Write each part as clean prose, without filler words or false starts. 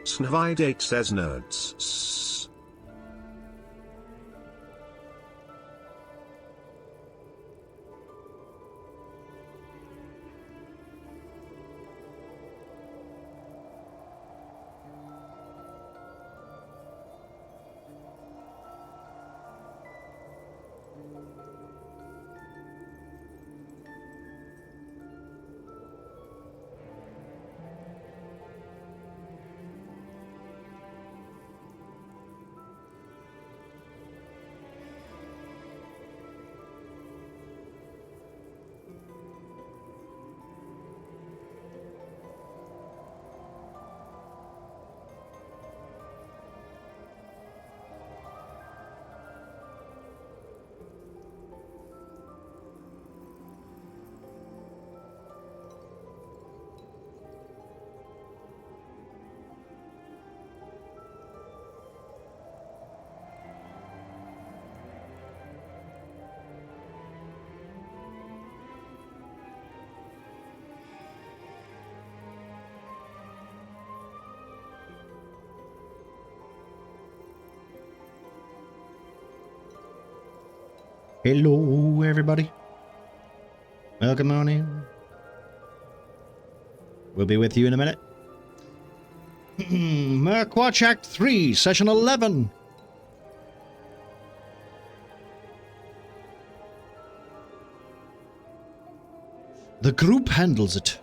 Snvidate says nerds. Hello, everybody. Welcome on in. We'll be with you in a minute. Murkwatch Act 3, Session 11. The group handles it.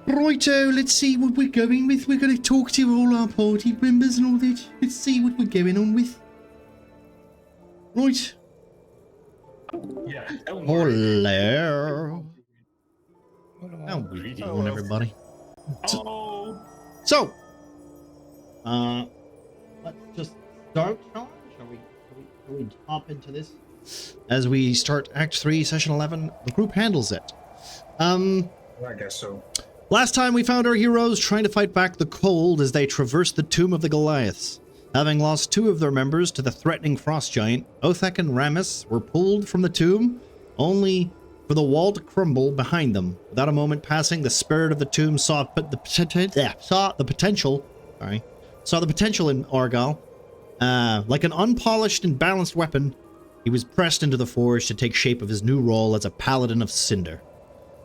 Righto, let's see what we're going with. We're going to talk to all our party members and all that. Let's see what we're going on with. Right. Yeah, don't worry. Hello. How we doing, everybody? Oh. So, let's just start, shall we hop into this? As we start Act 3, Session 11, the group handles it. I guess so. Last time we found our heroes trying to fight back the cold as they traversed the tomb of the Goliaths. Having lost 2 of their members to the threatening frost giant, Othek and Ramus were pulled from the tomb, only for the wall to crumble behind them. Without a moment passing, the spirit of the tomb saw the potential in Argal. Like an unpolished and balanced weapon, he was pressed into the forge to take shape of his new role as a paladin of Cinder,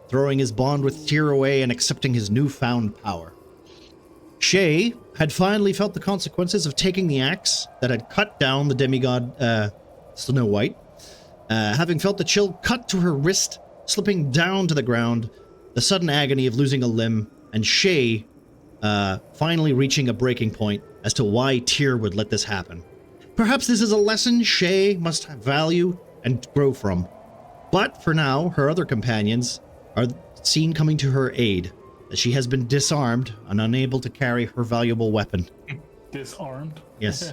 throwing his bond with Tyr away and accepting his newfound power. Shay had finally felt the consequences of taking the axe that had cut down the demigod Snow White. Having felt the chill cut to her wrist, slipping down to the ground, the sudden agony of losing a limb, and Shay finally reaching a breaking point as to why Tyr would let this happen. Perhaps this is a lesson Shay must value and grow from. But for now, her other companions are seen coming to her aid, as she has been disarmed and unable to carry her valuable weapon. Disarmed? Yes.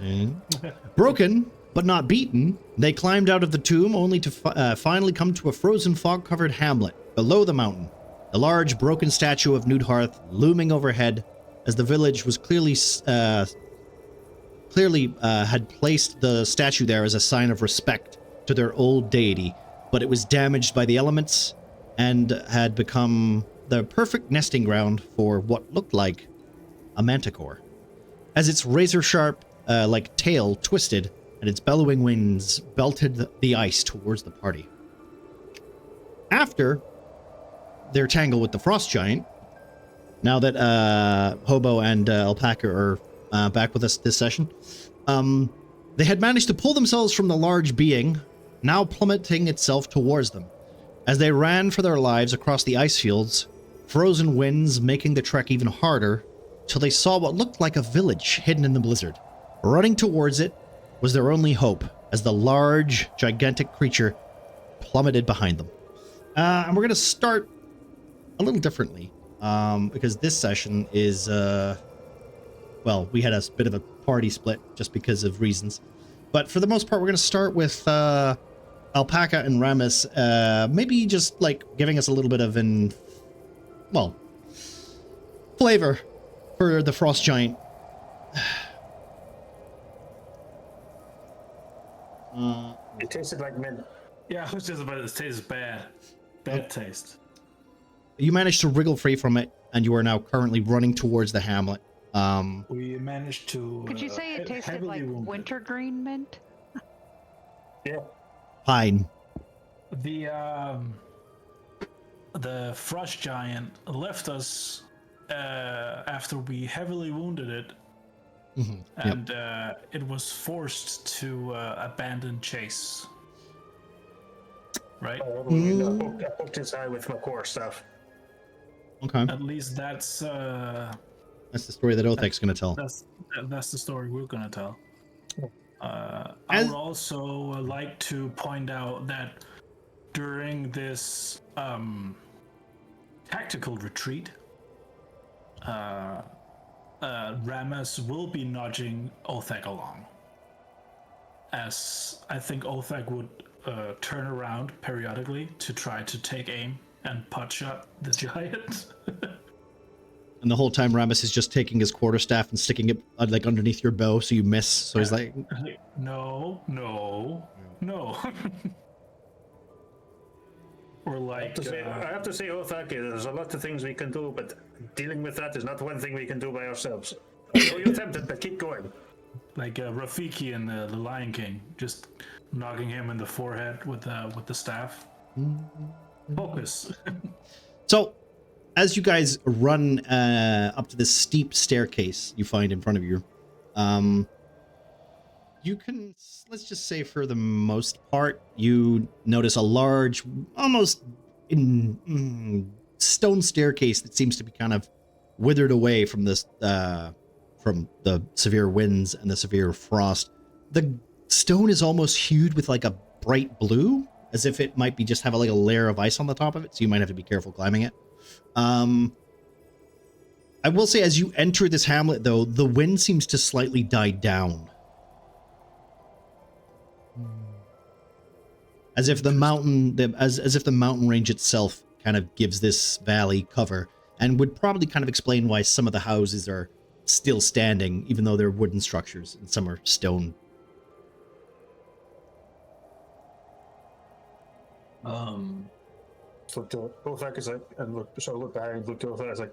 Broken, but not beaten, they climbed out of the tomb only to finally come to a frozen fog-covered hamlet below the mountain. The large broken statue of Nudharth looming overhead, as the village was clearly had placed the statue there as a sign of respect to their old deity, but it was damaged by the elements and had become the perfect nesting ground for what looked like a manticore. As its razor-sharp, like tail twisted and its bellowing winds belted the ice towards the party. After their tangle with the frost giant, now that Hobo and Alpaca are back with us this session, they had managed to pull themselves from the large being, now plummeting itself towards them. As they ran for their lives across the ice fields, frozen winds making the trek even harder, till they saw what looked like a village hidden in the blizzard. Running towards it was their only hope, as the large, gigantic creature plummeted behind them. And we're going to start a little differently, because this session is, well, we had a bit of a party split just because of reasons. But for the most part, we're going to start with Alpaca and Ramus, maybe just like giving us a little bit of flavor for the frost giant. It tasted like mint. Yeah, I was just about to say it's bad. Bad taste. You managed to wriggle free from it, and you are now currently running towards the hamlet. We managed to. Could you say it tasted like wintergreen mint? Yeah. Pine. The frost giant left us after we heavily wounded it, and it was forced to abandon chase. Right? I poked his eye with my core stuff. Okay. At least that's the story that Othek's going to tell. That's the story we're going to tell. I would also like to point out that during this tactical retreat, Ramus will be nudging Othek along, as I think Othek would turn around periodically to try to take aim and pot shot the giant. And the whole time Ramus is just taking his quarterstaff and sticking it like underneath your bow so you miss. So he's like, no. Or like, I have to say, Othak, there's a lot of things we can do, but dealing with that is not one thing we can do by ourselves. I know you're tempted, but keep going. Like Rafiki in the Lion King, just knocking him in the forehead with the staff. Focus. So, as you guys run up to this steep staircase you find in front of you, you can, let's just say for the most part, you notice a large, almost stone staircase that seems to be kind of withered away from this, from the severe winds and the severe frost. The stone is almost hued with like a bright blue, as if it might be just have like a layer of ice on the top of it, so you might have to be careful climbing it. I will say, as you enter this hamlet, though, the wind seems to slightly die down. As if the mountain, as if the mountain range itself kind of gives this valley cover, and would probably kind of explain why some of the houses are still standing, even though they're wooden structures, and some are stone. So to Ulfak is like, and look, so look behind, look to Ulfak is like,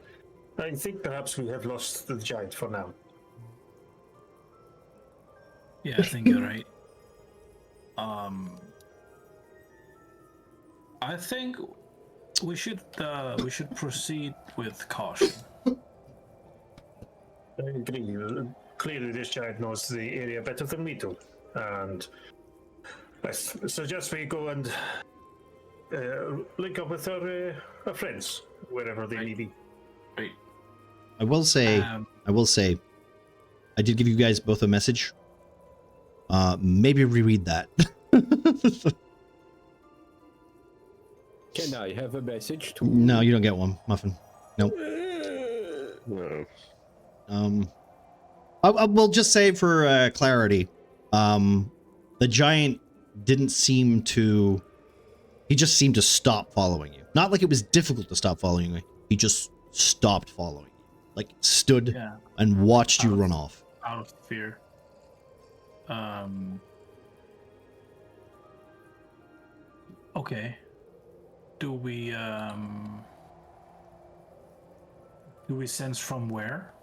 I think perhaps we have lost the giant for now. Yeah, I think you're right. I think we should proceed with caution. I agree. Clearly, this giant knows the area better than we do, and I suggest we go and link up with our friends wherever they may be. Right. I will say, I did give you guys both a message. Maybe reread that. Can I have a message too? No, you don't get one, Muffin. Nope. No. I will just say for clarity, the giant didn't seem to. He just seemed to stop following you. Not like it was difficult to stop following you. He just stopped following you. Like stood and watched you run off. Out of fear. Okay. Do we sense from where?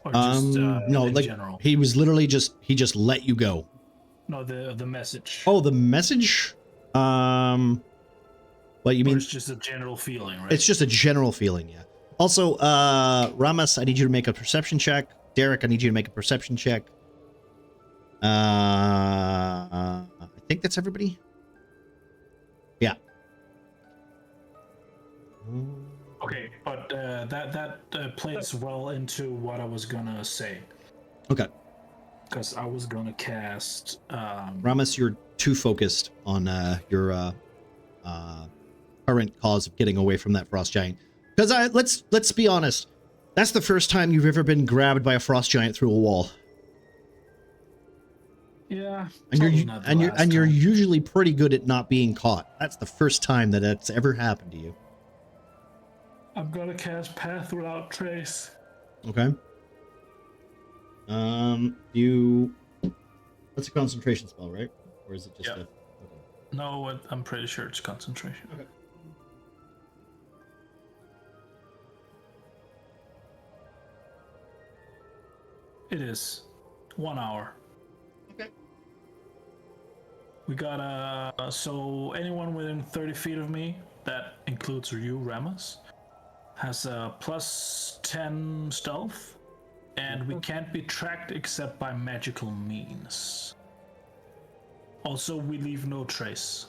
Or just no, in like general? he was literally he just let you go. No, the message. Oh, the message? What you mean? Or it's just a general feeling, right? It's just a general feeling, yeah. Also, Ramas, I need you to make a perception check. Derek, I need you to make a perception check. I think that's everybody. Yeah. Okay, but that plays well into what I was gonna say. Okay. Because I was gonna cast. Ramas, you're too focused on your current cause of getting away from that frost giant. Because let's be honest, that's the first time you've ever been grabbed by a frost giant through a wall. Yeah, and you're usually pretty good at not being caught. That's the first time that it's ever happened to you. I'm gonna cast Path Without Trace. Okay. That's a concentration spell, right? Or is it just Okay. No, I'm pretty sure it's concentration. Okay. It is 1 hour. Okay. We got so anyone within 30 feet of me, that includes you, Ramus, has a +10 stealth, and we can't be tracked except by magical means. Also, we leave no trace.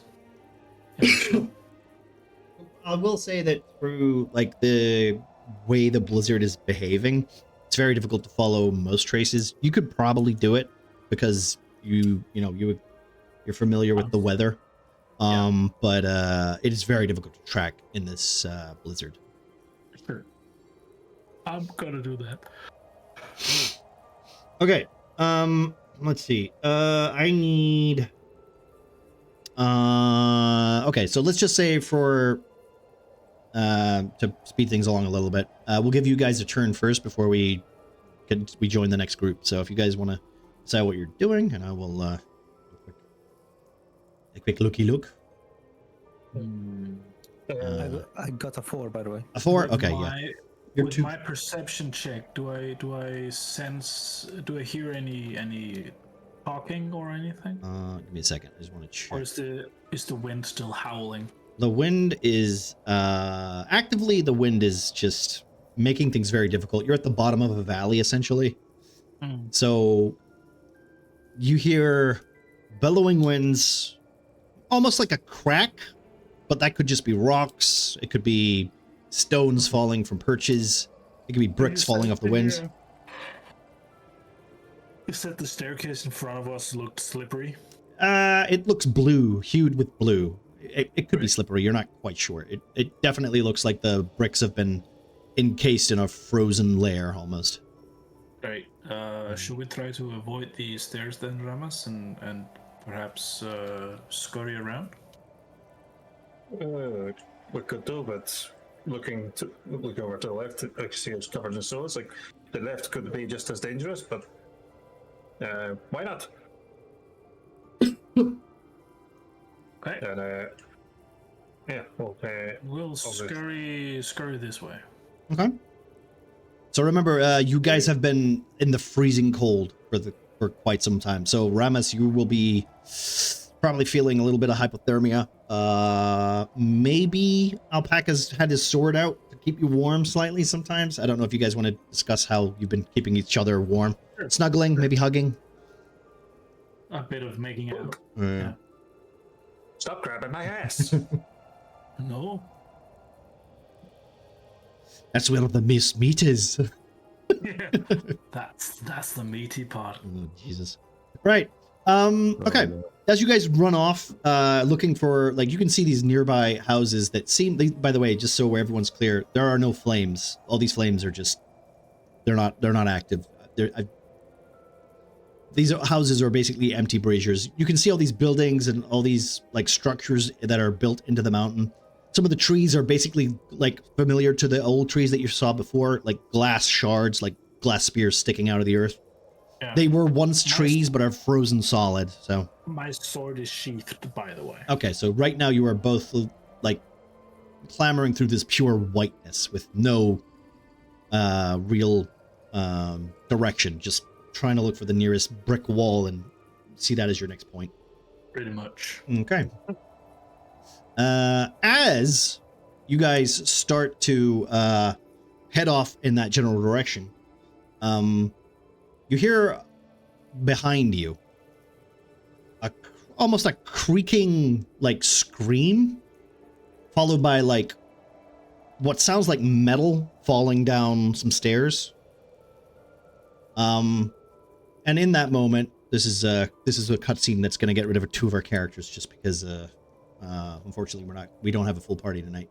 I will say that through like the way the blizzard is behaving, it's very difficult to follow most traces. You could probably do it because you're familiar with the weather. But it is very difficult to track in this blizzard. Sure. I'm gonna do that. Okay. Let's see. I need. Okay, so let's just say for to speed things along a little bit, we'll give you guys a turn first before we join the next group. So if you guys want to decide what you're doing, and I will a quick looky look. I got a 4, by the way. A 4? With Okay, With my perception check, do I sense? Do I hear any talking or anything? Give me a second. I just want to check. Or is the wind still howling? The wind is actively. The wind is just making things very difficult. You're at the bottom of a valley, essentially. So you hear bellowing winds, almost like a crack, but that could just be rocks. It could be stones falling from perches. It could be bricks falling off the winds. You said the staircase in front of us looked slippery. It looks blue, hued with blue. It could be slippery. You're not quite sure. It definitely looks like the bricks have been encased in a frozen layer almost. Right. Should we try to avoid the stairs then, Ramas, and perhaps scurry around? We could do, but looking over to the left, I can see it's covered in swords. Like the left could be just as dangerous, but why not? Okay. And yeah, We'll scurry this way. Okay. So remember, you guys have been in the freezing cold for quite some time. So Ramus, you will be probably feeling a little bit of hypothermia. Maybe Alpaca's had his sword out to keep you warm slightly sometimes. I don't know if you guys want to discuss how you've been keeping each other warm. Sure. Snuggling, maybe hugging. A bit of making out. Yeah. stop grabbing my ass. No. That's where the meat is. Yeah. That's the meaty part. Oh, Jesus. Right. Okay. As you guys run off, looking for, like, you can see these nearby houses that seem, by the way, just so where everyone's clear, there are no flames. All these flames are just, they're not active. These houses are basically empty braziers. You can see all these buildings and all these, like, structures that are built into the mountain. Some of the trees are basically, like, familiar to the old trees that you saw before, like glass shards, like glass spears sticking out of the earth. Yeah. They were once trees, but are frozen solid, so. My sword is sheathed, by the way. Okay, so right now you are both, like, clambering through this pure whiteness with no real direction, just trying to look for the nearest brick wall and see that as your next point. Pretty much. Okay. As you guys start to head off in that general direction, you hear behind you almost a creaking, like, scream, followed by, like, what sounds like metal falling down some stairs. And in that moment, this is a cutscene that's going to get rid of 2 of our characters, just because unfortunately we don't have a full party tonight.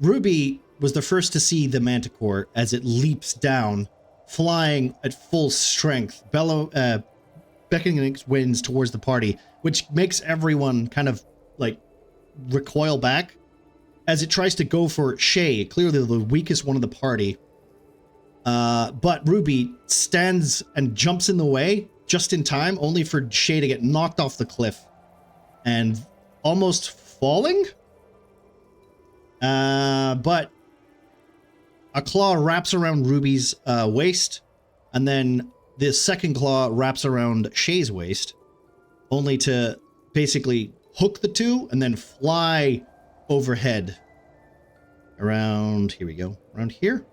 Ruby was the first to see the manticore as it leaps down, flying at full strength, beckoning its wings towards the party, which makes everyone kind of, like, recoil back as it tries to go for Shay, clearly the weakest one of the party. But Ruby stands and jumps in the way just in time, only for Shay to get knocked off the cliff and almost falling. But a claw wraps around Ruby's waist, and then the second claw wraps around Shay's waist, only to basically hook the two and then fly overhead around, here we go, around here.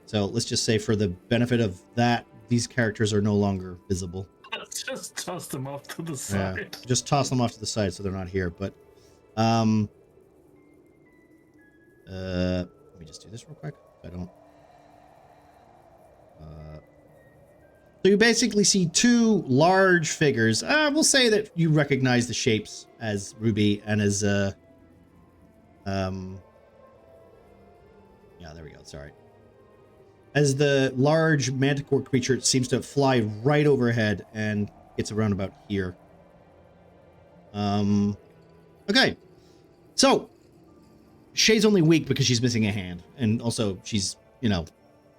So let's just say, for the benefit of that, these characters are no longer visible. Just toss them off to the side. Yeah, just toss them off to the side so they're not here. But let me just do this real quick. I don't. So you basically see 2 large figures. We'll say that you recognize the shapes as Ruby and as yeah, there we go. Sorry. As the large manticore creature seems to fly right overhead and gets around about here. Okay. So, Shay's only weak because she's missing a hand. And also, she's, you know,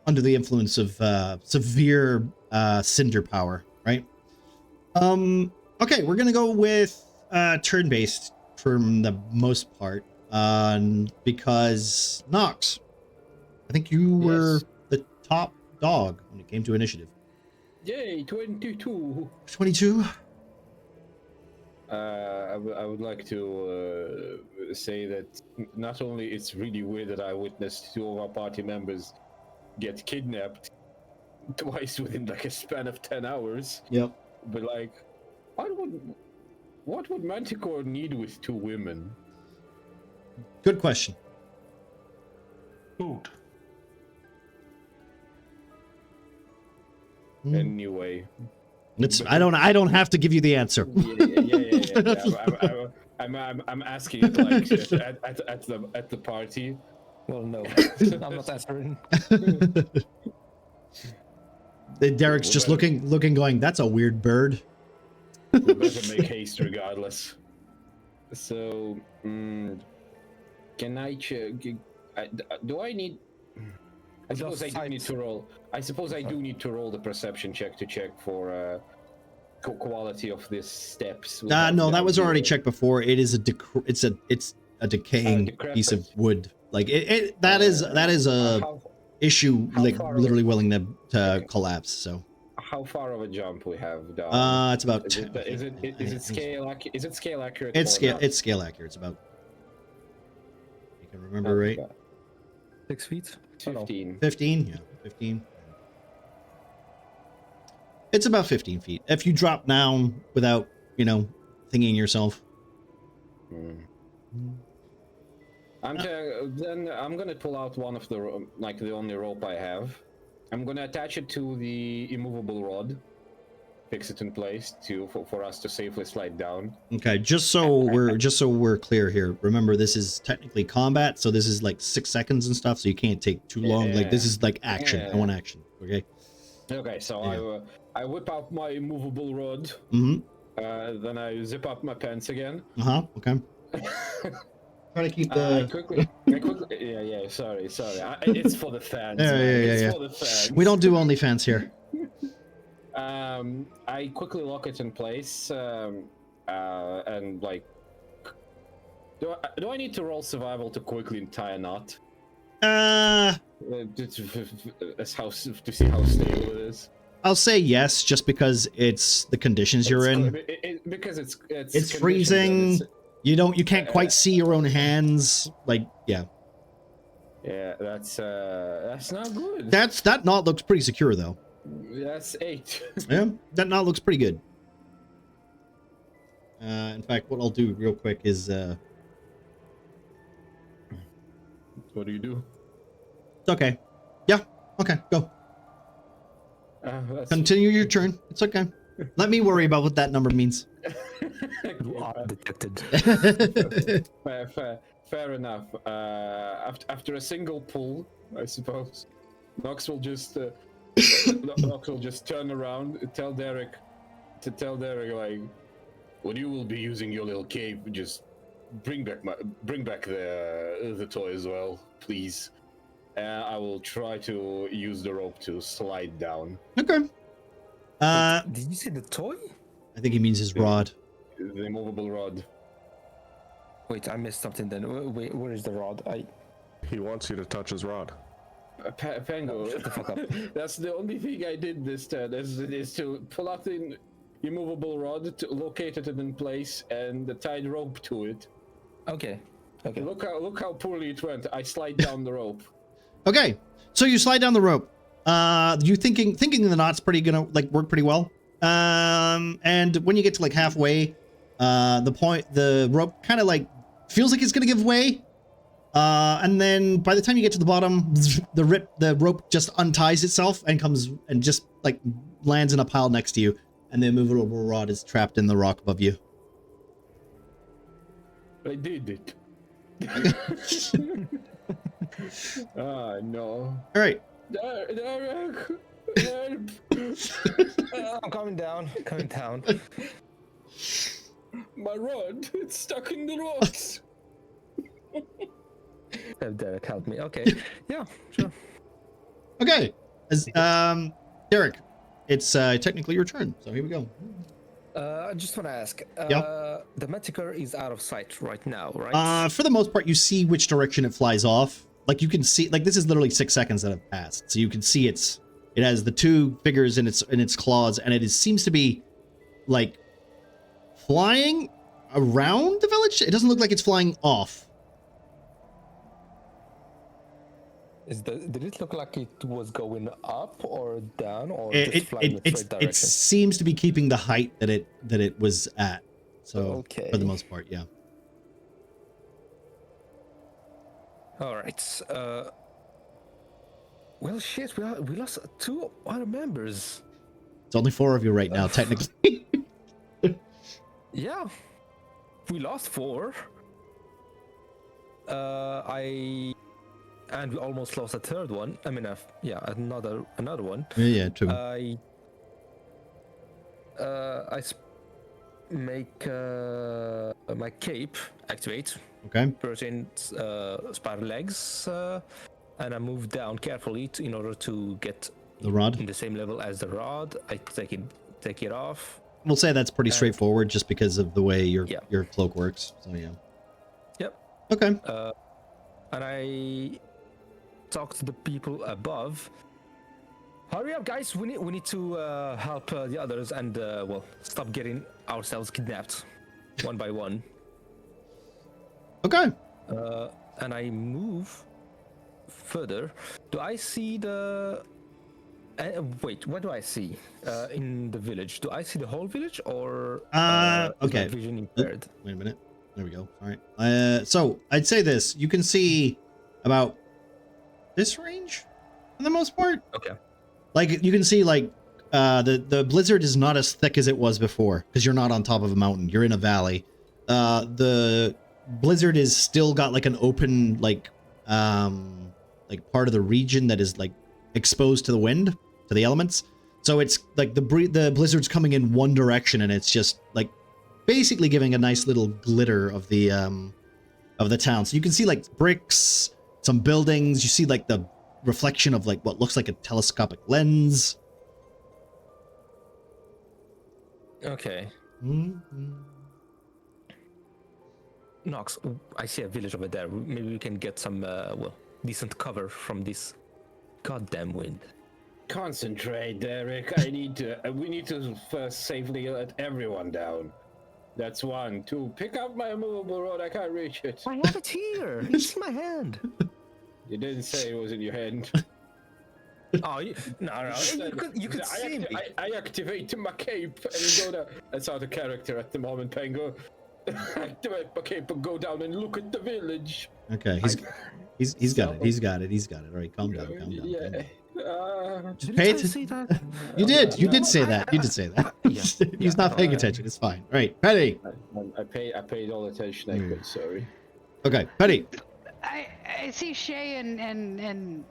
under the influence of severe cinder power, right? Okay, we're going to go with turn-based for the most part. Because, Nox, I think you were the top dog when it came to initiative. Yay, 22. 22? I would like to say that not only it's really weird that I witnessed 2 of our party members get kidnapped twice within, like, a span of 10 hours. Yep. But, like, what would Manticore need with 2 women? Good question. Food. Anyway. I don't have to give you the answer. Yeah. I'm asking it, like, at the party. Well, no, I'm not answering. Derek's just looking, going, that's a weird bird. We better make haste regardless. So, can I check? Do I need? I suppose I do need to roll. I suppose I do need to roll the perception check to check for quality of these steps. No, that was already checked before. It is it's a decaying piece of wood. Like that is a issue like literally willing to collapse. So. How far of a jump we have down? It's about. Is it scale accurate? It's scale accurate. It's about. You can remember right. 6 feet. 15. 15. Yeah, 15. It's about 15 feet. If you drop down without, thinking yourself. Then I'm gonna pull out one of the only rope I have. I'm gonna attach it to the immovable rod, fix it in place for us to safely slide down. Okay, just so we're clear here. Remember, this is technically combat, so this is like 6 seconds and stuff, so you can't take too long. Like this is like action. I want action. Okay. Okay, so I whip out my immovable rod. Then I zip up my pants again. Okay. Try to keep I quickly. Yeah. Sorry. It's for the fans. Yeah. For the fans. We don't do OnlyFans here. I quickly lock it in place, and like, do I need to roll survival to quickly tie a knot? To see how stable it is. I'll say yes, just because it's the conditions you're in. Because it's freezing. You can't quite see your own hands. Like, yeah. Yeah, that's not good. That knot looks pretty secure though. That's 8. Yeah, that knot looks pretty good. In fact, what I'll do real quick is what do you do? It's okay. Yeah. Okay, go. Continue your turn. It's okay. Let me worry about what that number means. You are detected. Fair enough. After a single pull, I suppose, Nox will just turn around, tell Derek like, when you will be using your little cape, just bring back the toy as well, please. I will try to use the rope to slide down. Okay. Did you say the toy? I think he means his rod. The immovable rod. Wait, I missed something then. Wait, where is the rod? He wants you to touch his rod. Pango, shut the fuck up. That's the only thing I did this turn, is to pull out the immovable rod, to locate it in place, and tie the rope to it. Okay. Look how poorly it went. I slide down the rope. Okay, so you slide down the rope. You thinking the knot's gonna work pretty well. And when you get to halfway, the rope kind of feels like it's gonna give way. And then by the time you get to the bottom, the rope just unties itself and comes and just lands in a pile next to you, and the immovable rod is trapped in the rock above you. I did it. Ah, no. All right. Derek, I'm coming down. My rod, it's stuck in the rocks. Derek, help me. Okay. Yeah, sure. Okay. Derek, it's technically your turn, so here we go. I just want to ask. The Manticore is out of sight right now, right? For the most part, you see which direction it flies off. You can see, this is literally 6 seconds that have passed, so you can see it has the 2 figures in its claws, and it seems to be flying around the village. It doesn't look like it's flying off. Did it look like it was going up or down, or just flying in the straight direction? It seems to be keeping the height that it was at. So okay. For the most part, yeah. All right. Well, shit. We lost 2 other members. It's only 4 of you right now, technically. Yeah, we lost 4. And we almost lost a 3rd one. I mean, another one. Yeah, true. make my cape activate. Okay. Person's spider legs, and I move down carefully in order to get The rod? in the same level as the rod. I take it off. We'll say that's pretty And- straightforward just because of the way your cloak works. So yeah. Yep. Okay. And I talk to the people above. Hurry up, guys! We need to help the others and stop getting ourselves kidnapped, one by one. Okay. And I move further. Do I see the? Wait, what do I see in the village? Do I see the whole village or is okay. my vision impaired? Wait a minute. There we go. All right. So I'd say this. You can see about this range for the most part. Okay. Like you can see like the blizzard is not as thick as it was before because you're not on top of a mountain. You're in a valley. The blizzard is still got like an open like part of the region that is like exposed to the wind, to the elements. So it's like the blizzard's coming in one direction and it's just like basically giving a nice little glitter of the town. So you can see like bricks, some buildings. You see like the reflection of like what looks like a telescopic lens. Okay. Mm-hmm. Nox, I see a village over there. Maybe we can get some decent cover from this goddamn wind. Concentrate, Derek. We need to first safely let everyone down. That's 1. 2, pick up my movable rod. I can't reach it. I have it here. You see my hand. You didn't say it was in your hand. Oh, no. You could see me. I activate my cape and go down. That's out of character at the moment, Pango. Activate my cape and go down and look at the village. Okay, he's got it. He's got it. All right, calm down. Yeah. Did I say that? You did say that. You did say that. He's not paying attention. It's fine. All right, Petty. I paid all attention I could. Sorry. Okay, Petty. I see Shay and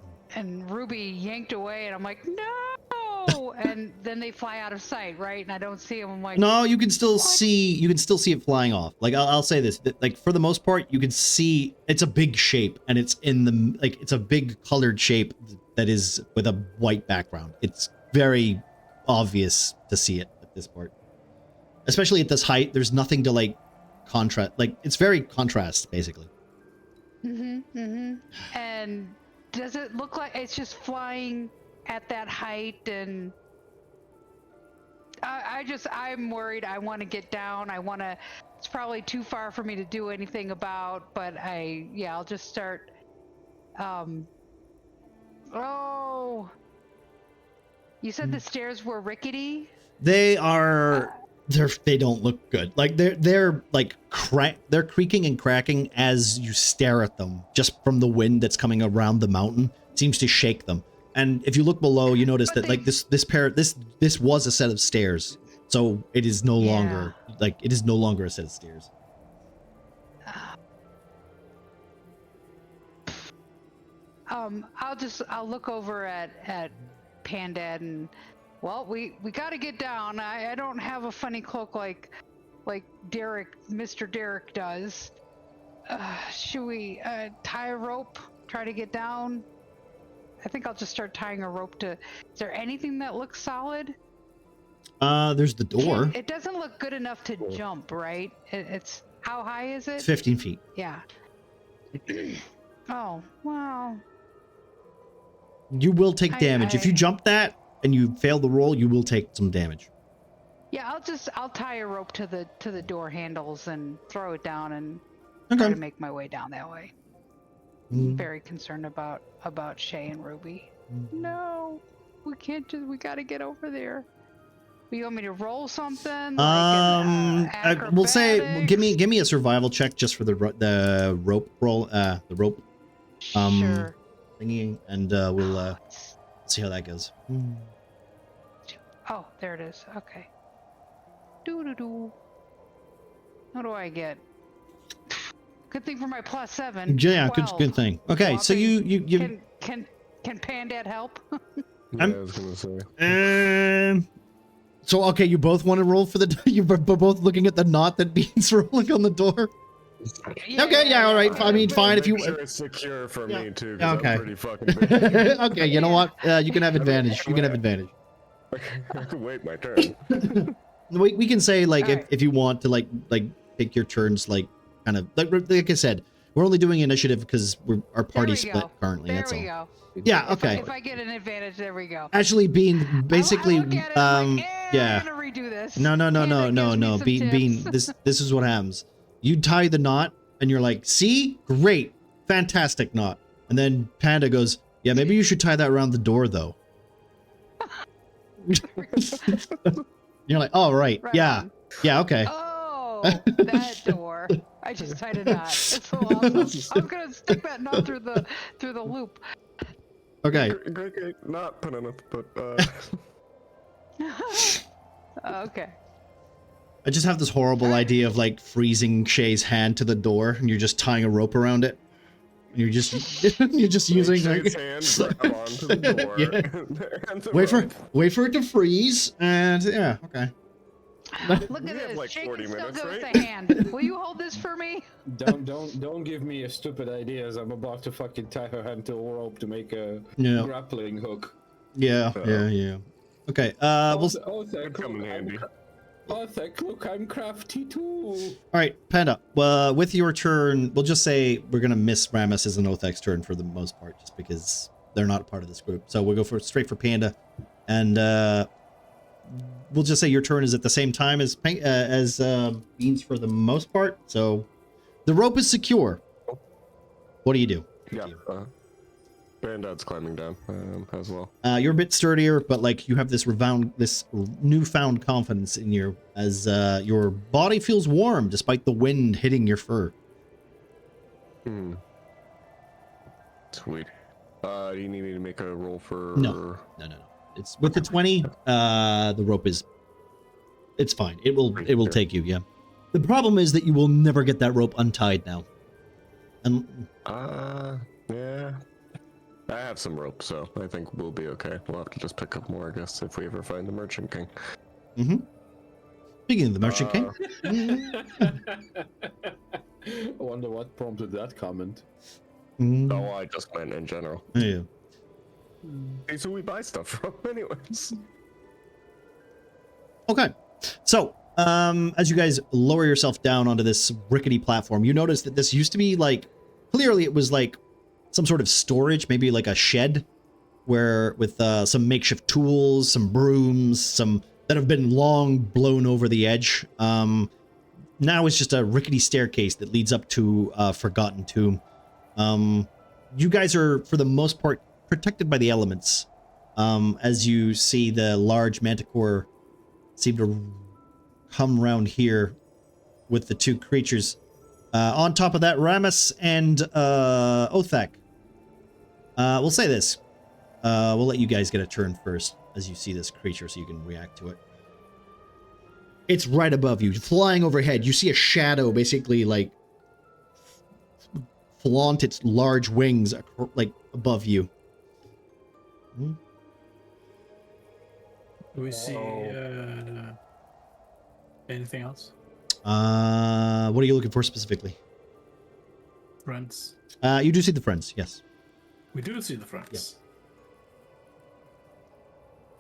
Ruby yanked away, and I'm like, no! And then they fly out of sight, right? And I don't see them. I'm like, no, you can still see. You can still see it flying off. Like I'll say this. Like for the most part, you can see it's a big shape, and it's in the it's a big colored shape that is with a white background. It's very obvious to see it at this part, especially at this height. There's nothing to like contrast. Like it's very contrast, basically. And does it look like it's just flying at that height? And I'm worried. I want to get down. It's probably too far for me to do anything about, but I'll just start. Oh, you said the stairs were rickety? They are. They don't look good. Like they're like they're creaking and cracking as you stare at them. Just from the wind that's coming around the mountain seems to shake them. And if you look below, you notice that like this was a set of stairs, so it is no longer a set of stairs. I'll look over at Pandad and, well, we got to get down. I don't have a funny cloak like Mr. Derek does. Should we tie a rope, try to get down? I think I'll just start tying a rope to. Is there anything that looks solid? There's the door. It doesn't look good enough to jump, right? It's how high is it? 15 feet. Yeah. Oh, wow. You will take damage. If you jump that and you fail the roll, you will take some damage. Yeah, I'll tie a rope to the door handles and throw it down and Okay. try to make my way down that way. Very concerned about Shay and Ruby. No, we gotta get over there. You want me to roll something? We'll say give me a survival check just for the rope roll, the rope sure. thingy, and we'll see how that goes. Oh, there it is. Okay. Doo. What do I get? Good thing for my +7. Yeah, 12. good thing. Okay, so you can Pandad help? Yeah, I was gonna say. So okay, you both want to roll for the. You're both looking at the knot that Bean's rolling on the door. Okay, yeah, all right. I mean, fine if you. Make sure it's secure for Yeah. me too. 'Cause Okay. I'm pretty fucking big. Okay, you know what? You can have advantage. You can have advantage. Wait my turn. We can say like Alright. if you want to like take your turns like kind of like I said, we're only doing initiative because our party we split go. currently. There That's we all. go. Yeah. If I- Okay. If I get an advantage, there we go. Actually, Bean, basically, I look at it, I'm like, yeah. I'm gonna redo this. No. Panda gives me some Bean. tips. This is what happens. You tie the knot, and you're like, "See, great, fantastic knot." And then Panda goes, "Yeah, maybe you should tie that around the door, though." You're like, "Oh, right, Right yeah, on. yeah, okay." Oh, that door. I just tied a knot. It's so awesome. I was gonna stick that knot through the loop. Okay. Okay, not put in it, but Okay. I just have this horrible idea of like freezing Shay's hand to the door, and you're just tying a rope around it. And you're just using like, Shade's hand grab onto the door. Yeah. and the wait rope. for it to freeze, and yeah, okay. Look We at have, this. like, Shake 40 can still minutes, go with right? the hand. Will you hold this for me? Don't give me a stupid idea as I'm about to fucking tie her hand to a rope to make a Yeah. grappling hook. Yeah. Okay. We'll. It'd come in handy. Look, I'm crafty too. All right, Panda. With your turn, we'll just say we're gonna miss Rammus's and Othek's turn for the most part, just because they're not a part of this group. So we'll go straight for Panda, and we'll just say your turn is at the same time as Beans for the most part. So the rope is secure. What do you do? Yeah. Bandad's climbing down as well. You're a bit sturdier, but like you have this newfound confidence in your body feels warm despite the wind hitting your fur. Sweet. Do you need me to make a roll for? No. It's with the 20. The rope is. It's fine. It will take you. Yeah. The problem is that you will never get that rope untied now. And Yeah. I have some rope, so I think we'll be okay. We'll have to just pick up more, I guess, if we ever find the Merchant King. Mm-hmm. Speaking of the Merchant King. I wonder what prompted that comment. Oh, I just meant in general. Yeah. It's who we buy stuff from, anyways. Okay. So, as you guys lower yourself down onto this rickety platform, you notice that this used to be like, clearly it was like some sort of storage, maybe like a shed where with some makeshift tools, some brooms, some that have been long blown over the edge. Now it's just a rickety staircase that leads up to a forgotten tomb. You guys are, for the most part, protected by the elements. As you see the large manticore seem to come around here with the two creatures. On top of that, Rammus and Othek. We'll say this. We'll let you guys get a turn first as you see this creature so you can react to it. It's right above you, flying overhead. You see a shadow basically like flaunt its large wings like above you. Do we see anything else? What are you looking for specifically? Friends. You do see the friends, yes. We do see the friends.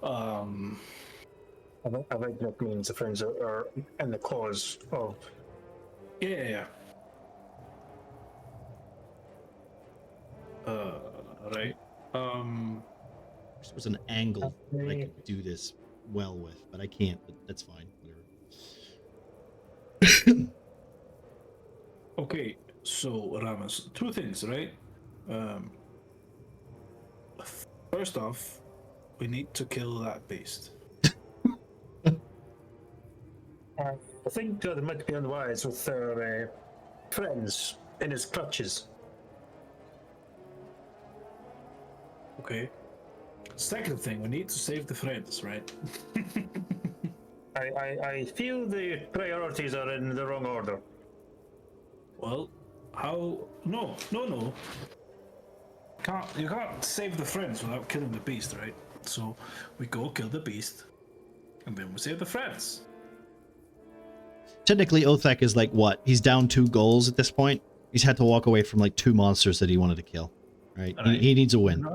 I think that means the friends are in the cause of. Yeah. Right. There was an angle that I could do this well with, but I can't, but that's fine. Whatever. Okay, so Rammus, two things, right? First off, we need to kill that beast. I think that might be unwise with their friends in his clutches. Okay. Second thing, we need to save the friends, right? I feel the priorities are in the wrong order. Well, how? No. You can't save the friends without killing the beast, right? So we go kill the beast, And then we save the friends. Technically, Othek is like what? He's down 2 goals at this point. He's had to walk away from like 2 monsters that he wanted to kill. Right? He needs a win.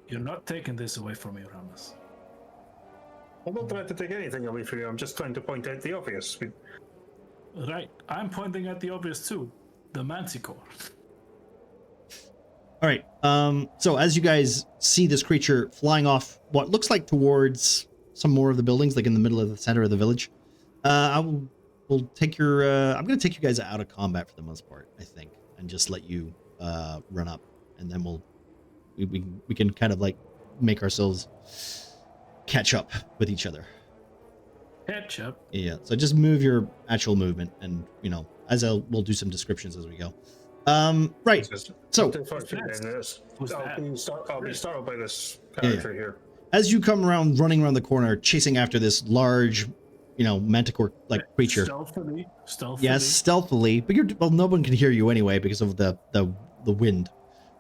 You're not taking this away from me, Ramus. I'm not trying to take anything away from you. I'm just trying to point out the obvious. Right. I'm pointing at the obvious too. The Manticore. All right. So as you guys see this creature flying off what looks like towards some more of the buildings, like in the middle of the center of the village, we'll take your. I'm going to take you guys out of combat for the most part, I think, and just let you run up, and then we can kind of like make ourselves catch up with each other. Catch up. Yeah. So just move your actual movement, and we'll do some descriptions as we go. Right. So I'll be startled by this character here. As you come running around the corner, chasing after this large, manticore-like creature. Stealthily. Yes, stealthily. But no one can hear you anyway because of the wind.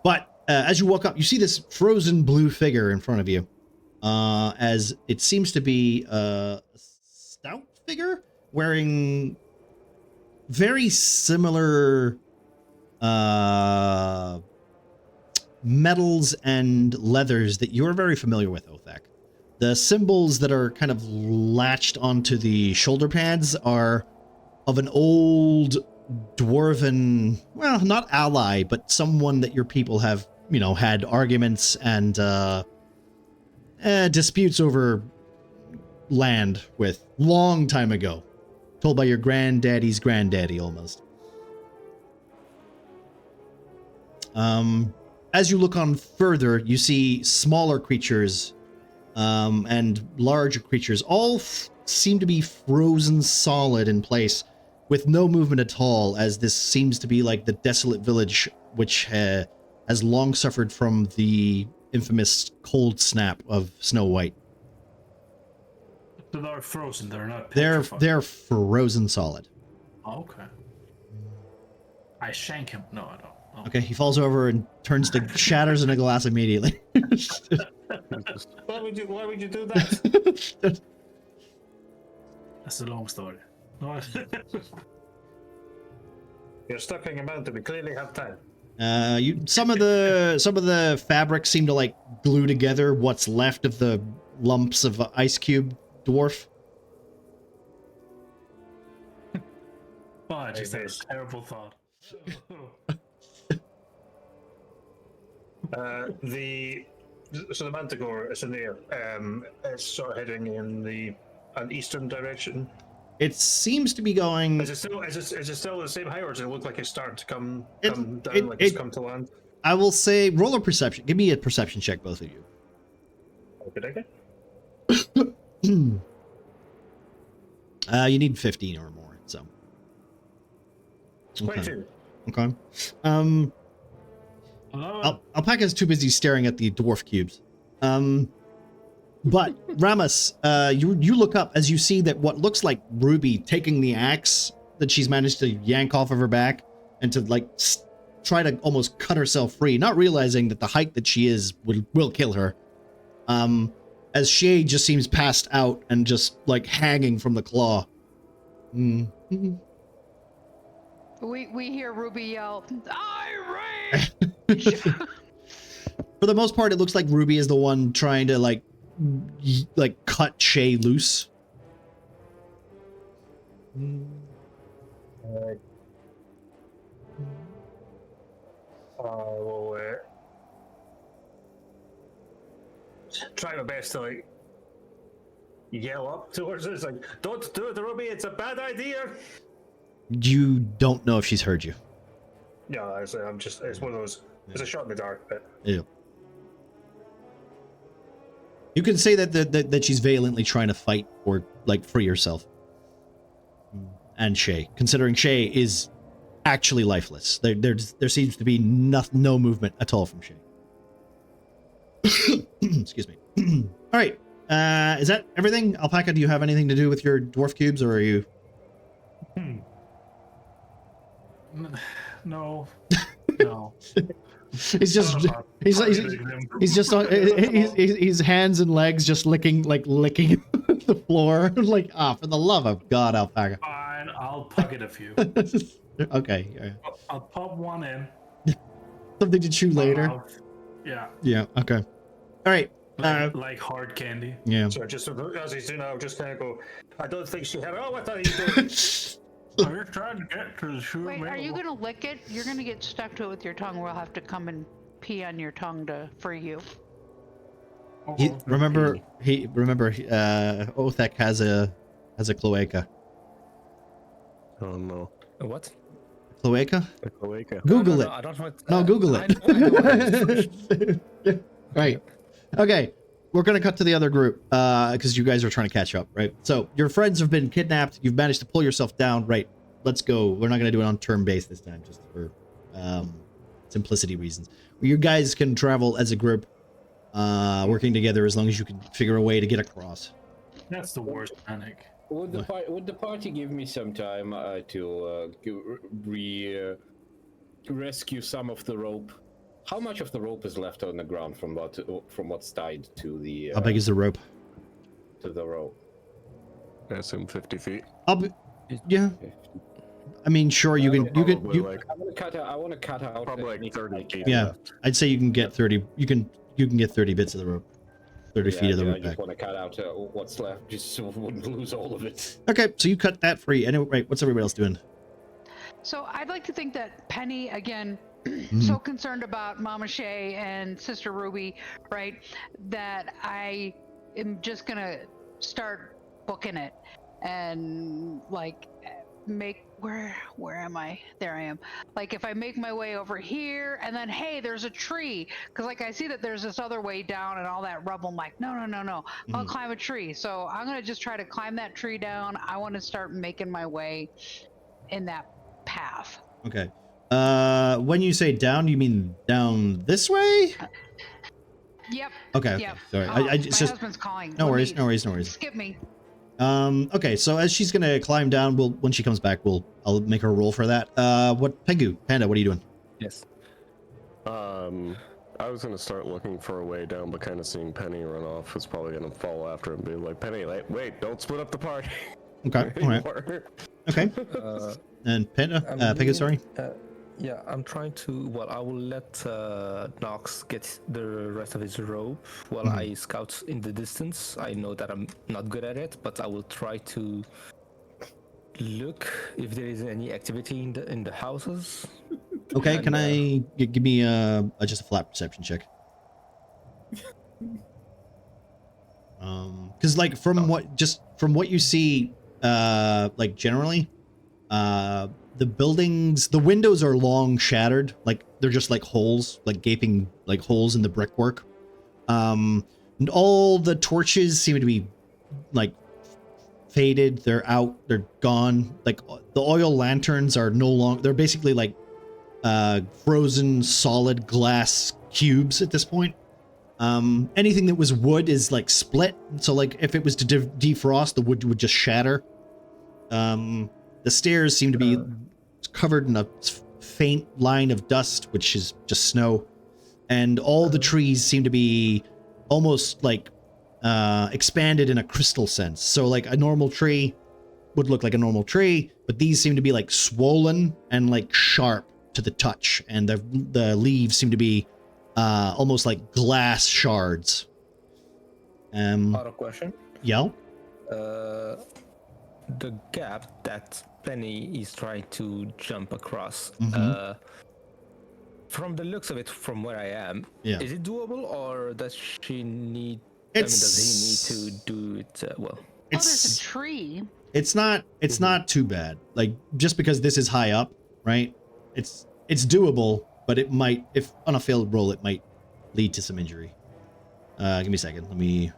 But as you walk up, you see this frozen blue figure in front of you. As it seems to be a stout figure wearing very similar metals and leathers that you're very familiar with, Othek. The symbols that are kind of latched onto the shoulder pads are of an old dwarven, well, not ally, but someone that your people have, had arguments and disputes over land with long time ago. Told by your granddaddy's granddaddy, almost. As you look on further, you see smaller creatures and larger creatures. All seem to be frozen solid in place with no movement at all, as this seems to be like the desolate village which has long suffered from the infamous cold snap of Snow White. So they're frozen, they're not petrified. They're frozen solid. Oh, okay. I shank him. No, I don't. Oh. Okay, he falls over and shatters in a glass immediately. Why would you do that? That's a long story. No. You're stuck in a mountain. We clearly have time. Some of the fabrics seem to like glue together what's left of the lumps of ice cube dwarf. Oh, I just had a terrible thought. The Manticore is in the air. It's sort of heading in an eastern direction. It seems to be going. Is it still the same height, or does it look like it's starting to come down, it's come to land? I will say, roll a perception. Give me a perception check, both of you. Okay. You need 15 or more, so. Okay. 22. Okay. Alpaca's too busy staring at the dwarf cubes. But Ramus, you look up as you see that what looks like Ruby taking the axe that she's managed to yank off of her back and to like try to almost cut herself free, not realizing that the height that she is will kill her. As Shay just seems passed out and just like hanging from the claw. Mm-hmm. We hear Ruby yell, "Irate!" For the most part, it looks like Ruby is the one trying to like cut Shay loose. We'll try my best to like yell up towards her. It's like, don't do it, Ruby. It's a bad idea. You don't know if she's heard you. Yeah, it's one of those. It's a shot in the dark bit. Yeah. You can say that she's valiantly trying to fight or like free herself. And Shay, considering Shay is actually lifeless, there seems to be no movement at all from Shay. Excuse me. All right. Is that everything? Alpaca, do you have anything to do with your dwarf cubes, or are you? No. He's just his hands and legs just licking the floor. Like, for the love of God, Alpaca. Fine, I'll pocket a few. Okay. Yeah. I'll pop one in. Something to chew my later. mouth. Yeah, Yeah. Okay. All right. like hard candy. Yeah. So just as he's doing that, I'll just kind of go, I don't think she had, oh, what are you doing? Are you trying to get to the shoe? Wait, are you gonna lick it? You're gonna get stuck to it with your tongue. We'll have to come and pee on your tongue for you. Remember, Othek has a cloaca. Oh no. What? Cloaca? A cloaca. Google no, it. I don't want. No, Google I know what it is. it. Right. Okay. We're gonna cut to the other group because you guys are trying to catch up, right? So your friends have been kidnapped. You've managed to pull yourself down. Right. Let's go. We're not gonna do it on turn base this time, just for simplicity reasons. You guys can travel as a group, working together as long as you can figure a way to get across. That's the worst panic. Would the party give me some time to rescue some of the rope? How much of the rope is left on the ground from what's tied to the? How big is the rope? To the rope. I assume 50 feet. Yeah. I mean, sure, you can. Probably like I want to cut out. probably like 30 feet. Yeah, left. I'd say you can get 30. You can get 30 bits of the rope. 30 feet of the I rope just back. want to cut out what's left, just so we wouldn't lose all of it. Okay, so you cut that free. Anyway, right? What's everybody else doing? So I'd like to think that Penny, again, Mm-hmm. so concerned about Mama Shay and Sister Ruby, right, that I am just gonna start booking it and like make where am I? There I am. Like if I make my way over here and then hey, there's a tree, because like I see that there's this other way down and all that rubble. I'm like, no, I'll climb a tree. So I'm gonna just try to climb that tree down. I want to start making my way in that path. Okay. When you say down, you mean down this way? Yep. Okay. Yep. Sorry. Oh, I my just husband's calling. no Let worries. me- No worries. Skip me. Okay. So as she's gonna climb down, when she comes back, I'll make her roll for that. Panda? What are you doing? Yes. I was gonna start looking for a way down, but kind of seeing Penny run off is probably gonna fall after and be like, Penny, wait, don't split up the party. Okay. All right. anymore." Okay. And Panda, Pegu, sorry. Yeah, I'm trying to. Well, I will let Nox get the rest of his rope while I scout in the distance. I know that I'm not good at it, but I will try to look if there is any activity in the houses. Okay. And, Can I give me just a flat perception check? Because like from what you see, like generally, the buildings, the windows are long shattered, like they're just like holes, like gaping like holes in the brickwork. And all the torches seem to be like faded, they're out, they're gone. Like the oil lanterns are no longer, they're basically like frozen solid glass cubes at this point. Anything that was wood is like split, so like if it was to defrost, the wood would just shatter. The stairs seem to be covered in a faint line of dust, which is just snow, and all the trees seem to be almost like expanded in a crystal sense. So like a normal tree would look like a normal tree, but these seem to be like swollen and like sharp to the touch, and the leaves seem to be almost like glass shards. Auto question. Yeah. The gap that Penny is trying to jump across. From the looks of it, from where I am, Yeah. is it doable, or does she need? does he need to do it well? There's a tree. It's not too bad. Like just because this is high up, right? It's doable, but it might, if on a failed roll, it might lead to some injury. Give me a second. Let me.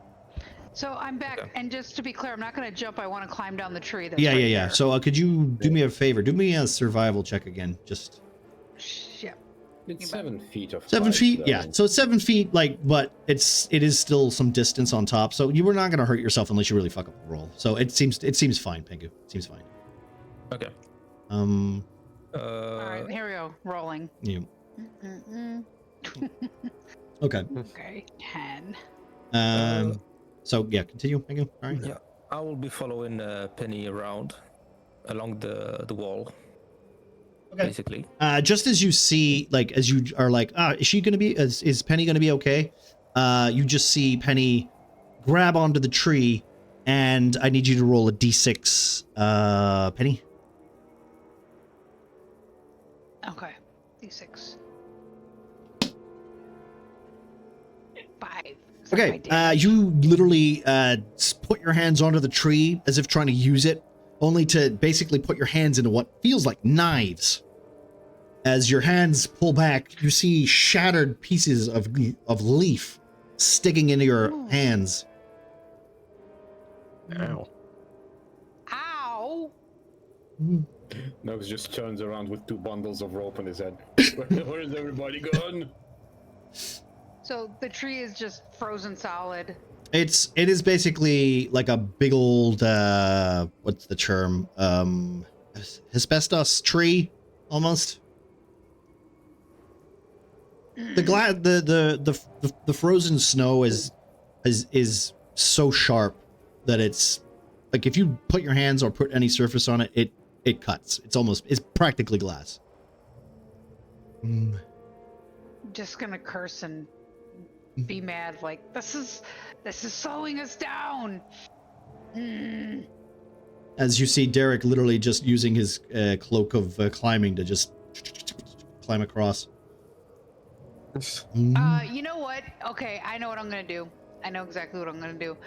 So I'm back, and just to be clear, I'm not going to jump. I want to climb down the tree. That's Yeah. right there. So could you do me a favor? Do me a survival check again. Just Yeah. It's 7 feet of 7 height, feet. though. Yeah. So it's 7 feet. Like, but it is still some distance on top. So you were not going to hurt yourself unless you really fuck up the roll. So it seems fine, Pengu. It seems fine. Okay. All right, here we go. Rolling. Yeah. Okay. Okay. Okay. 10. So yeah, continue. Pengu. All right. Yeah. I will be following Penny around along the wall. Okay. Basically. Just as you see, like, as you are like, is she gonna be? Is Penny gonna be okay? You just see Penny grab onto the tree, and I need you to roll a d6. Penny. Okay. D6. 5. Is that my Okay. damage? You literally put your hands onto the tree as if trying to use it, only to basically put your hands into what feels like knives. As your hands pull back, you see shattered pieces of leaf sticking into your Ooh. hands. Ow. Ow! Nox just turns around with 2 bundles of rope on his head. Where is everybody gone? So the tree is just frozen solid. It is basically like a big old what's the term? Asbestos tree almost. The frozen snow is so sharp that it's like if you put your hands or put any surface on it, it cuts. It's practically glass. Just gonna curse and be mad, like this is slowing us down. As you see Derek literally just using his cloak of climbing to just climb across. You know what? Okay, I know what I'm gonna do. I know exactly what I'm gonna do.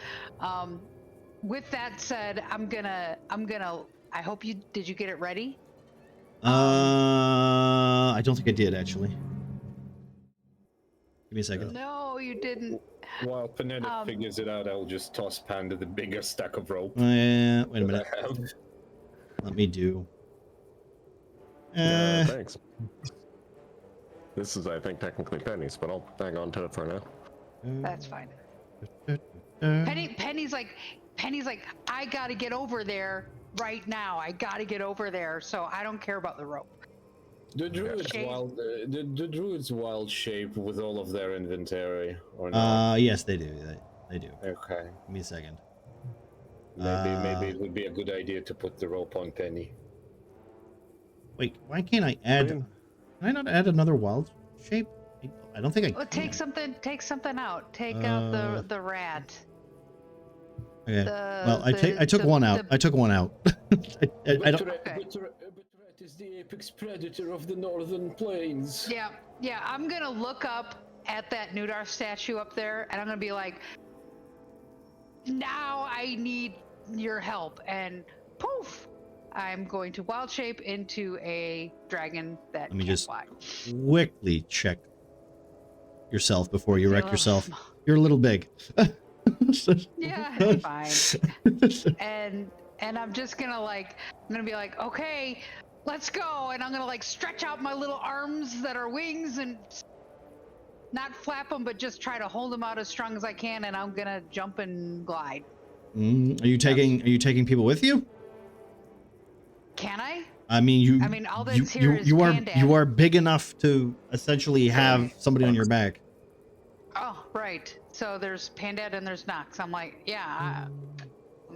With that said, I'm gonna. I hope did you get it ready? I don't think I did actually. Give me a second. No, you didn't. While Panetta figures it out, I'll just toss Panda the bigger stack of rope. Wait a that minute. I have. Let me do. Thanks. This is, I think, technically Penny's, but I'll hang on to it for now. That's fine. Penny's like, I gotta get over there right now. I gotta get over there, so I don't care about the rope. The druid's Shape. wild. The druid's wild shape with all of their inventory, or not? Yes, they do. They do. Okay. Give me a second. Maybe it would be a good idea to put the rope on Penny. Wait, why can't I add? Can I not add another wild shape? I don't think I Well, can. take something out. Take out the rat. Okay. Well, I took one out. I took one out. I don't. But rat is the apex predator of the northern plains. Yeah. I'm gonna look up at that Nudar statue up there, and I'm gonna be like, now I need your help, and poof, I'm going to wild shape into a dragon that Let me can just fly. quickly check yourself before you You're a wreck little yourself. small. You're a little big. Yeah, it's fine. And I'm just gonna I'm gonna be like, okay, let's go. And I'm gonna stretch out my little arms that are wings and not flap them, but just try to hold them out as strong as I can. And I'm gonna jump and glide. Are you taking people with you? Can I? I mean, all that's here is Pandad. you are big enough to essentially have somebody on your back. Oh, right. So there's Pandad and there's Nox. I'm like, yeah.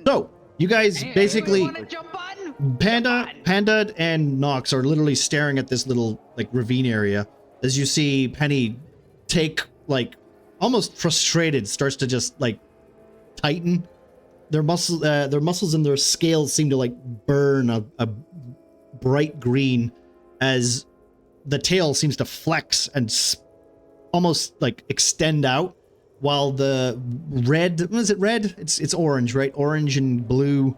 So you guys basically want to jump on? Panda and Nox are literally staring at this little ravine area as you see Penny take almost frustrated starts to just tighten. Their muscles and their scales seem to burn a bright green as the tail seems to flex and almost extend out, while the red, is it red? It's orange, right? Orange and blue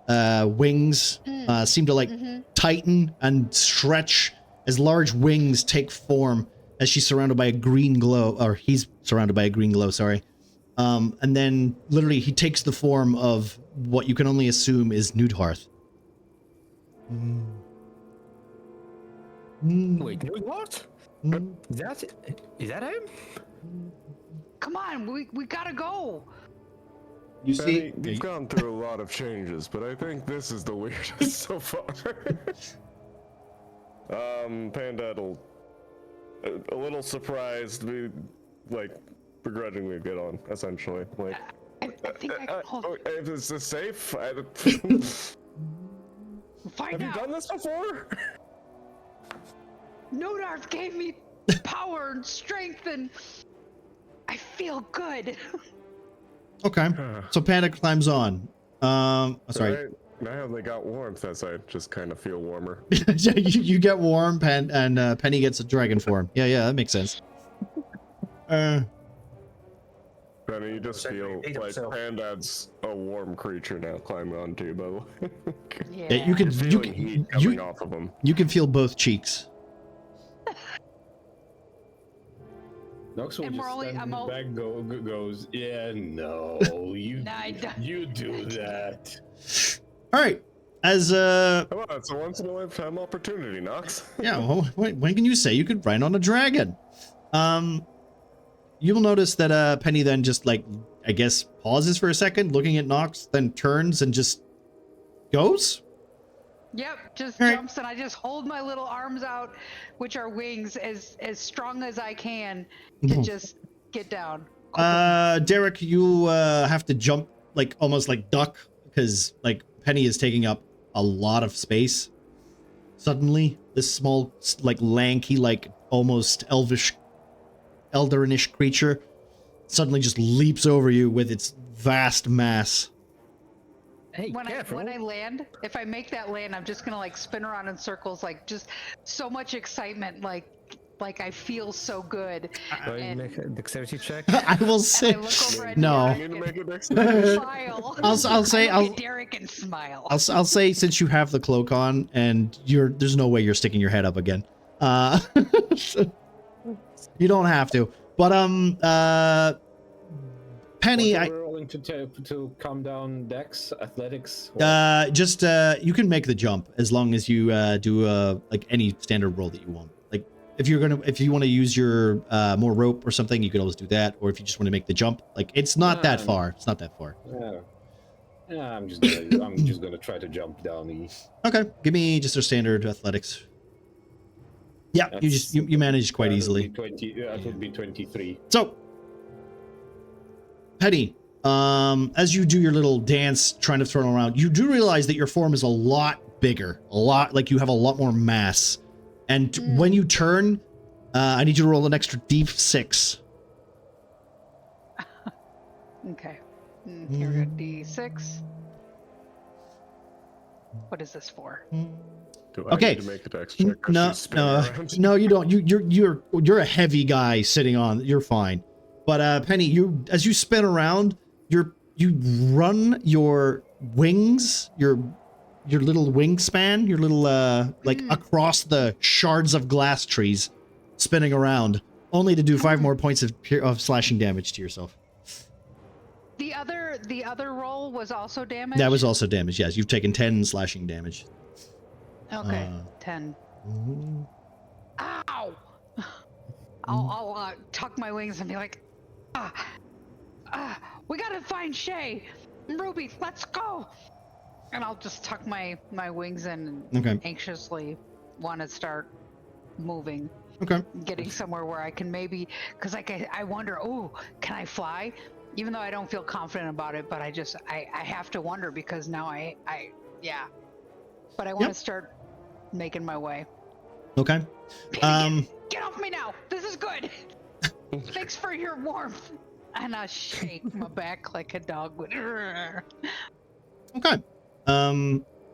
wings seem to tighten and stretch as large wings take form as she's surrounded by a green glow, or he's surrounded by a green glow, sorry. And then literally he takes the form of what you can only assume is Newdhearth. Wait, what? Is that him? Come on, we gotta go. You see, Penny, you've gone through a lot of changes, but I think this is the weirdest so far. Pandad'll a little surprised, we begrudgingly get on, essentially. I think I can hold it. If this is safe, Find have you out. done this before? Nodarth gave me power and strength, and I feel good. Okay. So Panda climbs on. Sorry. Right. Now they got warmth as I just kind of feel warmer. you get warm, and Penny gets a dragon form. Yeah, that makes sense. Penny, you just Like, feel eat like himself. Panda's a warm creature now climbing onto you, by the way. Yeah. You can Feeling heat coming off of him. you can feel both cheeks. Nox will And just we're only- stand I'm in the all- back, goes, yeah, no, you, No, I don't. you do that. All right. As Come on, it's a once in a lifetime opportunity, Nox. yeah, well, when can you say you could ride on a dragon? You will notice that Penny then just like, I guess, pauses for a second, looking at Nox, then turns and just goes. Yep, just Alright. jumps, and I just hold my little arms out, which are wings, as strong as I can to Mhm. just get down. Derek, you have to jump, like almost like duck, because like Penny is taking up a lot of space. Suddenly, this small, like lanky, like almost elvish, elderish creature suddenly just leaps over you with its vast mass. Hey, careful. When I land, if I make that land, I'm just gonna like spin around in circles, like just so much excitement, like I feel so good. Do I and- make a dexterity check? I will And say, I look over at no. I Derek need to make a next and smile. I'll say, I look I'll at Derek and smile. I'll say, since you have the cloak on and there's no way you're sticking your head up again. You don't have to. But Penny, What are we rolling to calm down Dex athletics? just you can make the jump as long as you do like any standard roll that you want. Like if you want to use your more rope or something, you can always do that. Or if you just want to make the jump, like it's not that far. It's not that far. Yeah, I'm just gonna try to jump down the. Okay, give me just a standard athletics. Yeah, you managed quite easily. That would be 23. So, Penny, as you do your little dance trying to throw around, you do realize that your form is a lot bigger, like you have a lot more mass. And when you turn, I need you to roll an extra d6. Okay. Here we go. D6. What is this for? Do I Okay. need to make a dex check? 'Cause No, she's spinning no, around? no, you don't. You're a heavy guy sitting on. You're fine. But Penny, as you spin around, you run your wings, your little wingspan, your little like across the shards of glass trees, spinning around, only to do 5 more points of slashing damage to yourself. The other roll was also damage. That was also damage. Yes, you've taken 10 slashing damage. Okay. 10. Ow! I'll tuck my wings and be like, we gotta find Shay and Ruby. Let's go. And I'll just tuck my wings in and Okay. anxiously want to start moving, Okay. getting somewhere where I can maybe, because I wonder, can I fly? Even though I don't feel confident about it, but I have to wonder because now yeah. But I want to Yep. start making my way. Okay. Get off me now! This is good! Thanks for your warmth! And I shake my back like a dog would. Okay.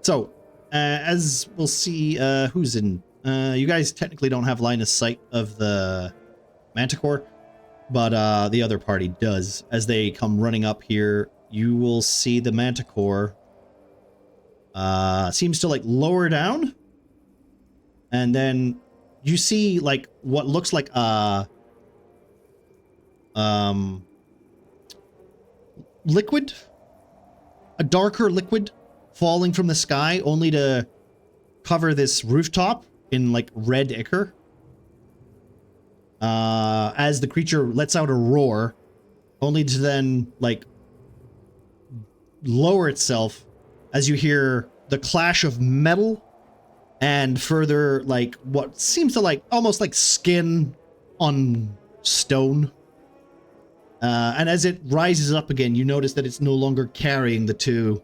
So, as we'll see, who's in, you guys technically don't have line of sight of the Manticore, but the other party does. As they come running up here, you will see the Manticore seems to like lower down, and then you see like what looks like liquid, a darker liquid falling from the sky, only to cover this rooftop in like red ichor. As the creature lets out a roar, only to then like lower itself as you hear the clash of metal and further like what seems to like almost like skin on stone. And as it rises up again, you notice that it's no longer carrying the two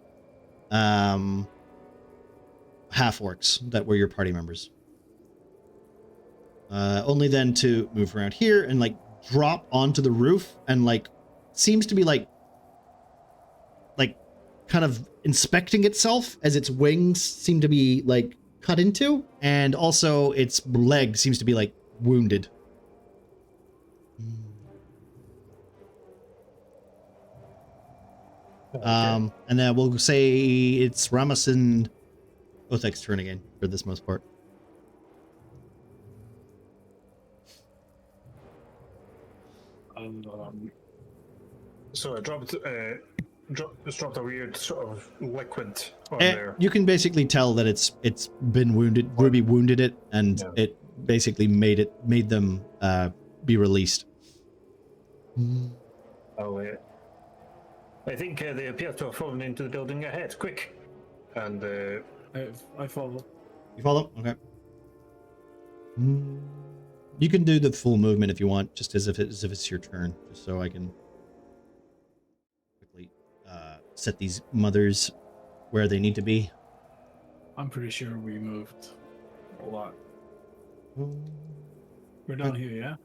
half-orcs that were your party members. Only then to move around here and like drop onto the roof and like seems to be like kind of inspecting itself as its wings seem to be like cut into, and also its leg seems to be like wounded. And then we'll say it's Ramos and Othek's turn again for this most part. So I dropped a weird sort of liquid on there. You can basically tell that it's been wounded. Ruby wounded it, and it basically made them be released. Oh, I think they appear to have fallen into the building ahead. Quick, and I follow. You follow? Okay. You can do the full movement if you want, just as if it's your turn, just so I can quickly set these mothers where they need to be. I'm pretty sure we moved a lot. We're down here, yeah?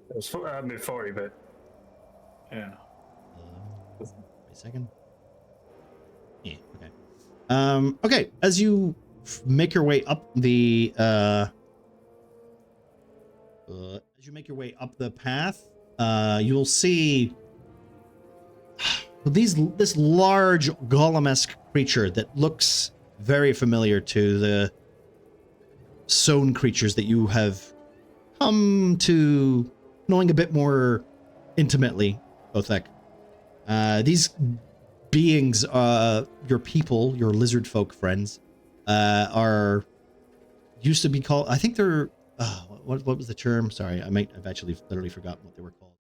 it was 40, but Yeah. Wait a second. Yeah. Okay. Okay. As you make your way up the path, you'll see this large golem-esque creature that looks very familiar to the sown creatures that you have come to knowing a bit more intimately, Othek. These beings, your people, your lizard folk friends, are used to be called, I think they're, what was the term? Sorry, I've actually literally forgotten what they were called.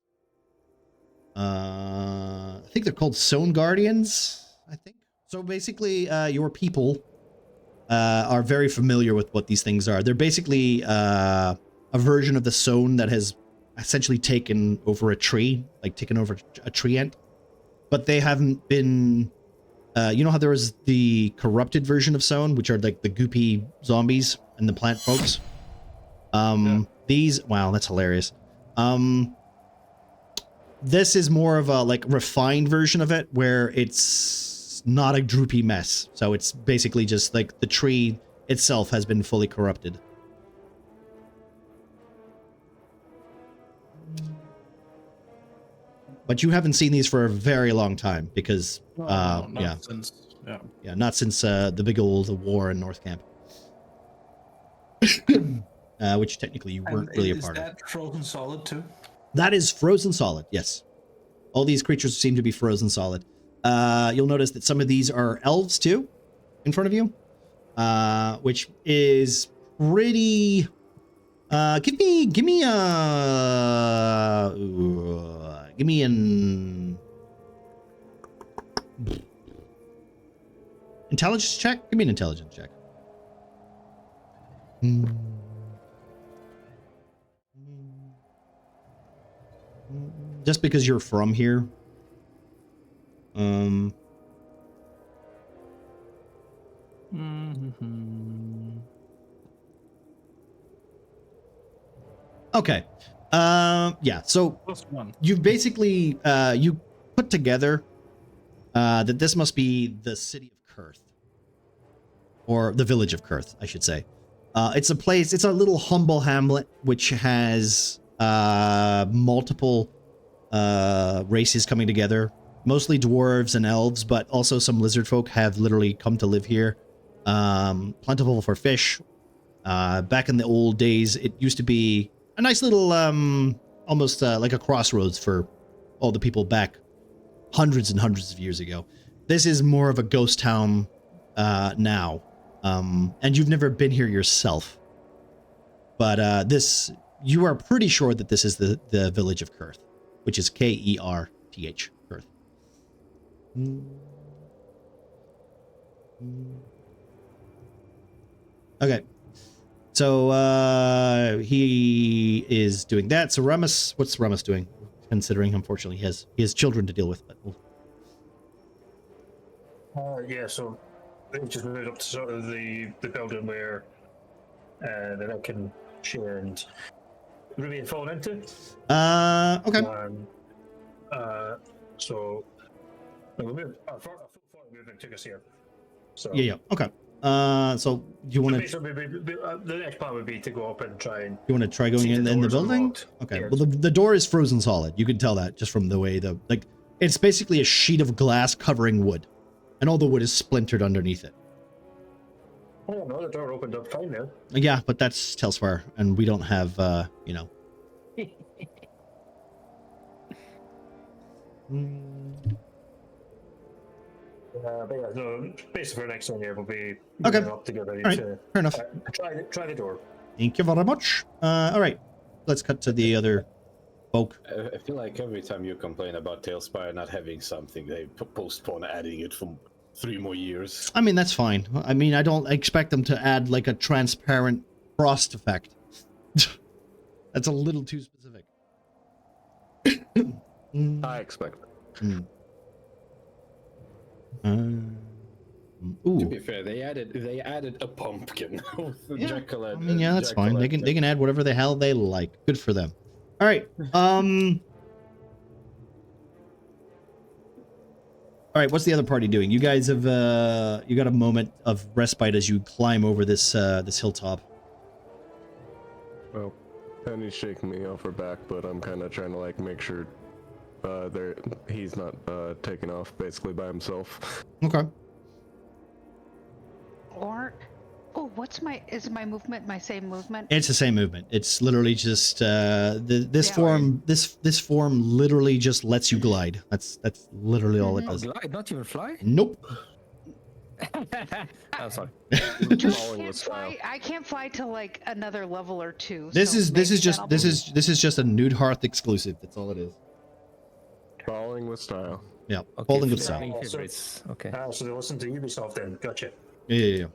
I think they're called Sown Guardians, I think. So basically, your people are very familiar with what these things are. They're basically a version of the Sown that has essentially taken over a tree, like taken over a tree ant. But they haven't been, you know how there was the corrupted version of Sown, which are like the goopy zombies and the plant folks? These, wow, that's hilarious. This is more of a like refined version of it, where it's not a droopy mess. So it's basically just like the tree itself has been fully corrupted. But you haven't seen these for a very long time because, not since the big old war in North Camp, which technically you weren't really a part of. Is that frozen solid too? That is frozen solid. Yes, all these creatures seem to be frozen solid. You'll notice that some of these are elves too, in front of you, which is pretty. Give me an intelligence check. Give me an intelligence check. Just because you're from here. Okay. Yeah, so you've basically you put together that this must be the city of Kurth. Or the village of Kurth, I should say. It's a little humble hamlet which has multiple races coming together. Mostly dwarves and elves, but also some lizard folk have literally come to live here. Plentiful for fish. Back in the old days, it used to be a nice little, almost like a crossroads for all the people back hundreds and hundreds of years ago. This is more of a ghost town now. And you've never been here yourself. But you are pretty sure that this is the village of Kurth, which is Kerth, Kurth. Okay. So he is doing that. So Ramus, what's Ramus doing? considering unfortunately he has children to deal with. But Yeah, so they just moved up to sort of the building where then I can share and Ruby had fallen into. okay. So we moved. Our full movement took us here. So Yeah. Okay. So do you want to? basically, the next part would be to go up and try and. You want to try going see if in the doors are building? locked. Okay. Yeah. Well, the door is frozen solid. You can tell that just from the way it's basically a sheet of glass covering wood, and all the wood is splintered underneath it. Oh no, the door opened up fine there. Yeah, but that's Telsfar, and we don't have you know. But yeah, no, basically for next one here we'll be Okay. moving up together All right. to Fair enough. try the door. Thank you very much. All right. Let's cut to the other folk. I feel like every time you complain about Tailspire not having something, they postpone adding it for 3 more years. I mean, that's fine. I mean, I don't expect them to add like a transparent frost effect. That's a little too specific. I expect. Ooh. To be fair, they added a pumpkin. Yeah. Jack-o'-lantern. I mean, yeah, that's fine. They can add whatever the hell they like. Good for them. All right. All right. What's the other party doing? You guys have you got a moment of respite as you climb over this this hilltop. Well, Penny's shaking me off her back, but I'm kind of trying to like make sure he's not taking off basically by himself. Okay. Or, oh, is my movement my same movement? It's the same movement. It's literally just this Yeah. form. This form literally just lets you glide. That's literally all it Oh, does. glide, not even fly? Nope. I'm sorry. Falling with style. I can't fly to like another level or two. This so is maybe just that'll this is just a Nude Hearth exclusive. That's all it is. Falling with style. Yeah. Okay, Folding with flying style. favorites. Okay. So they listen to Ubisoft then. Gotcha. Yeah.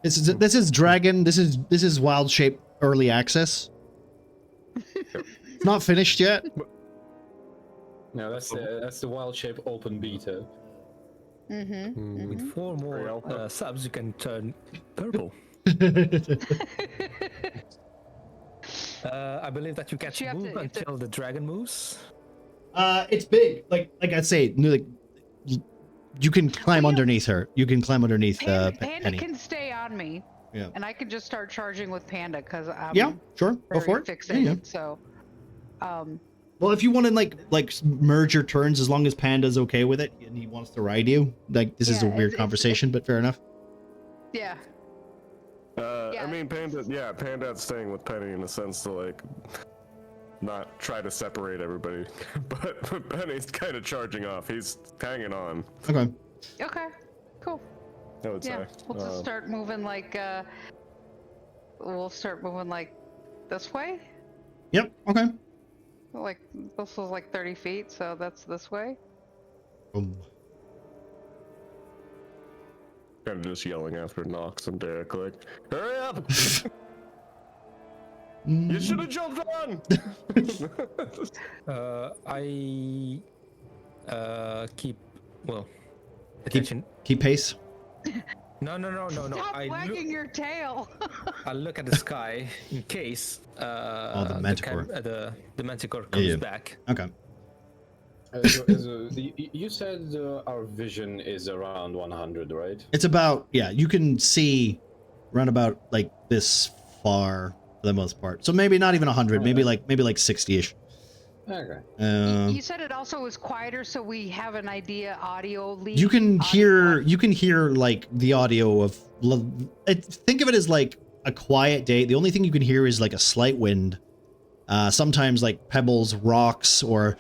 This is Dragon. This is Wild Shape early access. It's not finished yet. No, that's the Wild Shape open beta. With 4 more subs, you can turn purple. I believe that you can't you have move to- until the dragon moves. It's big. Like I say, like you can climb underneath her. You can climb underneath Panda Penny. can stay on me. Yeah. And I can just start charging with Panda because I'm Yeah, sure. Go very for it. fixated. Yeah. So, Well, if you want to like merge your turns, as long as Panda's okay with it and he wants to ride you, like this is a Yeah, weird it's- conversation, but fair enough. yeah. I mean, Panda's staying with Penny in a sense to like not try to separate everybody, but Penny's kind of charging off. He's hanging on. Okay. Okay. Cool. I would Yeah. say. We'll just start moving like this way. Yep. Okay. Like this was like 30 feet, so that's this way. Boom. Kind of just yelling after Nox and Derek, like, hurry up! You should have jumped on! I keep attention. Keep pace. No. Stop wagging your tail. I look at the sky in case the Manticore. The Manticore comes Yeah. back. Okay. You said our vision is around 100, right? It's about you can see around about like this far for the most part. So maybe not even 100, maybe like 60ish. Okay. You said it also was quieter, so we have an idea. Audio lead. You can hear like the audio of. Think of it as like a quiet day. The only thing you can hear is like a slight wind. Sometimes like pebbles, rocks, or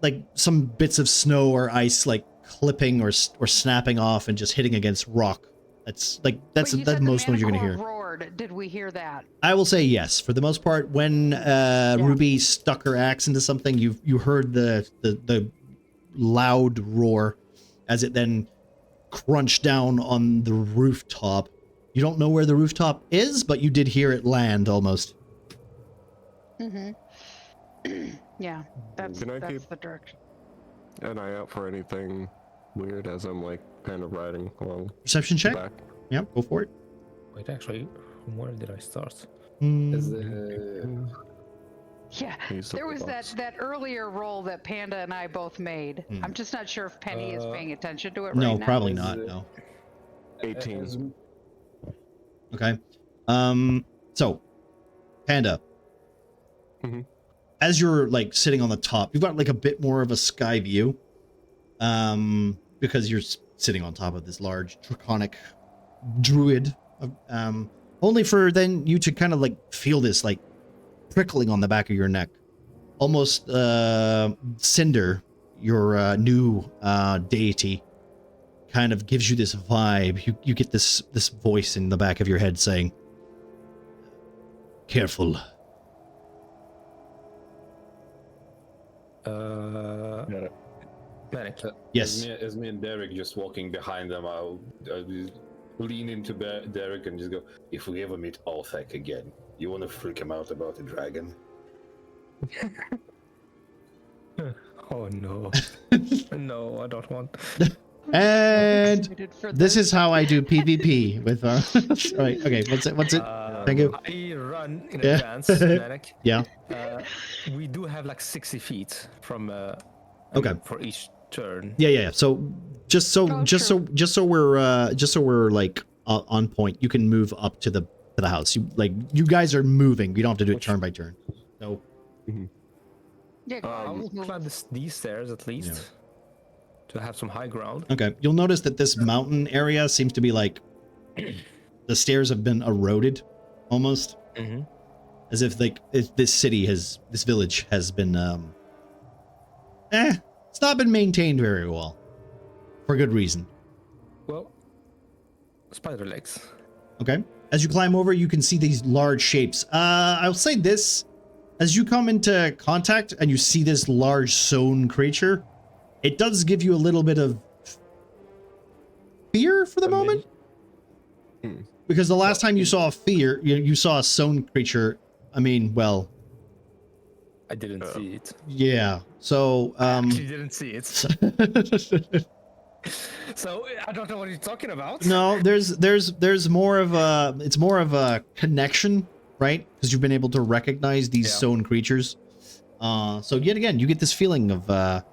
like some bits of snow or ice like clipping or snapping off and just hitting against rock. That's But you the said most noise you're gonna Manticore hear. roared. Did we hear that? I will say yes for the most part. When Ruby stuck her axe into something, you heard the loud roar as it then crunched down on the rooftop. You don't know where the rooftop is, but you did hear it land almost. Yeah, that's Can I keep the direction. an eye out for anything weird as I'm like kind of riding along Perception the check. back? Yeah, go for it. Wait, actually, from where did I start? Is Mm, Yeah, Use the there was box. that earlier roll that Panda and I both made. Hmm. I'm just not sure if Penny is paying attention to it no, right now. probably Is, not. No. 18. as- Okay. So, Panda. Mhm. As you're like sitting on the top, you've got like a bit more of a sky view. Because you're sitting on top of this large draconic druid. Only for then you to kind of like feel this like prickling on the back of your neck. Almost Cinder, your new deity, kind of gives you this vibe. You get this voice in the back of your head saying, "Careful." Got it. Manic. Yes. As me and Derek just walking behind them, I'll just lean into Derek and just go, if we ever meet Althek again, you want to freak him out about a dragon? Oh no. No, I don't want. And Excited for this is how I do PvP with our. All right. Okay. What's it? Thank you. I run in Yeah. advance, Manic. Yeah. We do have like 60 feet from. Okay. For each turn. Yeah. So just so we're like on point, you can move up to the house. You guys are moving. You don't have to do it turn by turn. So Yeah, I will move. climb these stairs at least to have some high ground. okay, you'll notice that this mountain area seems to be like the stairs have been eroded, almost as if this village has been it's not been maintained very well, for good reason. Well, spider legs. Okay. As you climb over, you can see these large shapes. I'll say this. As you come into contact and you see this large sown creature, it does give you a little bit of fear for the moment. Because the last time you saw fear, you saw a sown creature. I mean, well, I didn't see it. yeah. So, Actually didn't see it. So I don't know what you're talking about. no, there's more of a, it's more of a connection, right? Because you've been able to recognize these sown creatures. So yet again, you get this feeling of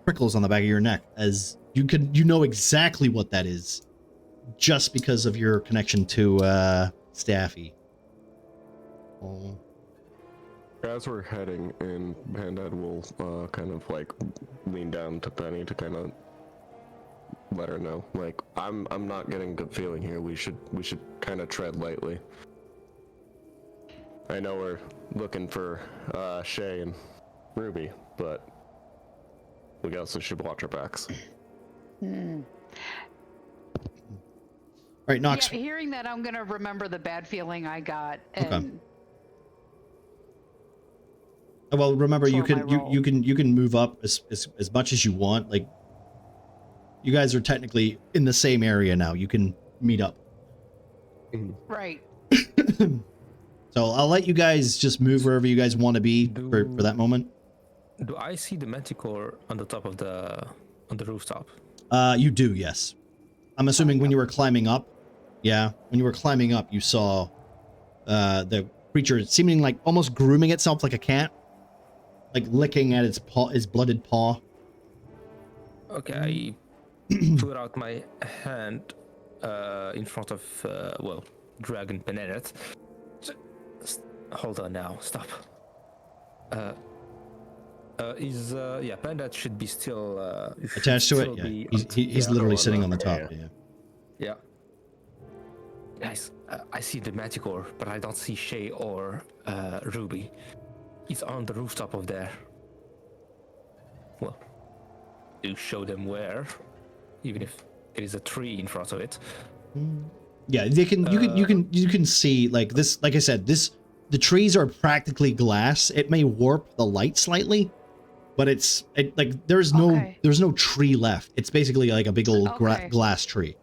prickles on the back of your neck as you know exactly what that is, just because of your connection to Staffy. Oh. As we're heading in, Pandad will kind of like lean down to Penny to kind of let her know, like, I'm not getting a good feeling here. We should kind of tread lightly. I know we're looking for Shay and Ruby, but we also should watch our backs. All right, Nox. Yeah, hearing that, I'm gonna remember the bad feeling I got. And Okay. Well, remember you For can my you can move up as much as you want. Like, you guys are technically in the same area now. You can meet up. Right. So I'll let you guys just move wherever you guys want to be for that moment. Do I see the manticore on the top of on the rooftop? You do, yes. I'm assuming when you were climbing up. Yeah, when you were climbing up, you saw the creature seeming like almost grooming itself like a cat, like licking at its paw, its blooded paw. Okay, I put out my hand in front of Dragon Benedet. Hold on now, stop. Benedet should be still Attached to it. Yeah, he's literally sitting on the top. Yeah. Guys, I see the Manticore, but I don't see Shay or Ruby. It's on the rooftop of there. Well, you show them where, even if there is a tree in front of it. Yeah, they can. You can see like this. Like I said, the trees are practically glass. It may warp the light slightly, but like there's no tree left. It's basically like a big old glass tree.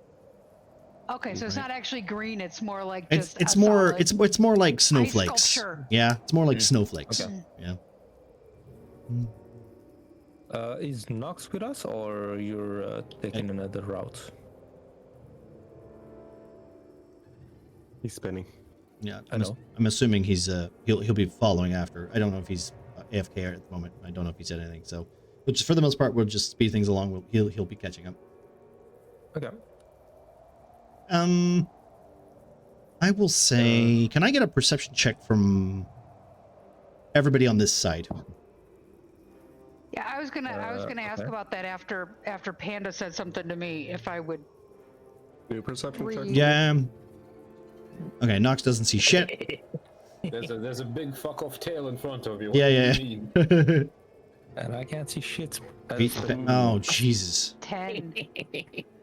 Okay, so it's not actually green. It's more like it's more like snowflakes. sculpture. Yeah, it's more like snowflakes. Okay. Yeah. Is Nox with us, or you're taking another route? He's spinning. Yeah, I know. I'm assuming he's he'll be following after. I don't know if he's AFK at the moment. I don't know if he said anything. So, which for the most part, we'll just speed things along. He'll be catching up. Okay. I will say, can I get a perception check from everybody on this side? Yeah, I was gonna ask okay. about that after Panda said something to me. If I would. New perception check? Yeah. Okay, Nox doesn't see shit. There's a big fuck off tail in front of you. What Yeah, do you yeah. mean? And I can't see shit. Oh, Jesus. 10.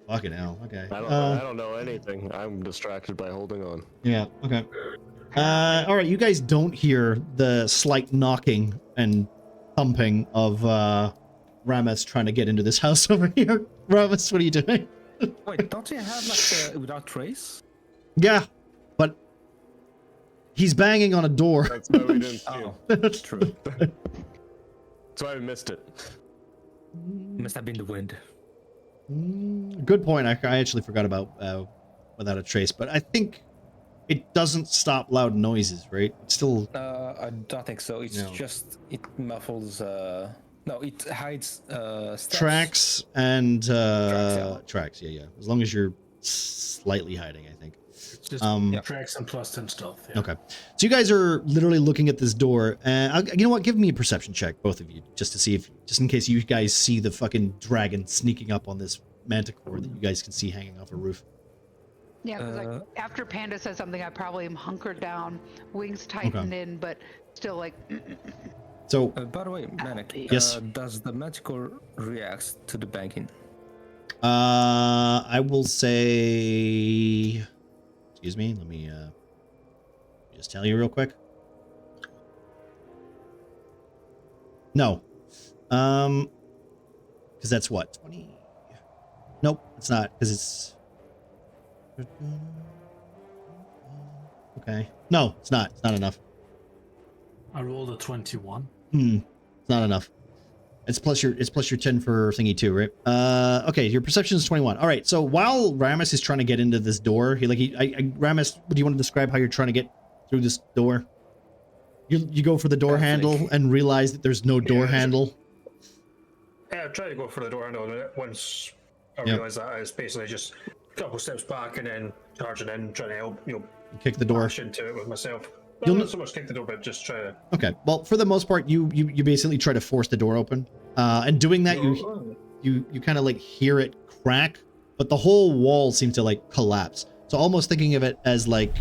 Fucking hell. Okay. I don't know anything. I'm distracted by holding on. Yeah, okay. All right, you guys don't hear the slight knocking and thumping of Ramus trying to get into this house over here. Ramus, what are you doing? Wait, don't you have like without trace? Yeah, but he's banging on a door. That's why we didn't see him. That's true. That's why I missed it. Must have been the wind. Good point. I actually forgot about without a trace, but I think it doesn't stop loud noises, right? It's still. I don't think so. It's No. just it muffles. No, it hides steps. Tracks and yeah. tracks. Yeah. As long as you're slightly hiding, I think. It's just Yeah. tracks and plus 10 stealth. Yeah. Okay. So you guys are literally looking at this door. You know what? Give me a perception check, both of you, just to see if, just in case you guys see the fucking dragon sneaking up on this manticore that you guys can see hanging off a roof. Yeah, because like after Panda says something, I probably am hunkered down, wings tightened in, but still like. So. By the way, Manic. Yes. Does the magical react to the banking? I will say. Excuse me. Let me just tell you real quick. No. Because that's what 20. Nope, it's not. Because it's. Okay. No, it's not. It's not enough. I rolled a 21. It's not enough. It's plus your 10 for thingy too, right? Okay, your perception is 21. All right. So while Ramus is trying to get into this door, Ramus, do you want to describe how you're trying to get through this door? You go for the door handle and realize that there's no door handle. Yeah, I try to go for the door handle, and once I realize that, I was basically just a couple steps back and then charging in, trying to help, Kick the door. bash into it with myself. You'll Not so much kick the door, but just try to. Okay. Well, for the most part, you basically try to force the door open, and doing that, you kind of like hear it crack, but the whole wall seems to like collapse. So almost thinking of it as like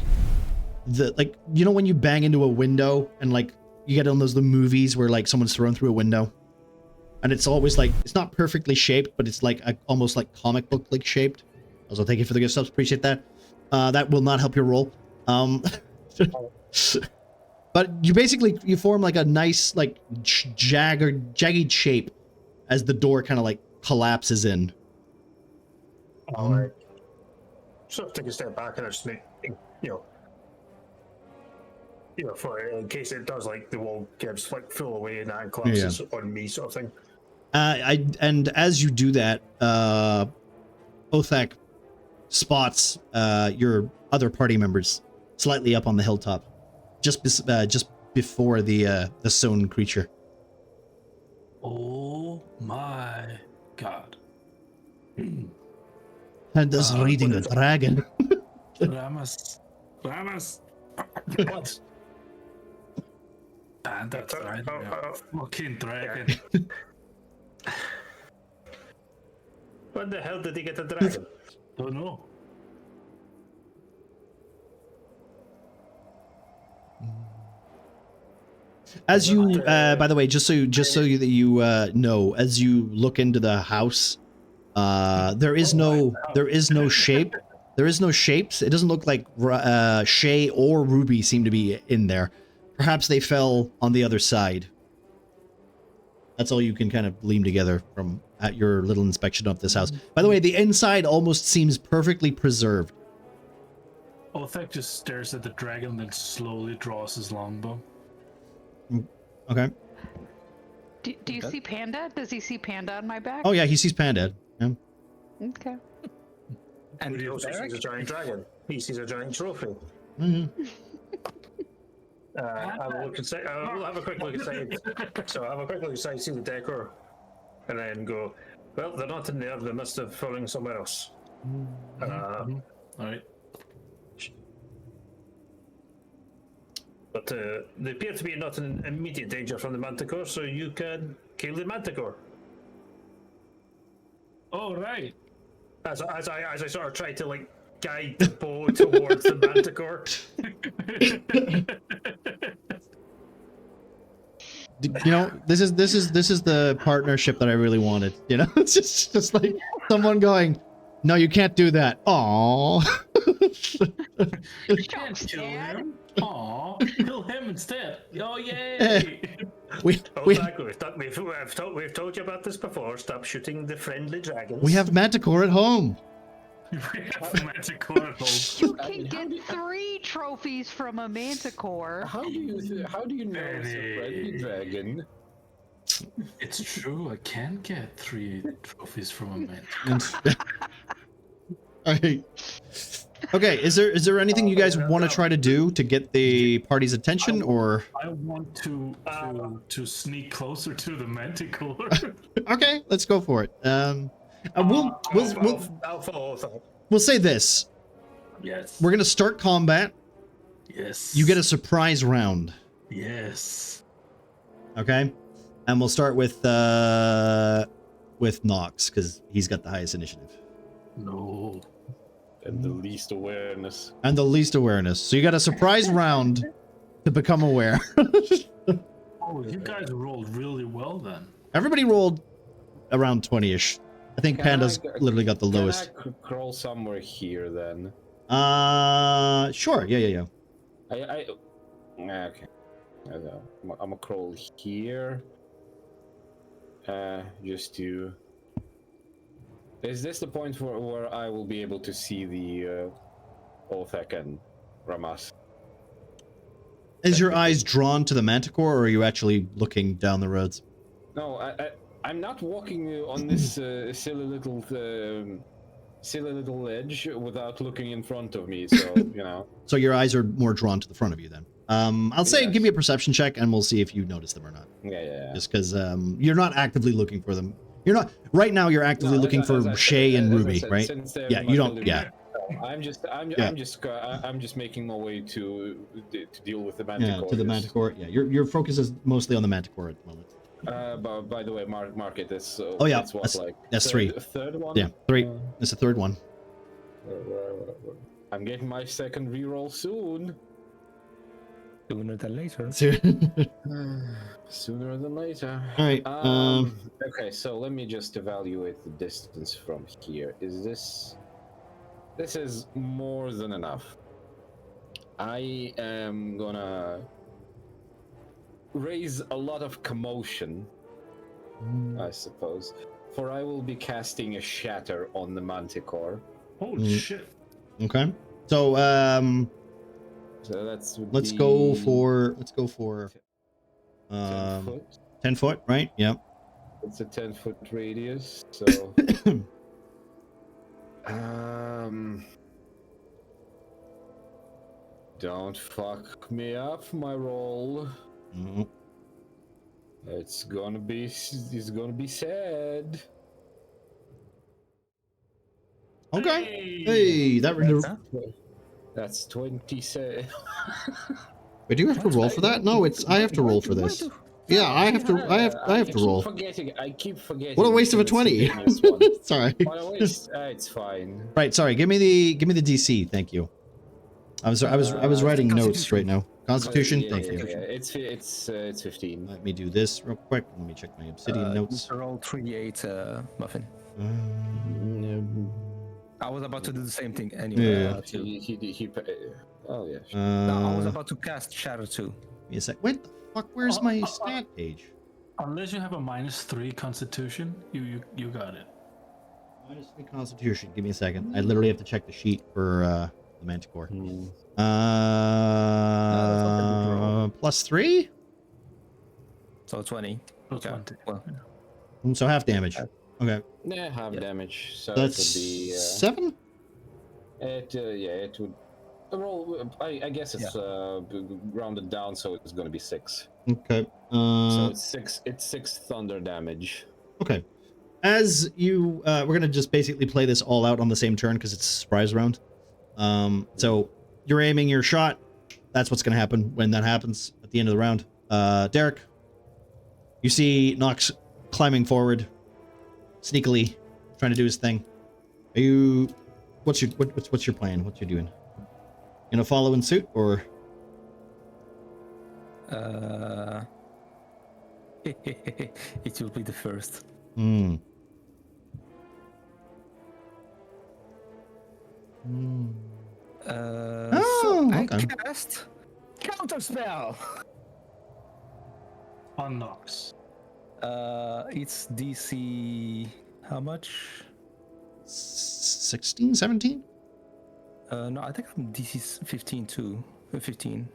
when you bang into a window and like you get on the movies where like someone's thrown through a window, and it's always like it's not perfectly shaped, but it's like almost like comic book like shaped. Also, thank you for the gift subs. Appreciate that. That will not help your roll. But you form like a nice like jagged shape as the door kind of like collapses in. Alright. So take a step back and I just make for in case it does like the wall gives like full away and that collapses on me sort of thing. And as you do that, Othak spots your other party members slightly up on the hilltop, just before the sown creature. Oh my god! And is reading a dragon. Ramus, what? And that's right. Fucking dragon. When the hell did he get a dragon? Don't know. As you, by the way, just so that you know, as you look into the house, there is no shape. There is no shapes. It doesn't look like Shay or Ruby seem to be in there. Perhaps they fell on the other side. That's all you can kind of glean together from at your little inspection of this house. By the way, the inside almost seems perfectly preserved. Othek just stares at the dragon, then slowly draws his longbow. Okay. Do you see Panda? Does he see Panda on my back? Oh yeah, he sees Panda. Yeah. Okay. And He also Derek? sees a giant dragon. He sees a giant trophy. Mhm. I will look inside. I'll have a quick look inside. So I'll have a quick look inside, see the decor, and then go. Well, they're not in there. They must have fallen somewhere else. All right. But they appear to be not in immediate danger from the manticore, so you can kill the manticore. Oh, right. As I sort of try to like guide the bow towards the manticore. You know, this is the partnership that I really wanted. You know, it's just like someone going, "No, you can't do that." Aww. You can't kill him. Aw, kill him instead. Oh, yay! we Exactly. We've told you about this before. Stop shooting the friendly dragons. we have Manticore at home. We have the manticore at home. You can get 3 trophies from a manticore. How do you know it's a friendly dragon? It's true. I can get 3 trophies from a manticore. Alright. Okay, is there anything you guys want to try to do to get the party's attention, or? I want to sneak closer to the manticore. Okay, let's go for it. We'll say this. Yes. We're gonna start combat. Yes. You get a surprise round. Yes. Okay, and we'll start with Nox because he's got the highest initiative No. And the least awareness. and the least awareness. So you got a surprise round to become aware. Oh, you guys rolled really well then. Everybody rolled around 20ish. I think Panda's literally got the lowest. Can I crawl somewhere here then? Sure. Yeah. Okay. I'm gonna crawl here. Just to. Is this the point where I will be able to see the Othek and Ramas? Is your eyes drawn to the manticore, or are you actually looking down the roads? No, I'm not walking on this silly little ledge without looking in front of me. So you know. So your eyes are more drawn to the front of you then. I'll say Yes. give me a perception check, and we'll see if you notice them or not. Yeah. Just because you're not actively looking for them. You're not right now. You're actively No, looking as for I Shay said- and as I Ruby, said, right? since they're Yeah, in my you don't. building, Yeah, I'm just making my way to deal with the yeah. manticore. To the manticore. Yeah, your focus is mostly on the manticore at the moment. By the way, mark it. That's Oh, yeah, That's what that's- like that's 3. Third one. Yeah, 3. It's the third one. Where? I'm getting my second reroll soon. Sooner than later. Sooner than later. All right. Okay, so let me just evaluate the distance from here. Is this? This is more than enough. I am gonna raise a lot of commotion, I suppose, for I will be casting a shatter on the manticore. Holy shit. Okay. So So that's let's go for 10 foot. 10 foot, right? Yeah. It's a 10-foot radius, so don't fuck me up, my roll. Mhm. It's gonna be sad. Okay. Hey, That's 27. Wait, do you have to roll for that? No, it's I have to roll for this. Yeah, I have to roll. I keep forgetting. What a waste of a it's 20. instantaneous one. Sorry. What a waste. It's fine. Right, sorry. Give me the DC. Thank you. I was writing notes right now. Constitution. Yeah, Thank yeah, you. yeah. It's 15. Let me do this real quick. Let me check my obsidian notes. Roll 3d8, Muffin. I was about to do the same thing anyway. Yeah. Oh yeah. No, I was Uh, about to cast Shatter too. give me a sec. Wait, the fuck? Where's my stat page? Unless you have a -3 Constitution, you got it. -3 Constitution. Give me a second. I literally have to check the sheet for the Manticore. +3. So 20. Plus Okay, 20. well. So half damage. Okay. Yeah, half damage. So That's it would be 7? it would roll. I guess it's rounded down, so it's going to be 6. Okay. So it's 6. It's 6 thunder damage. Okay. As you, we're gonna just basically play this all out on the same turn because it's a surprise round. So you're aiming your shot. That's what's gonna happen when that happens at the end of the round. Derek, you see Nox climbing forward, sneakily trying to do his thing. Are you? What's your plan? What you're doing? Gonna follow in suit or? It will be the first. Hmm. So I okay. cast counterspell. On Nox. It's DC. How much? 16, 17? No, I think I'm DC 15 too. 15.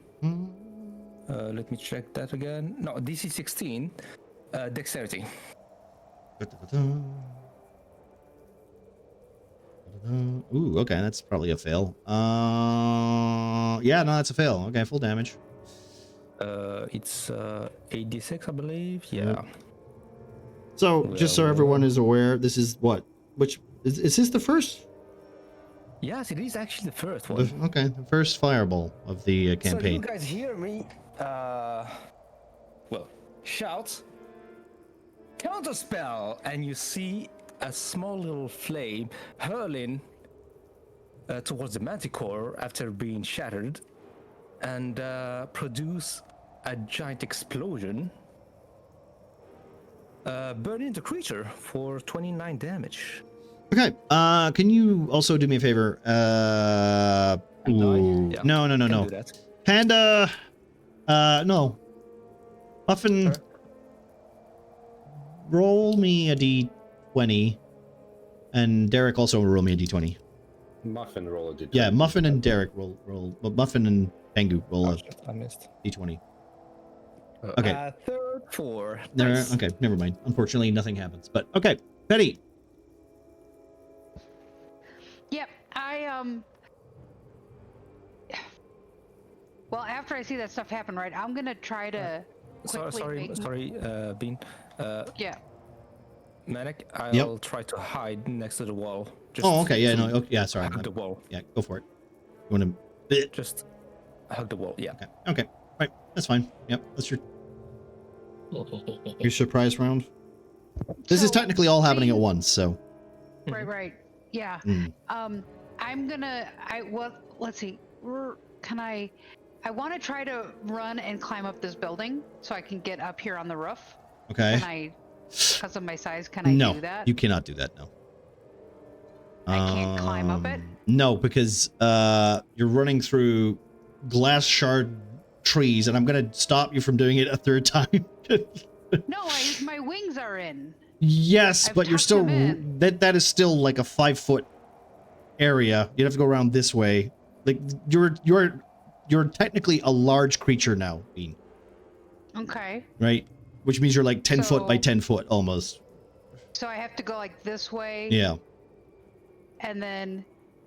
Let me check that again. No, DC 16. Dexterity. Ooh, okay, that's probably a fail. Yeah, no, that's a fail. Okay, full damage. It's 8d6, I believe. Yeah. Yep. So, just so everyone is aware, this is what? Which is this the first? Yes, it is actually the first one. Okay, the first fireball of the campaign. So you guys hear me? Well, shout, counterspell, and you see a small little flame hurling towards the manticore after being shattered, and produce a giant explosion, burning the creature for 29 damage. Okay, can you also do me a favor? Ooh, Yeah, no. can do that. Panda, no. Muffin, roll me a d20, and Derek also roll me a d20. Muffin roll a d20. Yeah, Muffin and Derek roll. Well, Muffin and Pengu roll a I missed. d20. Okay. Third, 4. There. Nice. Okay, never mind. Unfortunately, nothing happens. But okay, Petty. Yep, well, after I see that stuff happen, right, I'm gonna try to quickly Sorry, Bean. Yeah. Manic, I'll try to hide next to the wall. Just Okay, yeah, no, okay, yeah, sorry. hug the wall. Yeah, go for it. You want to? Just hug the wall. Yeah. Okay, right, that's fine. Yep, that's your surprise round. This is So, technically all happening at Bean- once, so. Right. Yeah. I'm gonna. Let's see. I want to try to run and climb up this building so I can get up here on the roof. Okay. Can I, because of my size, can I No, do that? you cannot do that. No. I can't climb up it? No, because you're running through glass shard trees, and I'm gonna stop you from doing it a third time. No, my wings are in. Yes, I've but you're tucked still them in. that is still like a 5-foot area. You'd have to go around this way. Like you're technically a large creature now, Bean. Okay. Right? Which means you're like 10 foot by So- 10 foot almost. So I have to go like this way. Yeah. And then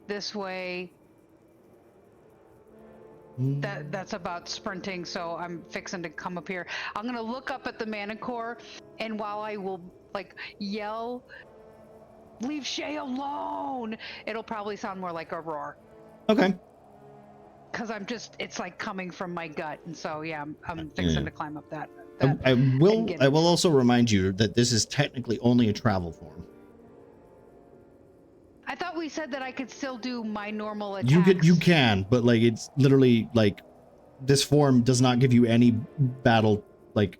this way. That's about sprinting, so I'm fixing to come up here. I'm gonna look up at the Manicore, and while I will like yell, "Leave Shay alone!" It'll probably sound more like a roar. Okay. Cause it's like coming from my gut, and so yeah, I'm fixing to climb up that. I will get I it. will also remind you that this is technically only a travel form. I thought we said that I could still do my normal attacks. You can, but like it's literally like this form does not give you any battle like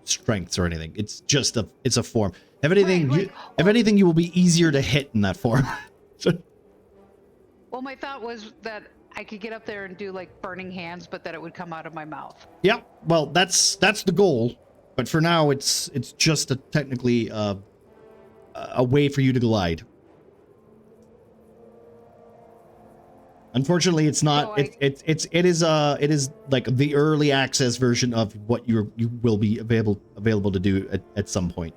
strengths or anything. It's just it's a form. If anything, if anything, you will be easier to hit in that form. Well, my thought was that I could get up there and do like burning hands, but that it would come out of my mouth. Yeah, well, that's the goal. But for now, it's just technically a way for you to glide. Unfortunately, it's not. So It is like the early access version of what you will be available to do at some point.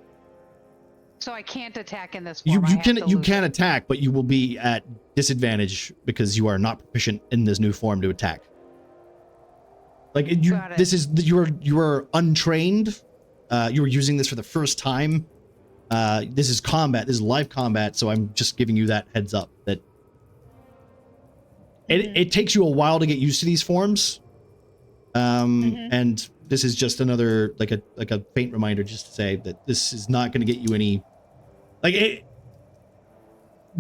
So I can't attack in this You form. you can attack, but you will be at disadvantage because you are not proficient in this new form to attack. Like this is you are untrained. You were using this for the first time. This is combat. This is live combat. So I'm just giving you that heads up that it takes you a while to get used to these forms. And this is just another like a faint reminder just to say that this is not going to get you any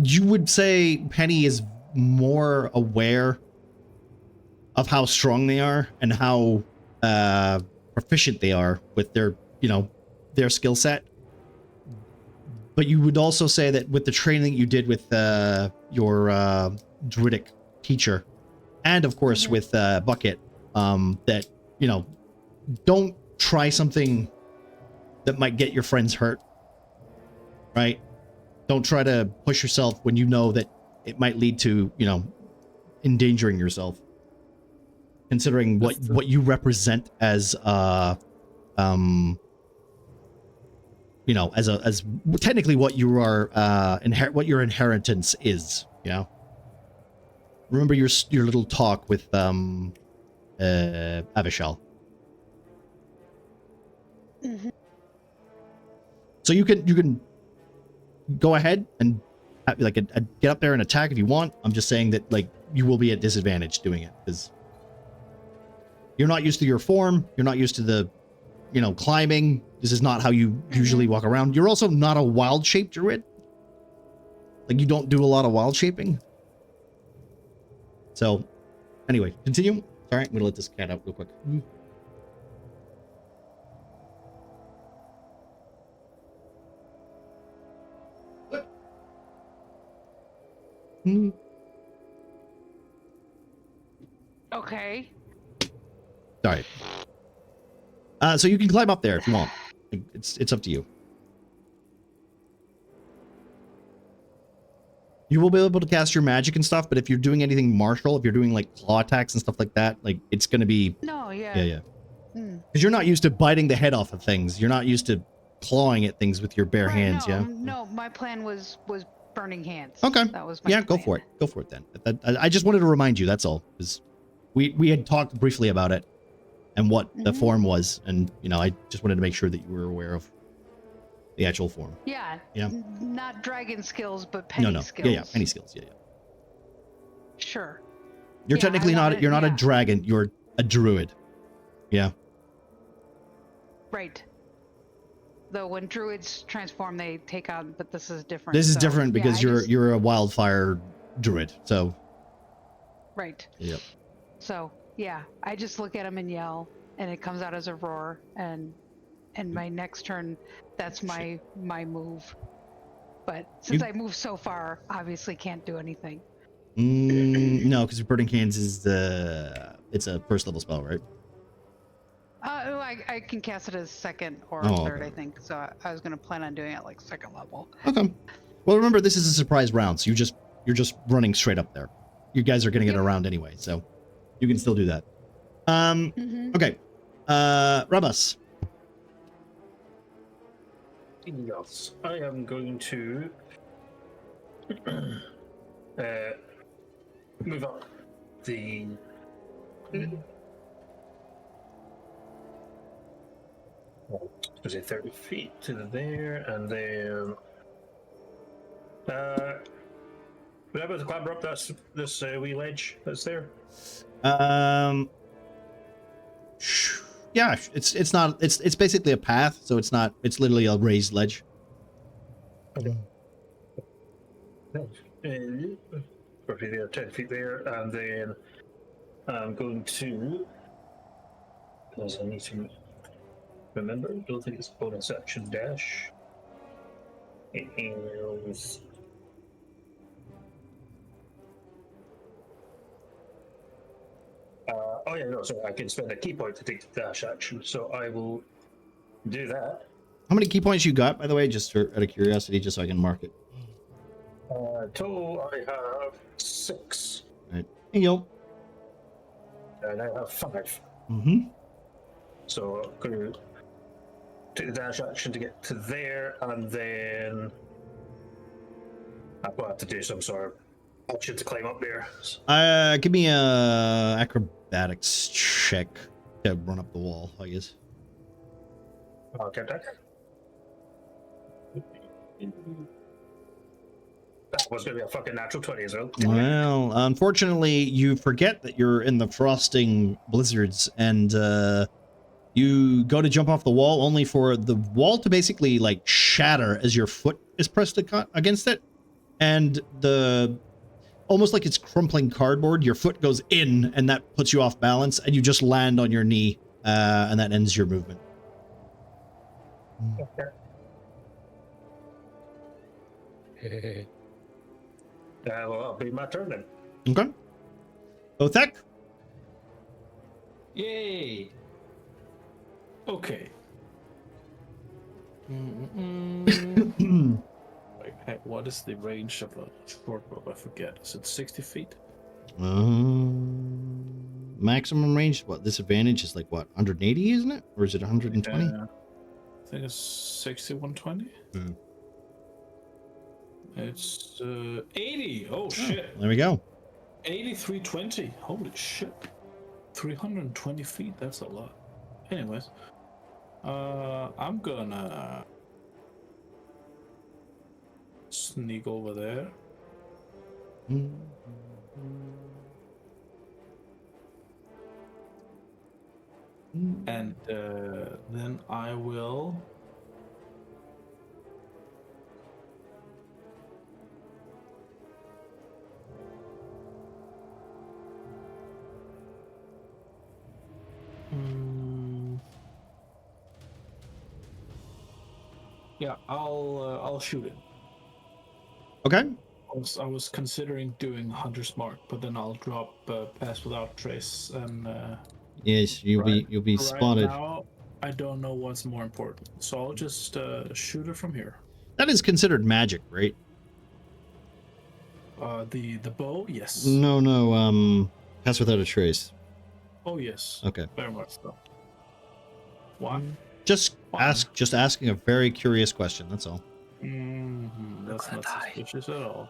you would say Penny is more aware of how strong they are and how proficient they are with their their skill set. But you would also say that with the training you did with your druidic teacher, and of course with Bucket, that don't try something that might get your friends hurt, right? Don't try to push yourself when you know that it might lead to endangering yourself, considering what you represent as as technically what you are what your inheritance is. Remember your little talk with Avishal. So you can go ahead and get up there and attack if you want. I'm just saying that you will be at disadvantage doing it because you're not used to your form. You're not used to the climbing. This is not how you usually walk around. You're also not a wild shape druid. You don't do a lot of wild shaping. So anyway, continue. All right, I'm gonna let this cat out real quick. Okay. All right. So you can climb up there if you want. It's up to you. You will be able to cast your magic and stuff, but if you're doing anything martial, if you're doing claw attacks and stuff like that, it's gonna be yeah. Because you're not used to biting the head off of things. You're not used to clawing at things with your bare hands. No, my plan was burning hands. Okay. That was my plan. Go for it. Go for it then. I just wanted to remind you. That's all. Because we had talked briefly about it and what the form was, and I just wanted to make sure that you were aware of the actual form. Yeah. Yeah. Not dragon skills, but penny skills. Yeah, penny skills. Yeah. Sure. You're technically not. You're not a dragon. You're a druid. Yeah. Right. Though when druids transform, they take on, but this is different. This is different because you're a wildfire druid. So. Right. Yep. So yeah, I just look at him and yell, and it comes out as a roar, and my next turn, that's my move. But since I moved so far, obviously can't do anything. No, because burning hands is it's a first level spell, right? I can cast it as second or third, I think. So I was gonna plan on doing it second level. Okay. Well, remember this is a surprise round, so you're just running straight up there. You guys are getting it around anyway, so you can still do that. Okay. Ramas. Yes, I am going to move up the. Was it 30 feet to there, and then we're able to clamber up this wee ledge that's there. Yeah, it's not. It's basically a path, so it's not. It's literally a raised ledge. Okay. Roughly there, 10 feet there, and then I'm going to. Because I need to remember, I don't think it's bonus action dash. It is. Oh yeah, no, sorry, I can spend a key point to take the dash action, so I will do that. How many key points you got, by the way, just out of curiosity, just so I can mark it? Total, I have 6. Right. Yo. And I have 5. Mm-hmm. So I'm going to take the dash action to get to there, and then I'll have to do some sort of action to climb up there. Give me a acrobatics check to run up the wall, I guess. Okay, that was going to be a fucking natural 20 as well. Well, unfortunately, you forget that you're in the frosting blizzards, and you go to jump off the wall only for the wall to basically like shatter as your foot is pressed against it, and almost like it's crumpling cardboard, your foot goes in, and that puts you off balance, and you just land on your knee, and that ends your movement. Well, it'll be my turn then. Okay. Othek? Yay! Okay. Hey, what is the range of a short bow? I forget. Is it 60 feet? Maximum range? What, disadvantage is like what, 180, isn't it? Or is it 120? I think it's 60, 120. It's 80. Oh shit. There we go. 8320. Holy shit. 320 feet. That's a lot. Anyways, I'm gonna sneak over there. And then I will yeah, I'll shoot it. Okay. I was considering doing Hunter's Mark, but then I'll drop Pass Without Trace and Yes, you'll be spotted. Now, I don't know what's more important, so I'll just shoot it from here. That is considered magic, right? The bow, yes. No, Pass Without a Trace. Oh yes. Okay. Very much so. Why? Just asking a very curious question, that's all. That's not suspicious at all.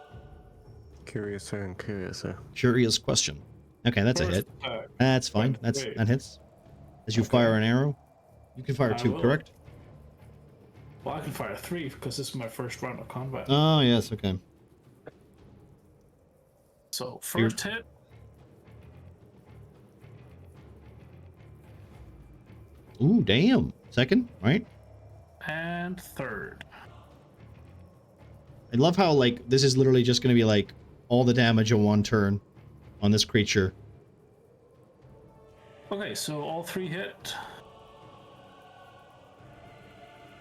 Curious and curious. Curious question. Okay, that's a hit. That's fine. That hits. As you fire an arrow, you can fire 2, correct? Well, I can fire 3 because this is my first round of combat. Oh yes, okay. So first hit. Ooh, damn. Second, right? And third. I love how like this is literally just going to be like all the damage in one turn on this creature. Okay, so all 3 hit.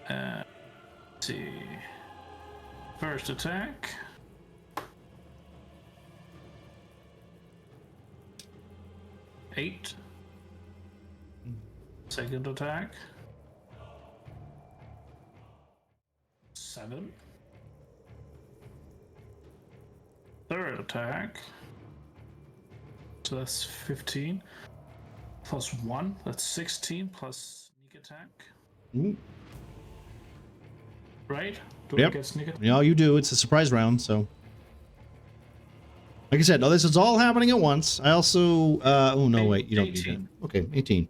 Let's see. First attack. Eight. Second attack. 7. Third attack. So that's 15. Plus 1. That's 16 plus sneak attack. Ooh. Right? Do Yep. I get sneak attack? Yeah, you do. It's a surprise round, so. Like I said, no, this is all happening at once. I also, oh no, wait, you don't need 18. that. Okay, 18.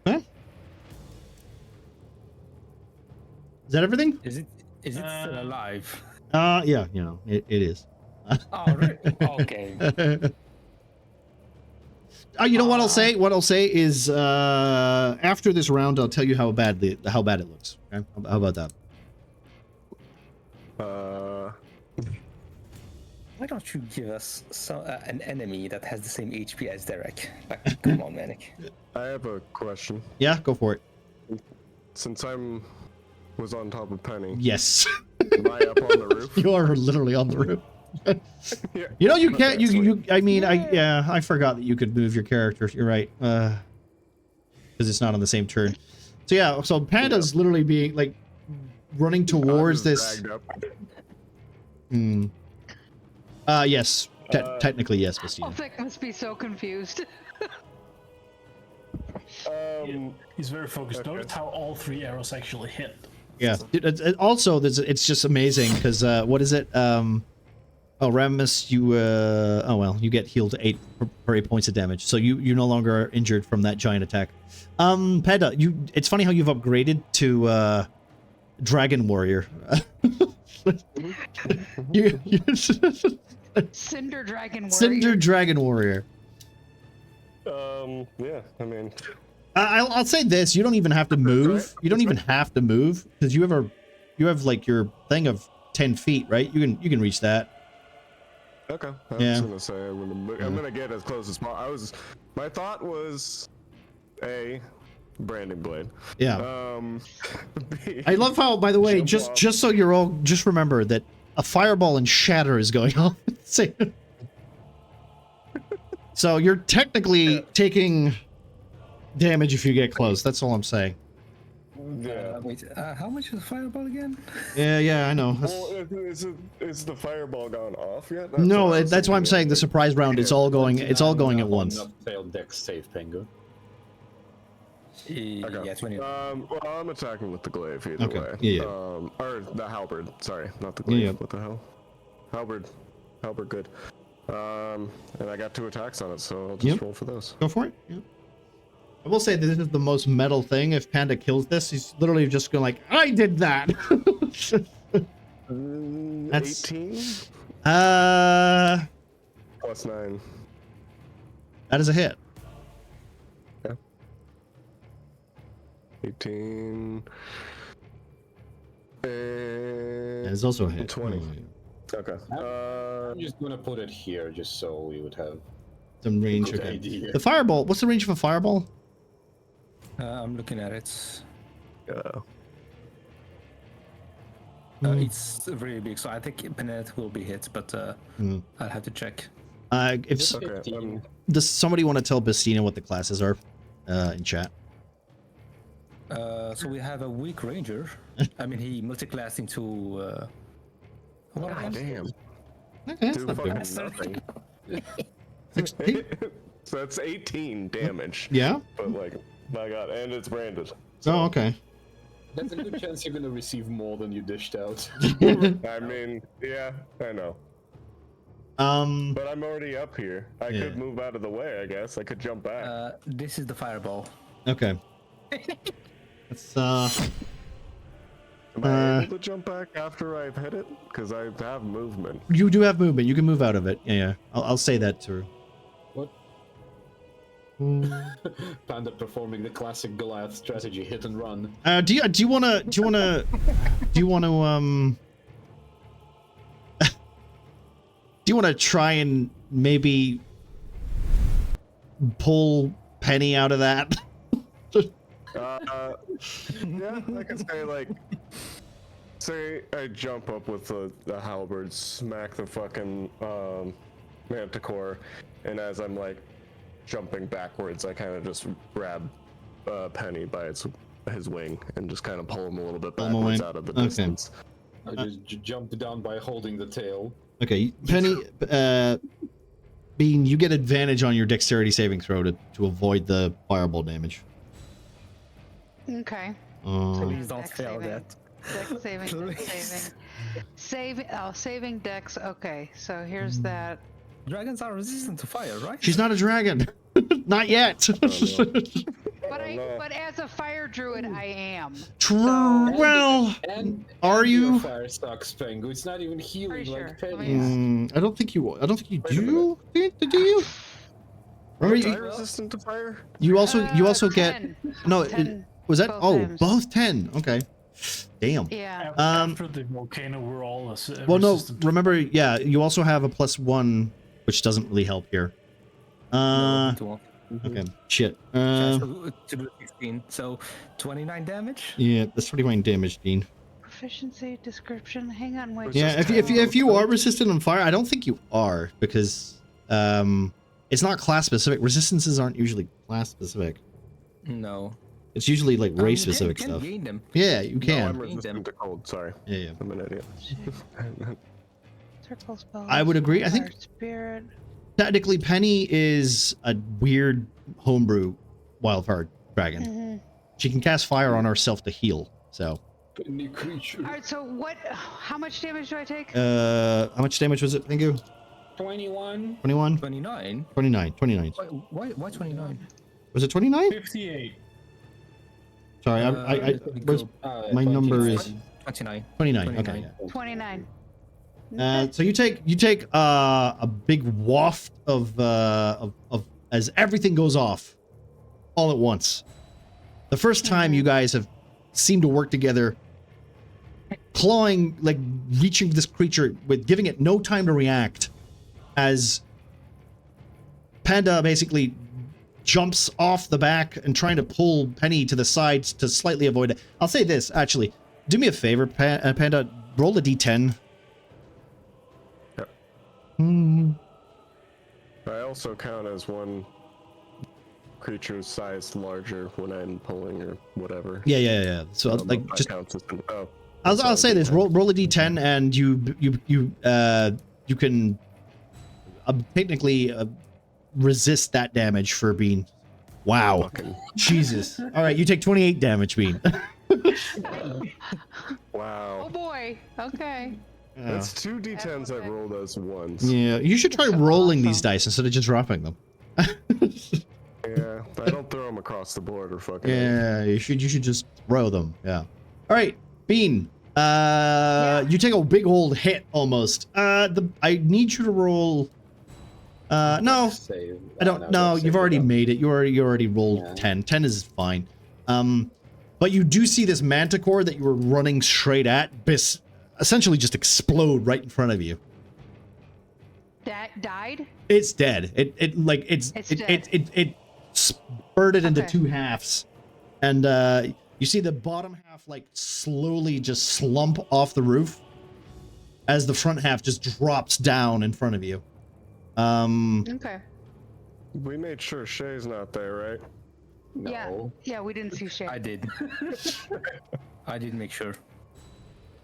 Okay. Is that everything? Is it still alive? Yeah, you know, it is. Oh, really? Okay. You know what I'll say? What I'll say is, after this round, I'll tell you how bad it looks. Okay? How about that? Why don't you give us an enemy that has the same HP as Derek? Like, come on, Manic. I have a question. Yeah, go for it. Since was on top of Penny, Yes. am I up on the roof? You are literally on the roof. Yeah. You know, you can't. I forgot that you could move your character. You're right. Because it's not on the same turn. So yeah. So Panda's literally being like running towards this. Dragged up. Yes. Technically, yes, Christina. Vic must be so confused. He's very focused. Okay. Notice how all 3 arrows actually hit. Yeah. Also, it's just amazing because what is it? Oh, Ramus, you you get healed 8 per 8 points of damage, so you no longer are injured from that giant attack. Peda, it's funny how you've upgraded to Dragon Warrior. Cinder Dragon Warrior. Cinder Dragon Warrior. Yeah, I mean, I'll say this: you don't even have to move. You don't even have to move because you have like your thing of 10 feet, right? You can reach that. okay. I Yeah. was gonna say I'm gonna get as close as possible. My thought was, A, branding blade. Yeah. B, I love how, by the way, jump off. just so you're all just remember that a fireball and shatter is going on. So you're technically taking damage if you get close. That's all I'm saying. Yeah. Wait, how much is the fireball again? Yeah, I know. Well, is the fireball gone off yet? No, that's why I'm saying the surprise round. It's all going. It's all going at once. Not failed dex save, Pengu. Okay. Yeah, 20. Well, I'm attacking with the glaive either Okay. way. Yeah. Or the halberd. Sorry, not the glaive. Yeah. What the hell? Halberd, good. And I got 2 attacks on it, so I'll just Yep. roll for those. Go for it. Yeah. I will say that this is the most metal thing. If Panda kills this, he's literally just going like, "I did that." That's- 18 plus 9. That is a hit. 18. That And is also a hit. 20. Oh, Okay. I'm just gonna put it here, just so we would have some range. good Okay. idea. The fireball. What's the range of a fireball? I'm looking at it. Yeah. It's really big, so I think Penet will be hit, but I'll have to check. If Okay. 15. does somebody want to tell Bastina what the classes are in chat? So we have a weak ranger. I mean, he multi-classed into. What God damn. Okay, that's Do not fucking bad. nothing. 16? So that's 18 damage. Yeah. But like, my god, and it's branded. Oh, okay. There's a good chance you're gonna receive more than you dished out. I mean, yeah, I know. But I'm already up here. I Yeah. could move out of the way, I guess. I could jump back. This is the fireball. Okay. Let's Am I able to jump back after I've hit it? Because I have movement. you do have movement. You can move out of it. Yeah. I'll say that too. What? Panda performing the classic Goliath strategy: hit and run. Do you wanna do you wanna try and maybe pull Penny out of that? Yeah, I can say like, say I jump up with the halberd, smack the fucking manticore, and as I'm like jumping backwards, I kind of just grab Penny by his wing and just kind of pull him a little bit Pull him away. backwards out of the Okay. distance. I just jump down by holding the tail. Okay, Penny. Bean, you get advantage on your dexterity saving throw to avoid the fireball damage. Okay. Please don't Dex fail saving. that. Dex saving. Dex saving. Saving Dex. Okay, so here's that. Dragons are resistant to fire, right? She's not a dragon. Not yet. But as a fire druid, I am. True. So- Well, are your you? fire sucks, Pengu. It's not even healing Pretty like sure. Let Penny. me- I don't think you. I don't think you Wait a do. Do you? Remember Was I you? resistant to fire? You also get 10. no. 10 Was that? both Oh, times. both 10. Okay. Damn. Yeah. After the volcano, we're all Well, no. resistant to- Remember, yeah. You also have a +1, which doesn't really help here. Okay. Shit. To do 16, so 29 damage. Yeah, that's 29 damage, Dean. Proficiency description. Hang on, wait. Yeah, if you are resistant on fire, I don't think you are because it's not class specific. Resistances aren't usually class specific. No. It's usually like race You specific can stuff. gain them. Yeah, you No, can. I'm resistant to cold. Sorry, Yeah, yeah. I'm an idiot. Circle spells. I would agree. I think Fire spirit. technically Penny is a weird homebrew wildfire dragon. Mm-hmm. She can cast fire on herself to heal. So, Any creature. All right. So what? How much damage do I take? how much damage was it, Pingu? 21. 21? 29. 29. 29. Why 29? Was it 29? 58. Sorry, my number is 29. 29. Okay. Yeah. 29. So you take a big waft of as everything goes off all at once. The first time you guys have seemed to work together, clawing, like reaching this creature with giving it no time to react, as Panda basically jumps off the back and trying to pull Penny to the sides to slightly avoid it. I'll say this, actually. Do me a favor, Panda. Roll a d10. Yep. Hmm. I also count as one creature's size larger when I'm pulling or whatever. Yeah. So like That just counts as oh. I'll say this: roll a d10, and you can technically resist that damage for being. Wow, Fucking Jesus! All right, you take 28 damage, Bean. Oh wow. boy. Okay. That's 2 d10s I've rolled as ones. Yeah, you should try rolling these dice instead of just dropping them. Yeah, I don't throw them across the board or fucking. Yeah, you should just throw them. Yeah. All right, Bean. You take a big old hit almost. I need you to roll. No, I don't. No, you've already made it. You already rolled 10. 10 is fine. But you do see this manticore that you were running straight at, essentially just explode right in front of you. That died. It's dead. It spurted into Okay. two halves, and you see the bottom half like slowly just slump off the roof as the front half just drops down in front of you. Okay. We made sure Shay's not there, right? No. Yeah. We didn't see shit. I did. I did make sure.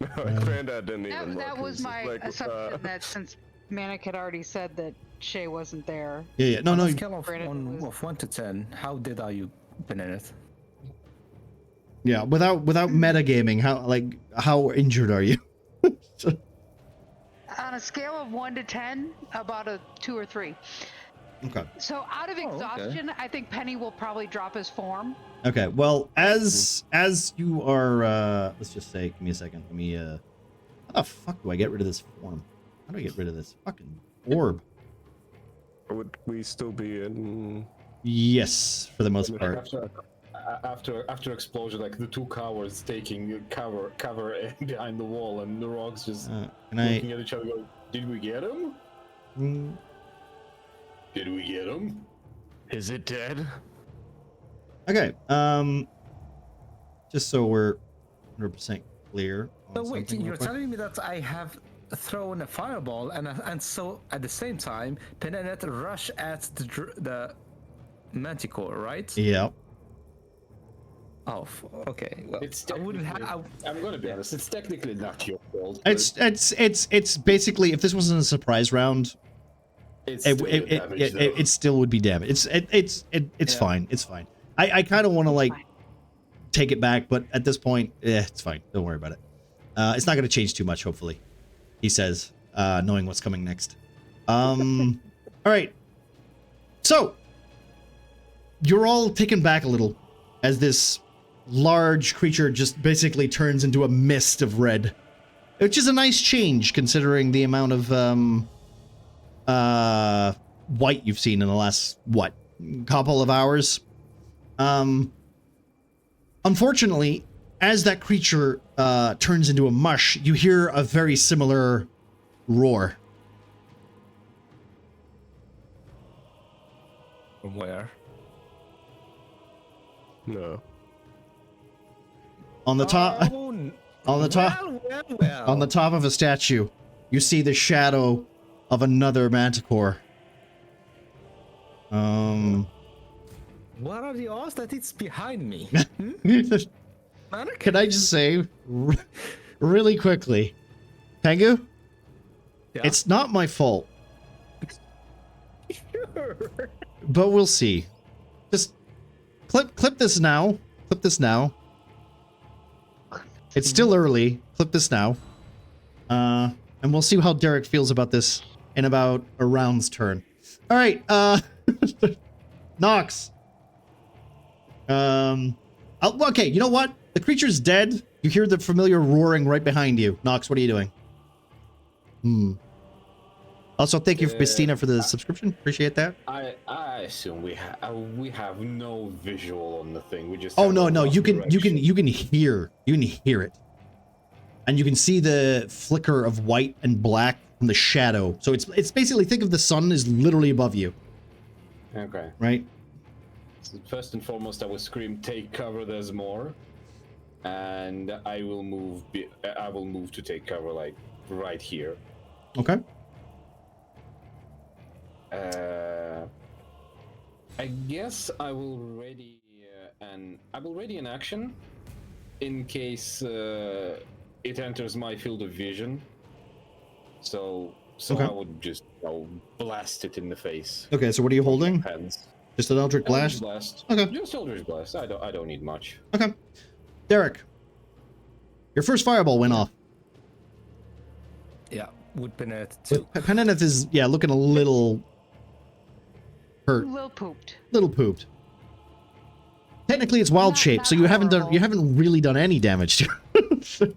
Granddad didn't even look. That was He's my like, assumption that since Manic had already said that Shay wasn't there. Yeah. No. On No. a scale of, Granted, it was- of 1 to 10, how dead are you, Benedict? Yeah. Without metagaming, how injured are you? On a scale of 1 to 10, about a 2 or 3. Okay. So out of exhaustion, I think Penny will probably drop his form. Okay. Well, as you are, let's just say, give me a second. Let me. How the fuck do I get rid of this form? How do I get rid of this fucking orb? Would we still be in? Yes, for the most part. After explosion, like the two cowards taking cover behind the wall, and the Rogues just Can looking at each other, going, "Did we get him? I? Did we get him?" Is it dead? Okay. Just so we're 100% clear. So on wait, something real you're quick. telling me that I have thrown a fireball, and so at the same time, Penenet rush at the Manticore, right? Yeah. Oh, okay. Well, It's I wouldn't technically- have. I'm gonna be honest. It's technically not your fault. It's basically, if this wasn't a surprise round, It's it still would be damage. It's Yeah. fine. It's fine. I kind of want to like take it back, but at this point, it's fine. Don't worry about it. It's not going to change too much, hopefully. He says, knowing what's coming next. All right. So you're all taken back a little as this large creature just basically turns into a mist of red, which is a nice change considering the amount of white you've seen in the last couple of hours. Unfortunately, as that creature turns into a mush, you hear a very similar roar. From where? No. On the top Oh, on the top well. on the top of a statue, you see the shadow of another manticore. What are the odds that it's behind me? Can I just say really quickly, Tengu, Yeah. It's not my fault, Sure. but we'll see. Just clip this now. Clip this now. It's still early. Clip this now. And we'll see how Derek feels about this in about a round's turn. All right, Nox. Okay, you know what? The creature's dead. You hear the familiar roaring right behind you. Nox, what are you doing? Also, thank you, Christina, for the subscription. Appreciate that. I assume we have no visual on the thing. We just Oh have no, a no, rough you can direction. hear it, and you can see the flicker of white and black from the shadow. So it's basically, think of the sun is literally above you, Okay. right? So first and foremost, I will scream, "Take cover! There's more!" And I will move. I will move to take cover, like right here. Okay. I guess I will ready an action in case it enters my field of vision. So Okay. I'll blast it in the face. Okay, so what are you holding? Hands. Just an Eldritch Eldritch Blast? Blast. Okay. Just Eldritch Blast. I don't need much. Okay. Derek, your first fireball went off. Yeah, would Peneth too. Peneth is, yeah, looking a little hurt. Little pooped. Little pooped. Technically, it's wild shape, not so you haven't horrible. really done any damage to it.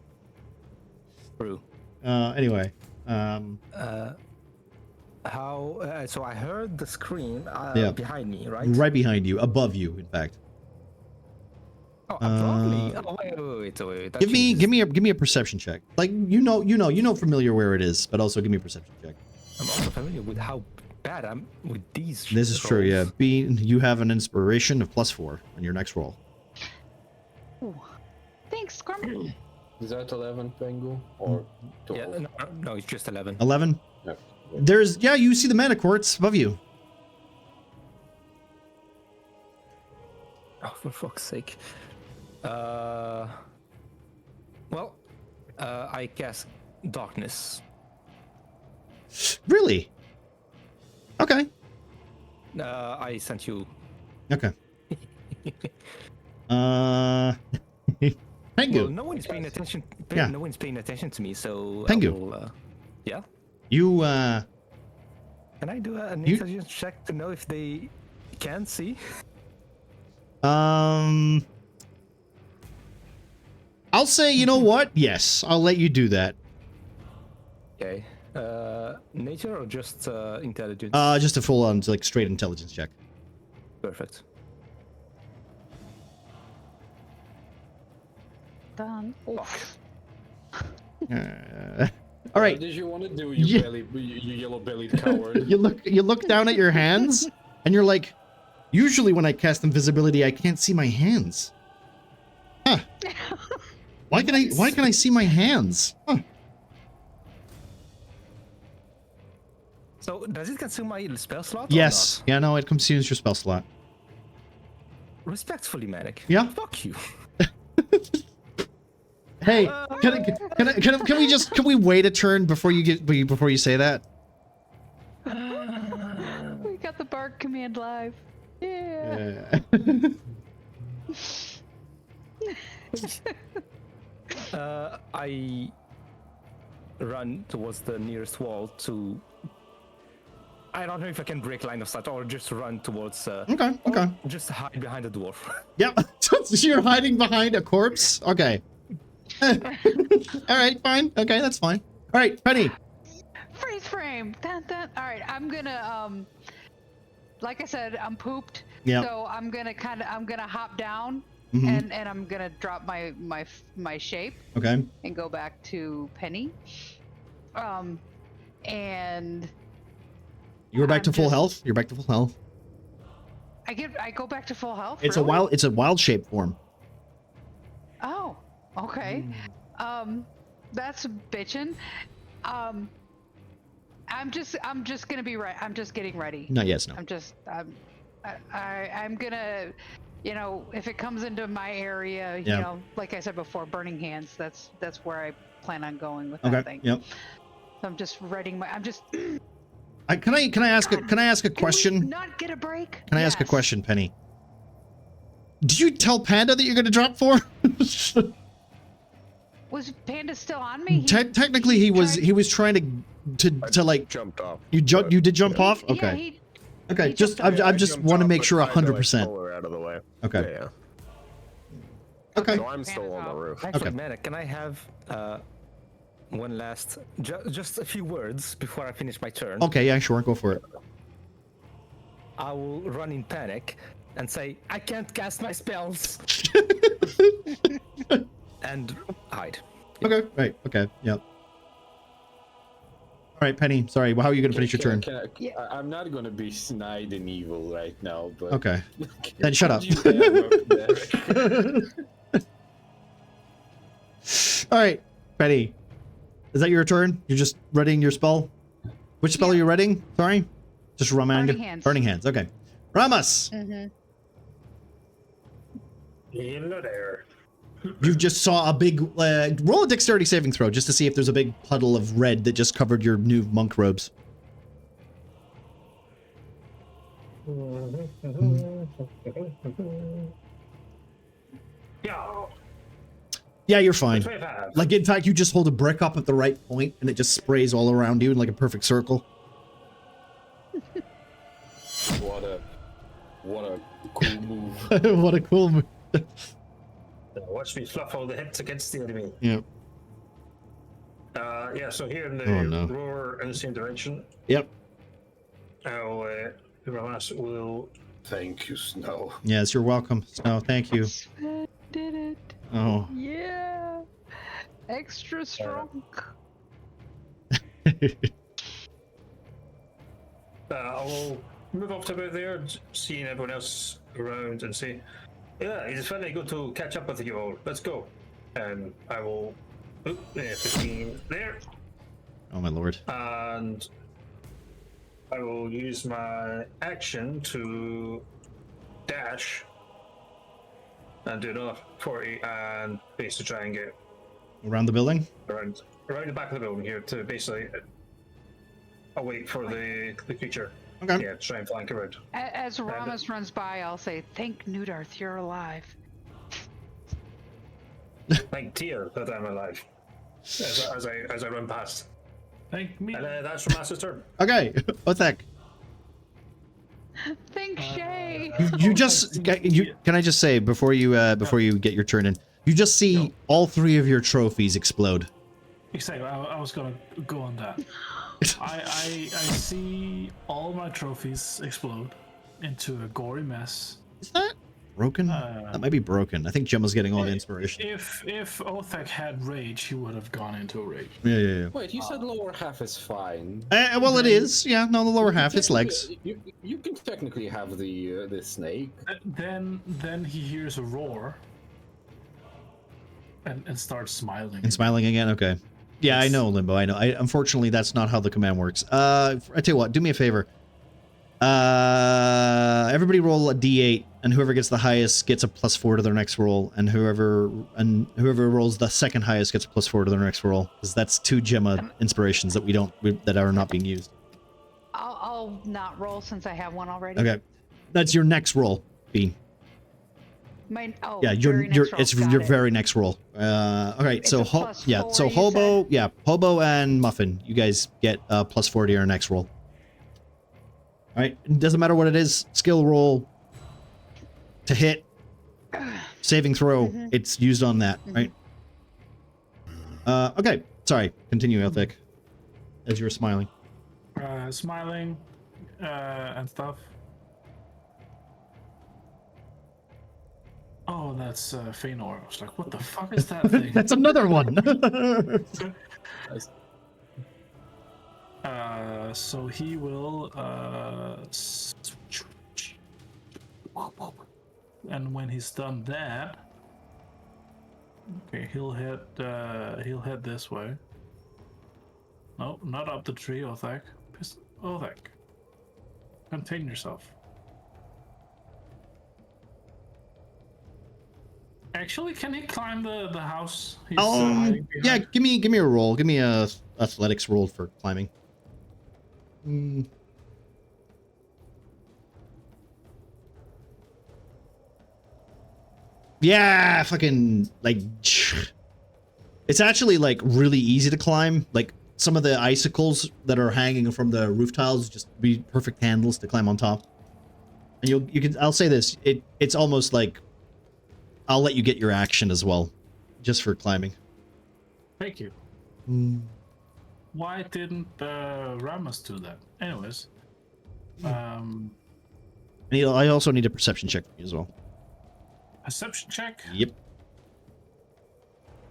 True. Anyway, How? So I heard the scream Yeah. behind me, right? right behind you, above you, in fact. Oh, above me. Oh, wait. That Give changes. me a perception check. Like you know familiar where it is, but also give me a perception check. I'm also familiar with how bad I'm with these. This is true, yeah. You have an inspiration of +4 on your next roll. Ooh. Thanks, Scrum. Is that 11, Pengu? Or 12? Yeah, no, it's just 11. 11. No. There's you see the mana quartz above you. Oh, for fuck's sake. Well, I cast darkness. Really? Okay. I sent you. Okay. Pengu. Well, no one's paying attention. Yeah. No one's paying attention to me, so Pengu. I will, yeah. You Can I do an You- intelligence check to know if they can see? I'll say, you know what? Yes, I'll let you do that. Okay. Nature or just intelligence? Just a full on like straight intelligence check. Perfect. Done. All right. What did you want to do, you Yeah. you yellow-bellied coward? You look down at your hands and you're like, usually when I cast invisibility, I can't see my hands. Huh. Why can I see my hands? Huh. So, does it consume my spell slot? Yes. Or Yeah, no, it consumes your spell slot. not? Respectfully, Manic. Yeah. Fuck you. Hey, can we wait a turn before you say that? We got the bark command live. Yeah. I run towards the nearest wall to. I don't know if I can break line of sight or just run towards. Okay. Just hide behind the dwarf. Yep. So you're hiding behind a corpse? Okay. All right, fine. Okay, that's fine. All right, Penny. Freeze frame. Dun, dun. All right, I'm gonna like I said, I'm pooped. Yeah. So I'm gonna hop down Mhm. and I'm gonna drop my shape Okay. and go back to Penny. And You were back to I'm full just- health. You're back to full health. I go back to full health. It's really? a wild shape form. Oh, okay. That's bitchin'. I'm just gonna be right. I'm just getting ready. Not yes, no. I'm gonna, if it comes into my area, Yeah. like I said before, burning hands. That's where I plan on going with Okay. that thing. Yep. So I'm just writing my. I'm just. Can I ask a question? Can we not get a break? Can I ask a Yes. question, Penny? Did you tell Panda that you're going to drop 4? Was Panda still on me? Technically, he was trying to like Jumped off. you did jump off. Yeah, Okay. Okay. he Just jumped I off. just jumped want to off, make but sure tried to, like, 100%. pull her out of the way. Okay. Yeah. Okay. So I'm still on the roof. Actually, Okay. Manic, can I have one last, just a few words before I finish my turn? Okay. Yeah. Sure. Go for it. I will run in panic and say, I can't cast my spells. And hide. Okay. Right. Okay. Yep. All right, Penny. Sorry. Well, how are you going to finish your turn? I'm not going to be snide and evil right now, but... Okay. Then shut up. You have Derek. All right, Penny. Is that your turn? You're just readying your spell? Which spell are you readying? Sorry? Just remind Burning Hands. Burning Hands. Okay. Ramus, Hello there. you just saw a big roll a dexterity saving throw just to see if there's a big puddle of red that just covered your new monk robes. Yeah. Yeah, you're fine. 25. Like, in fact, you just hold a brick up at the right point and it just sprays all around you in like a perfect circle. What a cool move. What a cool move. Watch me fluff all the hits against the enemy. Yep. Yeah, so here in the Oh, no. roar in the same direction, Yep. our Ramas will. Thank you, Snow. Yes, you're welcome. Snow, thank you. Did it. Oh. Yeah. Extra strong. I will move up to about there, seeing everyone else around, and say, "Yeah, it's finally good to catch up with you all. Let's go." And I will. 15 there. Oh, my lord. And I will use my action to dash and do another 40 and basically try and get Around the building? around the back of the building here to basically await for the creature. Okay. Yeah, try and flank around. As Ramus runs by, I'll say, "Thank Nudarth, you're alive." Like tear that I'm alive as I run past. Thank me. And that's from Master's turn. Okay. Othek, Thank Shay. you just can I just say before you get your turn in, you just see all 3 of your trophies explode. Exactly. I was gonna go on that. I see all my trophies explode into a gory mess. Is that broken? That might be broken. I think Gemma's getting all the inspiration. If Othek had rage, he would have gone into a rage. Yeah. Wait, you said lower half is fine. Well, it is. Yeah, no, the lower half, it's legs. You can technically have the snake. Then he hears a roar and starts smiling. And smiling again? Okay. Yeah, I know, Limbo. I know. Unfortunately, that's not how the command works. I tell you what, do me a favor. Everybody roll a d8, and whoever gets the highest gets a +4 to their next roll, and whoever rolls the second highest gets a +4 to their next roll, because that's 2 Gemma inspirations that are not being used. I'll not roll since I have one already. Okay, that's your next roll, Bean. Yeah, it's your very next roll. All right, It's so a +4, so you Hobo and Muffin, you guys get a +4 to your next roll. All right, it doesn't matter what it is, skill roll, to hit, saving throw, it's used on that, right? Okay, sorry, continue, Elthic, as you were smiling. Smiling and stuff. Oh, that's Feanor. I was like, what the fuck is that thing? That's another one. So he will and when he's done that, okay, he'll head this way. No, not up the tree, Othek. Othek, contain yourself. Actually, can he climb the house? He's, hiding Yeah, behind? give me a roll. Give me a athletics roll for climbing. Yeah, fucking like it's actually like really easy to climb. Like some of the icicles that are hanging from the roof tiles just be perfect handles to climb on top. And you can I'll say this, it's almost like I'll let you get your action as well, just for climbing. Thank you. Why didn't Ramus do that? Anyways, And I also need a perception check from you as well. perception check. Yep.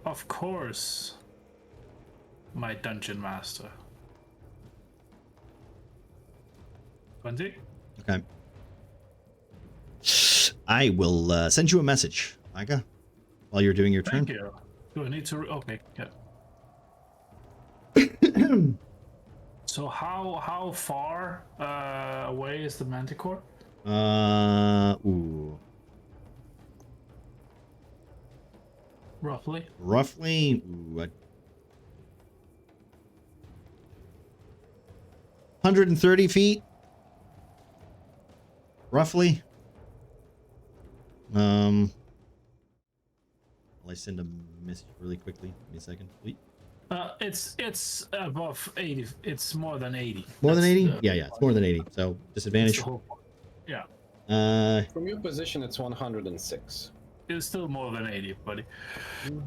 Of course, my dungeon master. 20. Okay. I will send you a message, Micah, while you're doing your turn. Thank you. Do I need to? Okay. Yeah. So how far away is the Manticore? Ooh. Roughly. Roughly, ooh, 130 feet. Roughly. Will I send a message really quickly? Give me a second, please. It's above 80. It's more than 80. More than That's 80? the- Yeah, it's more than 80. So that's disadvantage. the whole point. Yeah, From your position, it's 106. it's still more than 80, buddy. You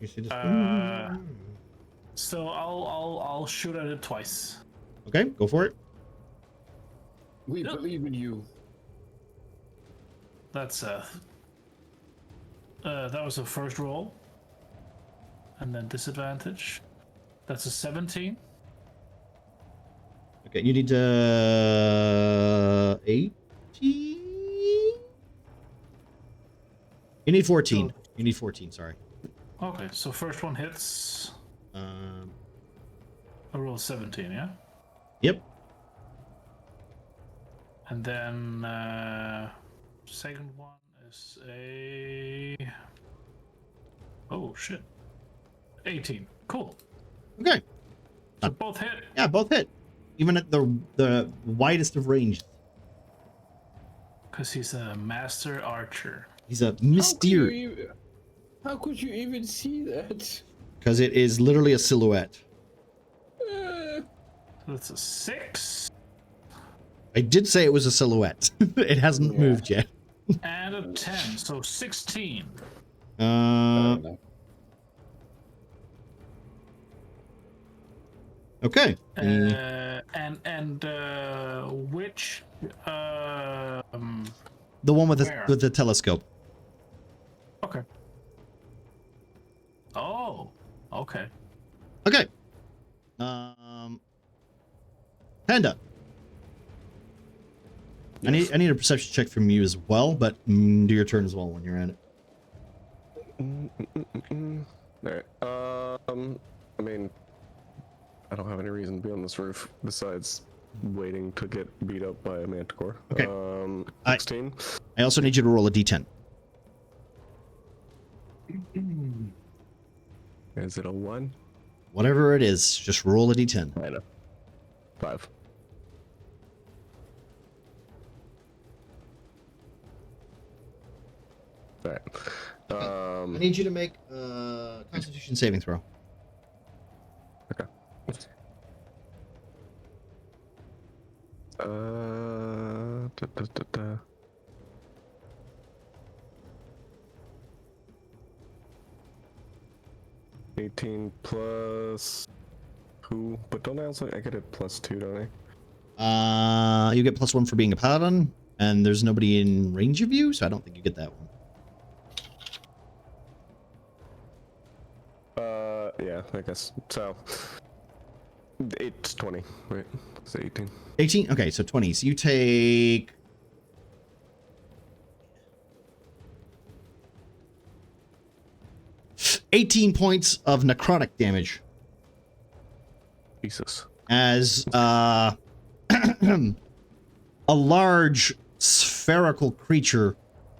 see this? So I'll shoot at it twice. Okay, go for it. We Yep. believe in you. That's that was the first roll, and then disadvantage. That's a 17. Okay, you need 18. You need 14. You need 14. Sorry. Okay, so first one hits. I roll 17, yeah. Yep. And then second one is a oh shit, 18. Cool. Okay. So both hit. Yeah, both hit. Even at the widest of range. Because he's a master archer. He's a mysterious. How could you even see that? Because it is literally a silhouette. That's a 6 I did say it was a silhouette. It hasn't moved yet. and a 10, so 16. Okay. And which The one with where? the telescope. Okay. Oh, okay. Okay. Panda. I need a perception check from you as well, but do your turn as well when you're at it. Alright. I mean, I don't have any reason to be on this roof besides waiting to get beat up by a manticore. Okay. 16. I also need you to roll a d10. Is it a 1? Whatever it is, just roll a d10. I know. 5. Alright. I need you to make a Constitution saving throw. Okay. 18 plus who? But don't I also I get it +2, don't I? You get +1 for being a paladin, and there's nobody in range of you, so I don't think you get that one. Yeah, I guess so. It's 20, right? It's 18. 18? Okay, so 20. So you take... $18 points of necrotic damage Jesus. as a large spherical creature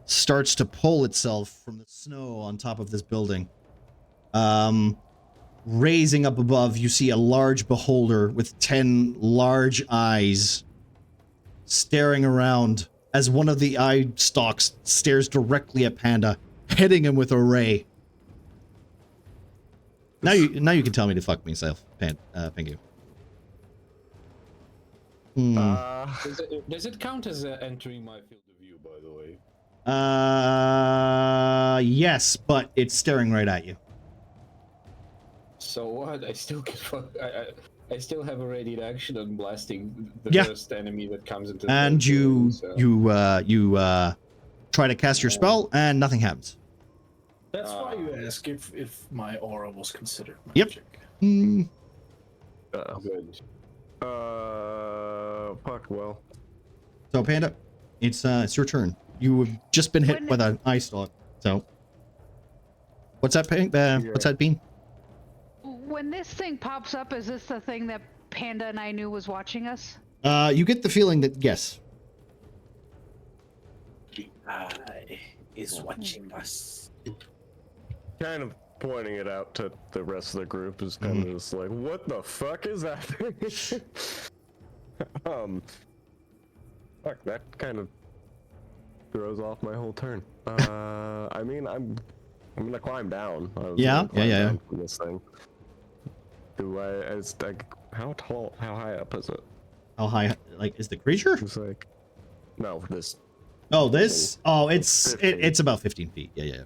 starts to pull itself from the snow on top of this building. raising up above, you see a large beholder with 10 large eyes staring around as one of the eye stalks stares directly at Panda, hitting him with a ray. Now you can tell me to fuck myself, Pingu. Does it count as entering my field of view, by the way? Yes, but it's staring right at you. So what? I still can I still have a ready action on blasting the Yeah. first enemy that comes into. And territory, you try to cast your spell, and nothing happens. That's why you ask if my aura was considered Yep. magic. Mm, Good. Fuck. Well, so Panda, it's your turn. You have just been hit When- with an eye stalk. So, what's that, what's that, Bean? When this thing pops up, is this the thing that Panda and I knew was watching us? You get the feeling that yes. The eye is watching us. kind of pointing it out to the rest of the group is kind of just like, what the fuck is that thing? Fuck, that kind of throws off my whole turn. I mean, I'm gonna climb down. Yeah. Down from this thing. How tall? How high up is it? How high, like, is the creature? It's like, no, this. Oh, this? Oh, it's 15. it's about 15 feet. Yeah.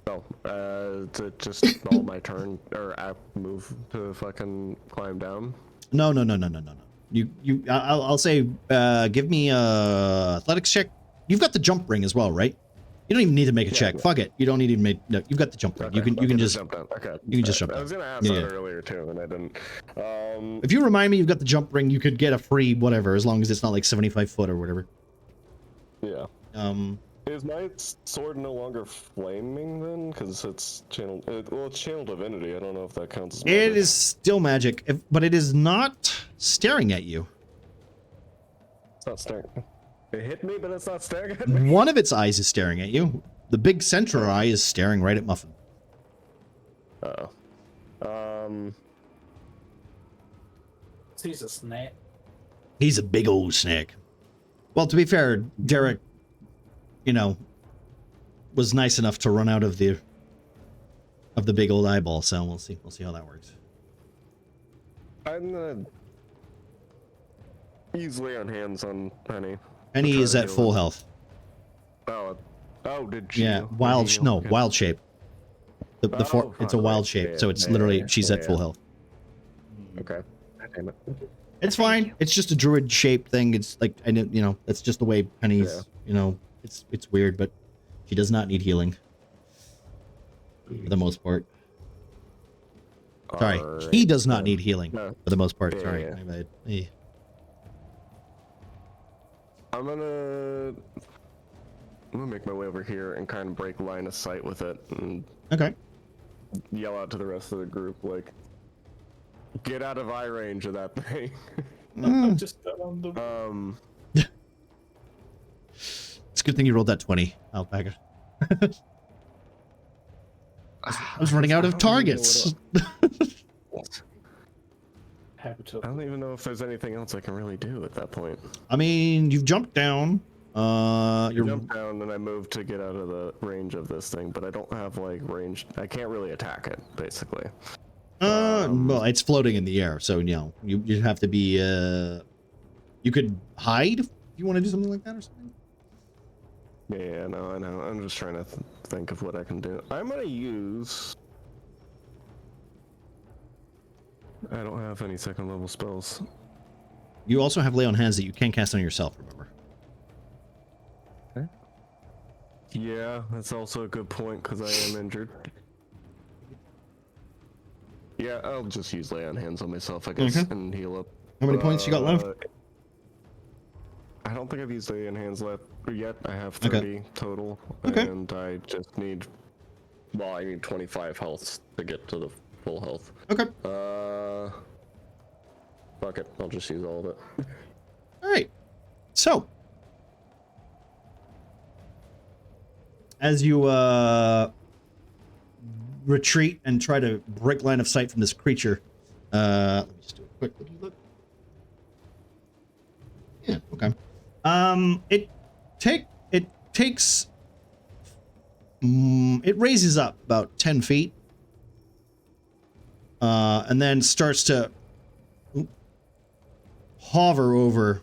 No, is it just all my turn or I move to fucking climb down? No. I'll say, give me a athletics check. You've got the jump ring as well, right? You don't even need to make a check. Yeah. Fuck it. You don't need to make. No, you've got the jump ring. Okay, You can just jump down. Okay, you can just jump I down. was gonna ask Yeah, that yeah. earlier too, and I didn't. If you remind me you've got the jump ring, you could get a free whatever, as long as it's not like 75 foot or whatever. Yeah. Um, Is my sword no longer flaming then? Because it's channel. Well, it's channel divinity. I don't know if that counts as magic. it is still magic, but it is not staring at you. It's not staring. It hit me, but it's not staring at me. One of its eyes is staring at you. The big center eye is staring right at Muffin. Oh. He's a snake. He's a big old snake. Well, to be fair, Derek, was nice enough to run out of the big old eyeball. So we'll see how that works. I'm gonna use lay on hands on Penny. Penny try is to at heal full her. health. Did she? Yeah, heal? wild. Did he heal? No, Okay. wild shape. Oh, It's a fuck, wild right. shape, Yeah, so it's yeah, literally yeah, she's yeah, at full yeah. health. Okay. God damn it. It's fine. It's just a druid shape thing. It's like that's just the way Penny's. It's weird, but she does not need healing for the most part. Sorry, Alright, he does not then. need healing No. for the most part. Yeah, Sorry, yeah. my bad. Eh. I'm gonna make my way over here and kind of break line of sight with it and Okay. yell out to the rest of the group like, get out of eye range of that thing. Just got on the. It's a good thing you rolled that 20, Alpaca. I was running out of targets. Happy to. I don't even know if there's anything else I can really do at that point. I mean, you've jumped down. I You're jump down and I move to get out of the range of this thing, but I don't have like range. I can't really attack it, basically. well, it's floating in the air, so you have to be. You could hide if you want to do something like that or something. Yeah, no, I know. I'm just trying to think of what I can do. I'm gonna use. I don't have any second level spells. You also have lay on hands that you can cast on yourself. Remember. Yeah, that's also a good point because I am injured. Yeah, I'll just use lay on hands on myself, I guess, Okay. and heal up. How many points you got left? I don't think I've used lay on hands left yet. I have Okay. 30 total, Okay. and I just need. Well, I need 25 health to get to the full health. Okay. Fuck it, I'll just use all of it. All right. So, as you retreat and try to break line of sight from this creature. Let me just do a quick look. Yeah, okay. It takes it raises up about 10 feet. And then starts to hover over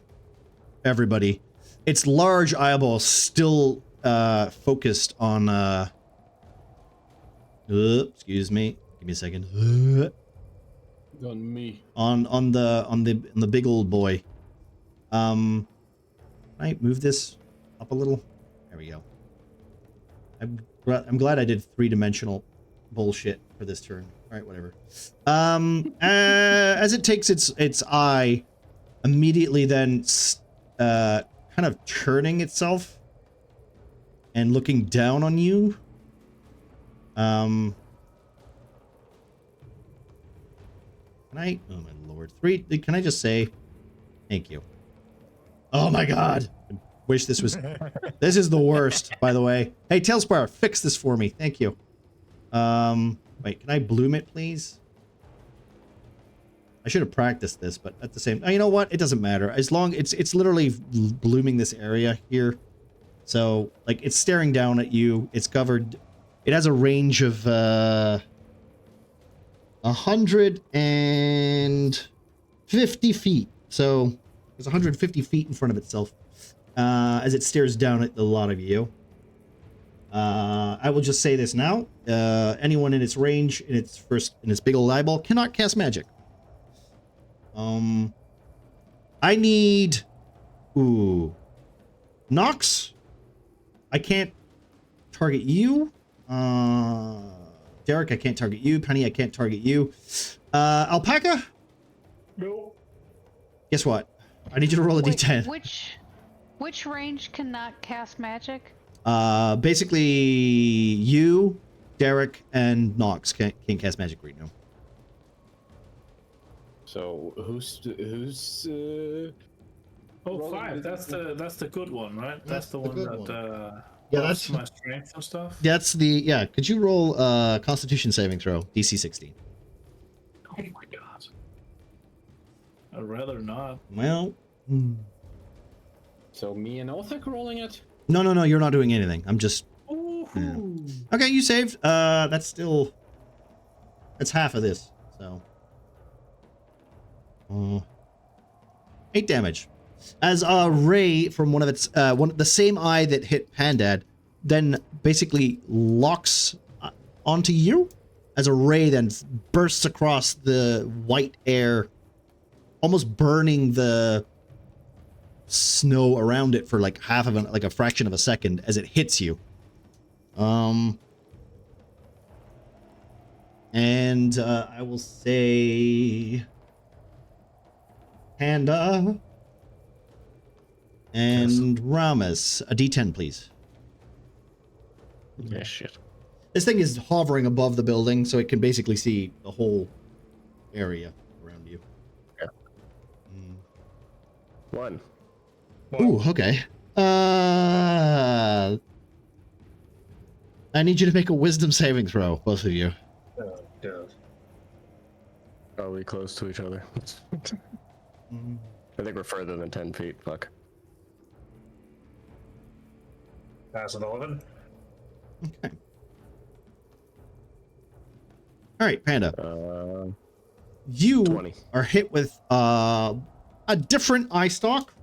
everybody. Its large eyeball still focused on excuse me. Give me a second. On me. On the big old boy. Can I move this up a little? There we go. I'm glad I did 3-dimensional bullshit for this turn. All right, whatever. As it takes its eye, immediately then kind of turning itself and looking down on you. Can I? Oh my lord! 3. Can I just say, thank you? Oh my god! I wish this was. This is the worst, by the way. Hey, Tailspire, fix this for me. Thank you. Wait, can I bloom it, please? I should have practiced this, but at the same, you know what? It doesn't matter. As long it's literally blooming this area here. So, like, it's staring down at you. It's covered. It has a range of 150 feet. So, there's 150 feet in front of itself as it stares down at a lot of you. I will just say this now. Anyone in its range, in its big old eyeball, cannot cast magic. I need... Ooh. Nox? I can't target you. Derek, I can't target you. Penny, I can't target you. Alpaca? No. Guess what? I need you to roll a d10. Which range cannot cast magic? Basically, you, Derek, and Nox can't cast magic right now. So who's Oh, 5. That's the good one, right? That's the one that yeah, buffs that's my strength and stuff. That's the yeah. Could you roll Constitution saving throw, DC 16? Oh my god. I'd rather not. Well, so me and Othek rolling it? no, you're not doing anything. I'm just. Yeah. Okay, you saved. That's half of this. So. 8 damage. As a ray from one of its the same eye that hit Pandad, then basically locks onto you, as a ray then bursts across the white air, almost burning the snow around it for like a fraction of a second as it hits you. And I will say Panda and Ramus, a d10, please. Yeah, shit. This thing is hovering above the building, so it can basically see the whole area around you. Yeah. 1. Ooh, okay. I need you to make a wisdom saving throw, both of you. Oh, God. Are we close to each other? I think we're further than 10 feet. Fuck. Pass an 11. Okay. All right, Panda. You 20. are hit with a different eye stalk,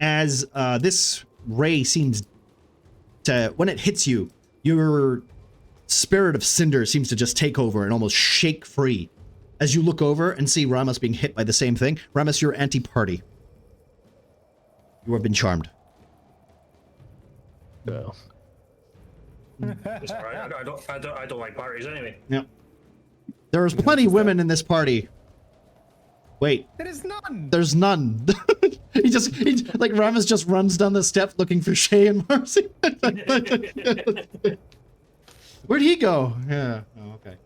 as this ray seems to, when it hits you, your spirit of cinder seems to just take over and almost shake free. As you look over and see Ramus being hit by the same thing, Ramus, you're anti-party. You have been charmed. No. It's all right. I don't like parties anyway. Yep. There's plenty of women in this party. Wait. There is none. There's none. he like Ramus just runs down the steps looking for Shay and Marcy. Where'd he go? Yeah. Oh, okay.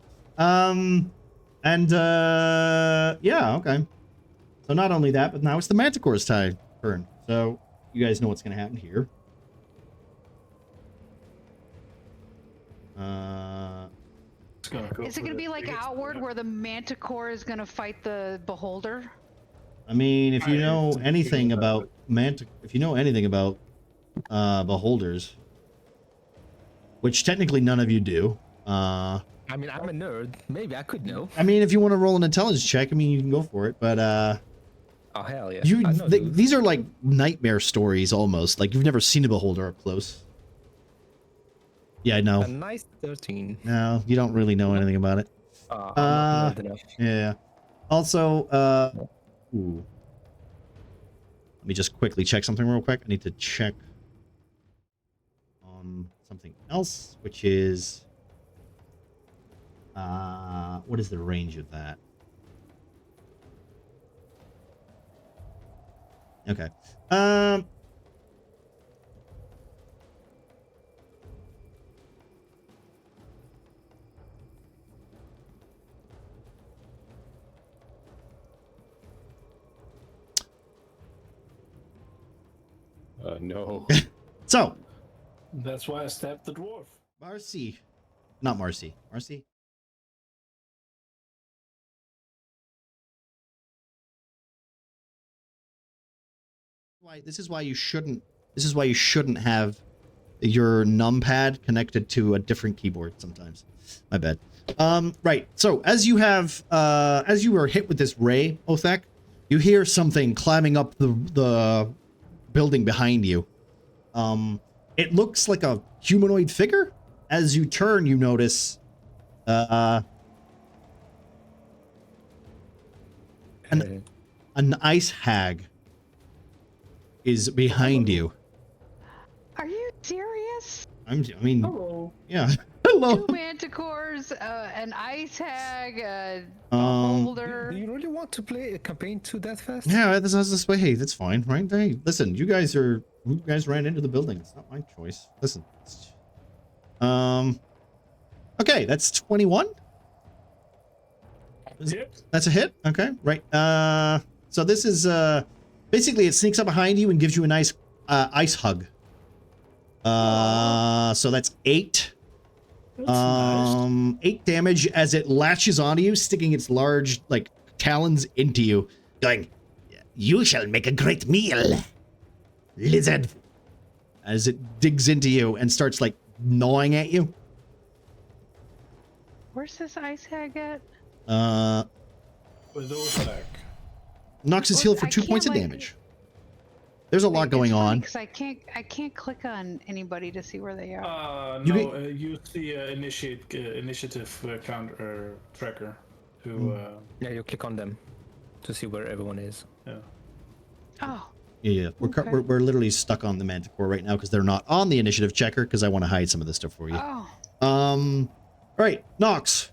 Yeah, okay. So not only that, but now it's the Manticore's turn. So you guys know what's gonna happen here. gonna go Is it for gonna the be like biggest Outward, one. where the Manticore is gonna fight the Beholder? I mean, if you I know didn't anything think about about if you know anything about beholders, which technically none of you do. I mean, I'm a nerd. Maybe I could know. I mean, if you want to roll an intelligence check, I mean, you can go for it. But Oh hell yeah! you I know those. these are like nightmare stories almost. Like you've never seen a beholder up close. Yeah, I know. A nice 13. No, you don't really know anything about it. I'm not nerd enough. Yeah. Also, ooh. Let me just quickly check something real quick. I need to check on something else, which is what is the range of that? Okay. No. So, That's why I stabbed the dwarf. Marcy. Not Marcy. Marcy? This is why you shouldn't have your numpad connected to a different keyboard sometimes. My bad. Right. So as you were hit with this ray, Othek, you hear something climbing up the building behind you. It looks like a humanoid figure. As you turn, you notice an ice hag is behind you. Are you serious? I mean, Hello. yeah. Hello. Two manticores, an ice hag, a Do beholder. you really want to play a campaign to that fast? Yeah, this way. Hey, that's fine, right? Hey, listen, you guys ran into the building. It's not my choice. Listen. Okay, that's 21. That's a hit. Okay, right. So this is basically it sneaks up behind you and gives you a nice ice hug. So that's 8. Nice. 8 damage as it latches onto you, sticking its large like talons into you, going, "You shall make a great meal, lizard." As it digs into you and starts like gnawing at you. Where's this ice hag at? With those back. Knocks his healed for I 2 points of can't, like- damage. There's a lot going on. Because I can't click on anybody to see where they are. No, use the initiative counter tracker to. Yeah, you click on them to see where everyone is. Yeah. Oh, Yeah. Okay. We're literally stuck on the Manticore right now because they're not on the initiative checker because I want to hide some of this stuff for you. oh. All right, Nox.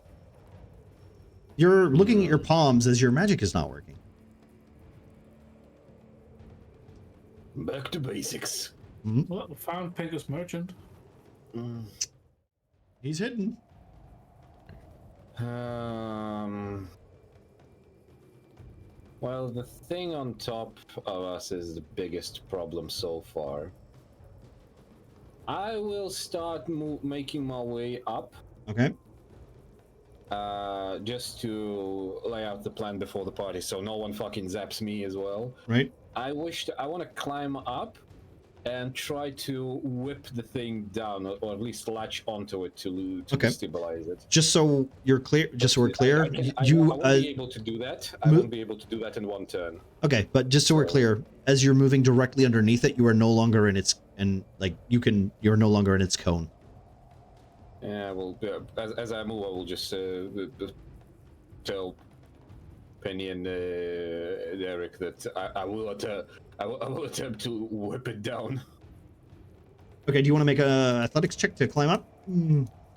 You're looking at your palms as your magic is not working. Back to basics. Well, found Pegasus Merchant. He's hidden. Well, the thing on top of us is the biggest problem so far. I will start making my way up. Okay. Just to lay out the plan before the party, so no one fucking zaps me as well. Right. I want to climb up and try to whip the thing down, or at least latch onto it to Okay. stabilize it. Just so you're clear. Just so we're clear. I won't be able to do that. I won't be able to do that in one turn. Okay, but just so we're clear, as you're moving directly underneath it, you are no longer in its you're no longer in its cone. Yeah, well, as I move, I will just tell Penny and Derek that I will attempt to whip it down. Okay, do you want to make a athletics check to climb up?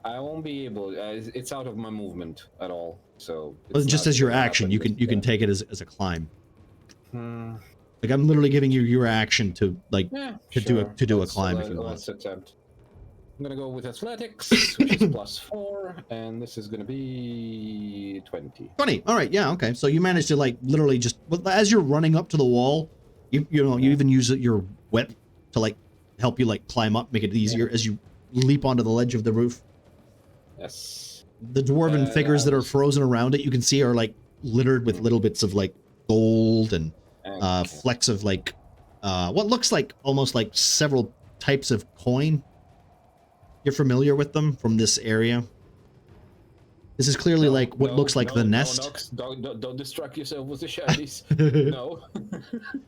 I won't be able. It's out of my movement at all. So Well, just as your action, you can take it as a climb. Like I'm literally giving you your action to do a climb if you want. Let's attempt. I'm gonna go with athletics, which is +4, and this is gonna be 20. 20. All right. Yeah. Okay. So you managed to like literally just as you're running up to the wall, you even use your whip to like help you like climb up, make it easier as you leap onto the ledge of the roof. Yes. the dwarven figures that are frozen around it, you can see are like littered with little bits of like gold and flecks of like what looks like almost like several types of coin. You're familiar with them from this area. This is clearly like what looks like the nest. Nox, don't distract yourself with the shinies. No.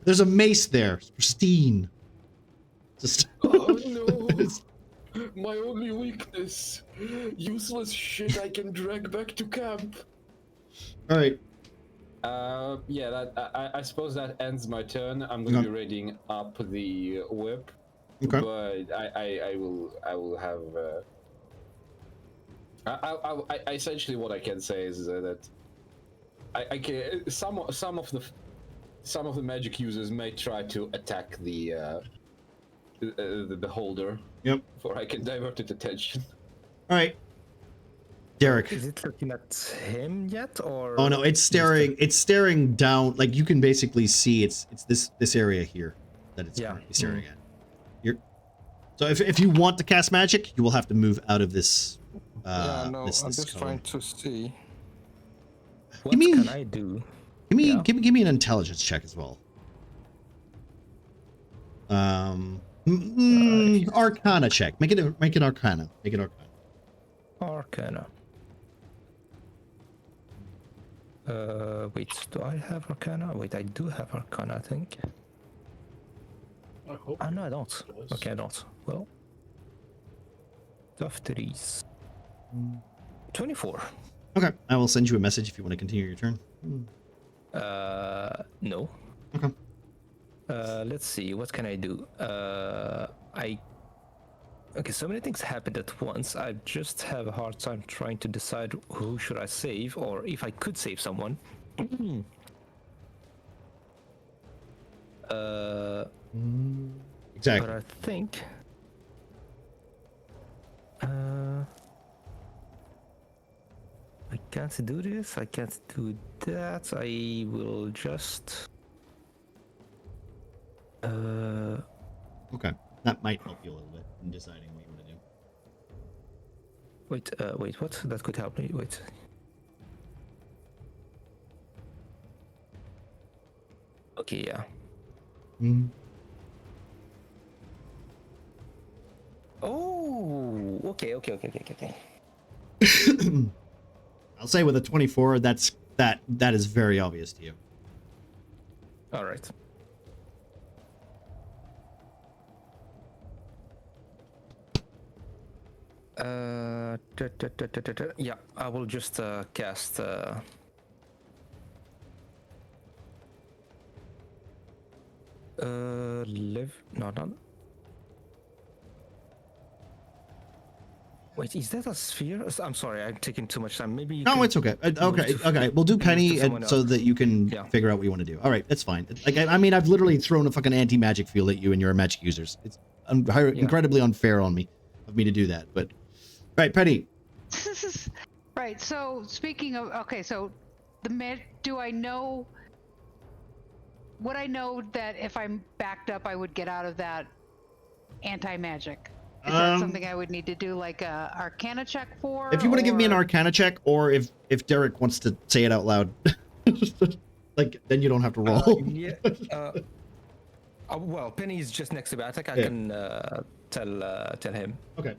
There's a mace there, pristine. Just Oh no. My only weakness. Useless shit I can drag back to camp. All right. Yeah, I suppose that ends my turn. I'm going to be raiding up the whip. Okay. But I will have. I essentially what I can say is that I can some of the magic users may try to attack the beholder. Yep. For I can divert its attention. All right. Derek. Is it looking at him yet, or? Oh no, it's staring. It's staring down. Like you can basically see it's this area here that it's currently staring at. So if you want to cast magic, you will have to move out of this. Yeah, no, this I'm just cone. trying to see. What Give me- can I do? Give me Yeah. give me an intelligence check as well. Arcana check. Make it Arcana. Make it Arcana. Arcana. Wait, do I have Arcana? Wait, I do have Arcana, I think. I hope. Oh, no, I don't. Okay, I don't. Well, tough threes. 24. Okay, I will send you a message if you want to continue your turn. No. Okay. Let's see, what can I do? Okay, so many things happened at once. I just have a hard time trying to decide who should I save, or if I could save someone. Exactly. But I think... I can't do this, I can't do that, I will just... Okay, that might help you a little bit in deciding what you want to do. Wait, what? That could help me, wait. Okay, yeah. Oh, okay. I'll say with a 24, that is very obvious to you. All right. Yeah, I will just cast. Live? No, not. Wait, is that a sphere? I'm sorry, I'm taking too much time. Maybe. No, it's okay. Okay. We'll do Penny so that you can figure out what you want to do. All right, that's fine. Like, I mean, I've literally thrown a fucking anti-magic field at you, and you're a magic user. It's incredibly unfair of me to do that. But, all right, Penny. Right. So speaking of, okay, so do I know? Would I know that if I'm backed up, I would get out of that anti-magic? Is that something I would need to do, like a Arcana check for? If you want to give me an Arcana check, or if Derek wants to say it out loud, like then you don't have to roll. Well, Penny is just next to me. I think I can tell him. Okay.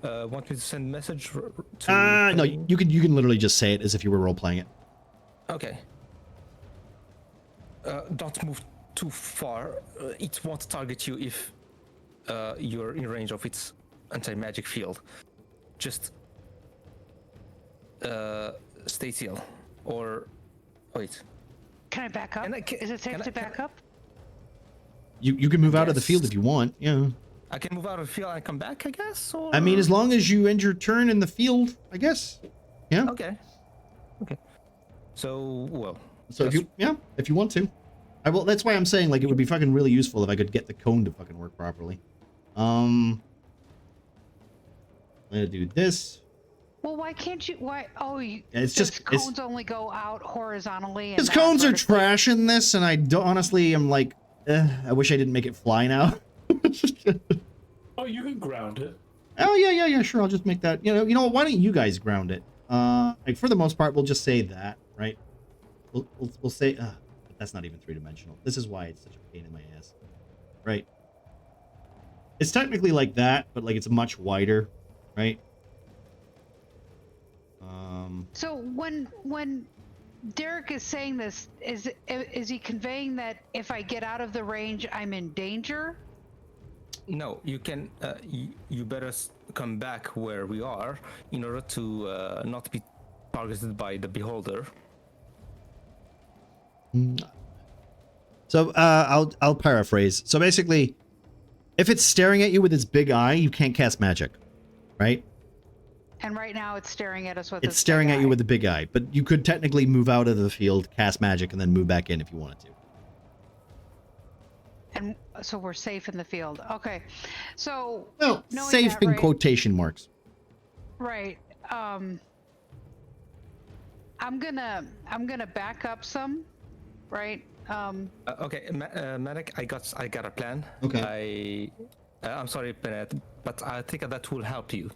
Want me to send a message to? No, you can literally just say it as if you were role playing it. Okay. Don't move too far. It won't target you if you're in range of its anti-magic field. Just stay still. Or wait. Can I back up? Is it safe to back up? You can move out of the field if you want. Yeah. I can move out of the field and come back, I guess. Or... I mean, as long as you end your turn in the field, I guess. Yeah. Okay. So well. So if you want to, I will. That's why I'm saying like it would be fucking really useful if I could get the cone to fucking work properly. I'm gonna do this. Well, why can't you? Why? Oh, it's just cones only go out horizontally. Because cones are trash in this, and I don't honestly. I'm like, I wish I didn't make it fly now. Oh, you can ground it. Oh yeah, sure. I'll just make that. You know. Why don't you guys ground it? Like for the most part, we'll just say that, right? We'll say, but that's not even three-dimensional. This is why it's such a pain in my ass, right? It's technically like that, but like it's much wider, right? So when Derek is saying this, is he conveying that if I get out of the range, I'm in danger? No, you can. You better come back where we are in order to not be targeted by the beholder. So I'll paraphrase. So basically, if it's staring at you with its big eye, you can't cast magic, right? And right now it's staring at us with It's staring at you with a big eye, but you could technically move out of the field, cast magic, and then move back in if you wanted to. And so we're safe in the field. Okay. So Well, knowing safe that, in right? quotation marks. Right. I'm gonna back up some, right? Okay, Manic, I got a plan. Okay. I'm sorry, Bennett, but I think that will help you.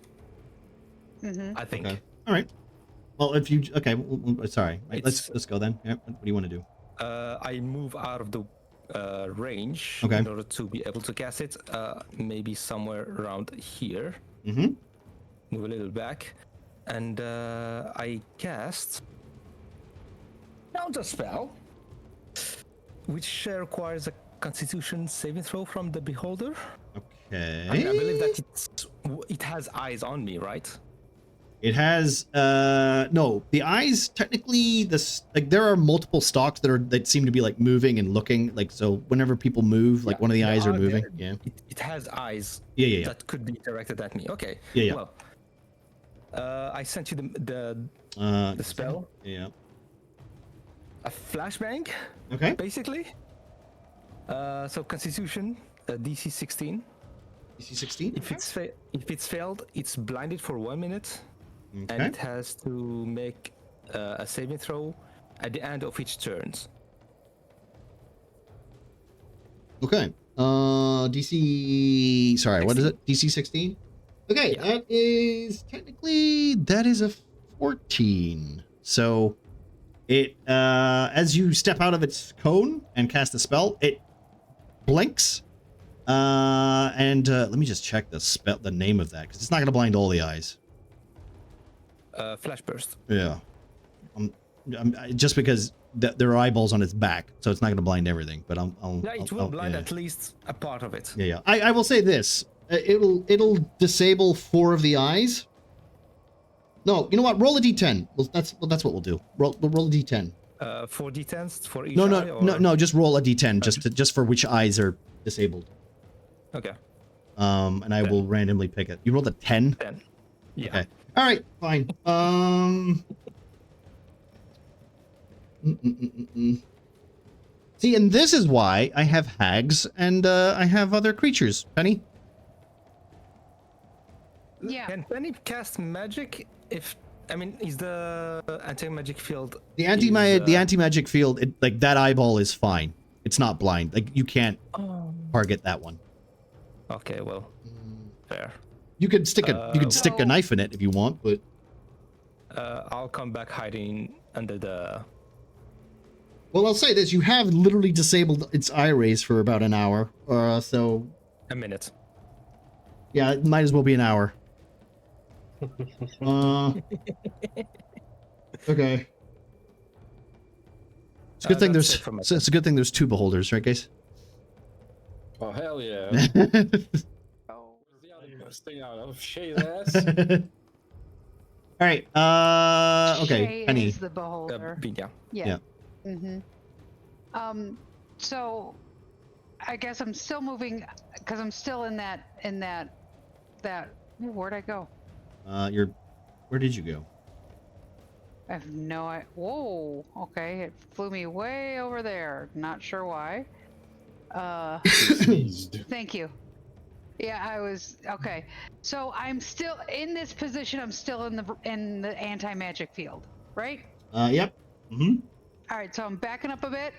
I think. Okay. All right. Well, if you sorry. Right, let's go then. Yeah. What do you want to do? I move out of the range Okay. in order to be able to cast it. Maybe somewhere around here. Mm-hmm. Move a little back, and I cast counter spell, which requires a Constitution saving throw from the beholder. Okay. I believe that it has eyes on me, right? It has no, the eyes technically there are multiple stalks that seem to be like moving and looking, like, so whenever people move, like one of the eyes are moving. Yeah. It has eyes. Yeah. That could be directed at me. Okay. Yeah. Well, I sent you the spell. Yeah. A flashbang. Okay. Basically. So Constitution, DC 16. DC 16. If it's failed, it's blinded for 1 minute. Okay. And it has to make a saving throw at the end of each turn. Okay. DC. Sorry, 16. What is it? DC 16. Okay, yeah. That is a 14. So it as you step out of its cone and cast the spell, it blinks. And let me just check the name of that, because it's not going to blind all the eyes. Flash burst. Yeah. Just because there are eyeballs on its back, so it's not going to blind everything. But it will blind at least a part of it. Yeah. I will say this: it'll disable 4 of the eyes. No, you know what? Roll a d10. Well, that's what we'll do. Roll a d10. 4 d10s for each. No. Just roll a d10, just for which eyes are disabled. Okay. And I will randomly pick it. You rolled a 10. 10. Yeah. Okay. All right. Fine. See, and this is why I have hags and I have other creatures. Penny? Yeah. Can Penny cast magic if... I mean, is the anti-magic field... The anti-magic field, like, that eyeball is fine. It's not blind. Like, you can't target that one. Okay, well, fair. You could stick a knife in it if you want, but... I'll come back hiding under the... Well, I'll say this. You have literally disabled its eye rays for about an hour. So... A minute. Yeah, it might as well be an hour. Okay. It's a good thing it's a good thing there's 2 beholders, right, guys? Oh, hell yeah. Thing out of Shay's ass. All right. Okay. Shay Penny. is the beholder. Yeah. So I guess I'm still moving because I'm still in that. Where'd I go? Where did you go? I have no idea. Whoa. Okay. It flew me way over there. Not sure why. Thank you. Yeah, I was okay. So I'm still in this position. I'm still in the anti-magic field, right? Yep. Mm-hmm. All right, so I'm backing up a bit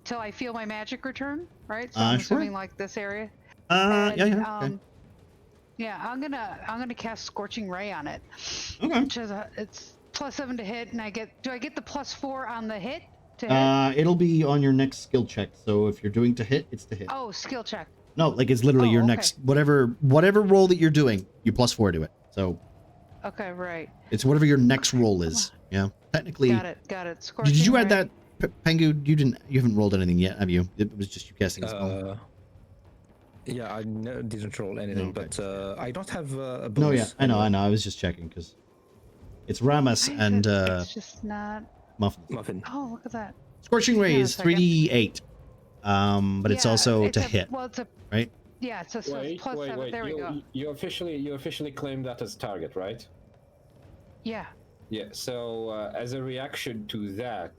till I feel my magic return, right? So I'm assuming like this area. Yeah. Okay. Yeah, I'm gonna cast Scorching Ray on it. Okay. Which is it's +7 to hit, and do I get the +4 on the hit to hit? It'll be on your next skill check. So if you're doing to hit, it's to hit. Oh, skill check. No, like it's literally Oh, your okay. next whatever roll that you're doing, you +4 to it. So Okay, right. it's whatever your next roll is. Yeah, technically. Got it. Scorching Did you add Ray. that, Pengu? You haven't rolled anything yet, have you? It was just you casting a spell. Yeah, I didn't roll anything, Okay. but I don't have a bonus. No, yeah, I know. I was just checking because it's Ramus Why is and it's just not. Muffin. Oh, look at that. Scorching Ray Yeah, is so I guess- 3d8, but it's Yeah, also to a- hit, Well, it's a right? yeah. So Wait, +7. There we go. You officially claim that as target, right? Yeah. Yeah. So as a reaction to that,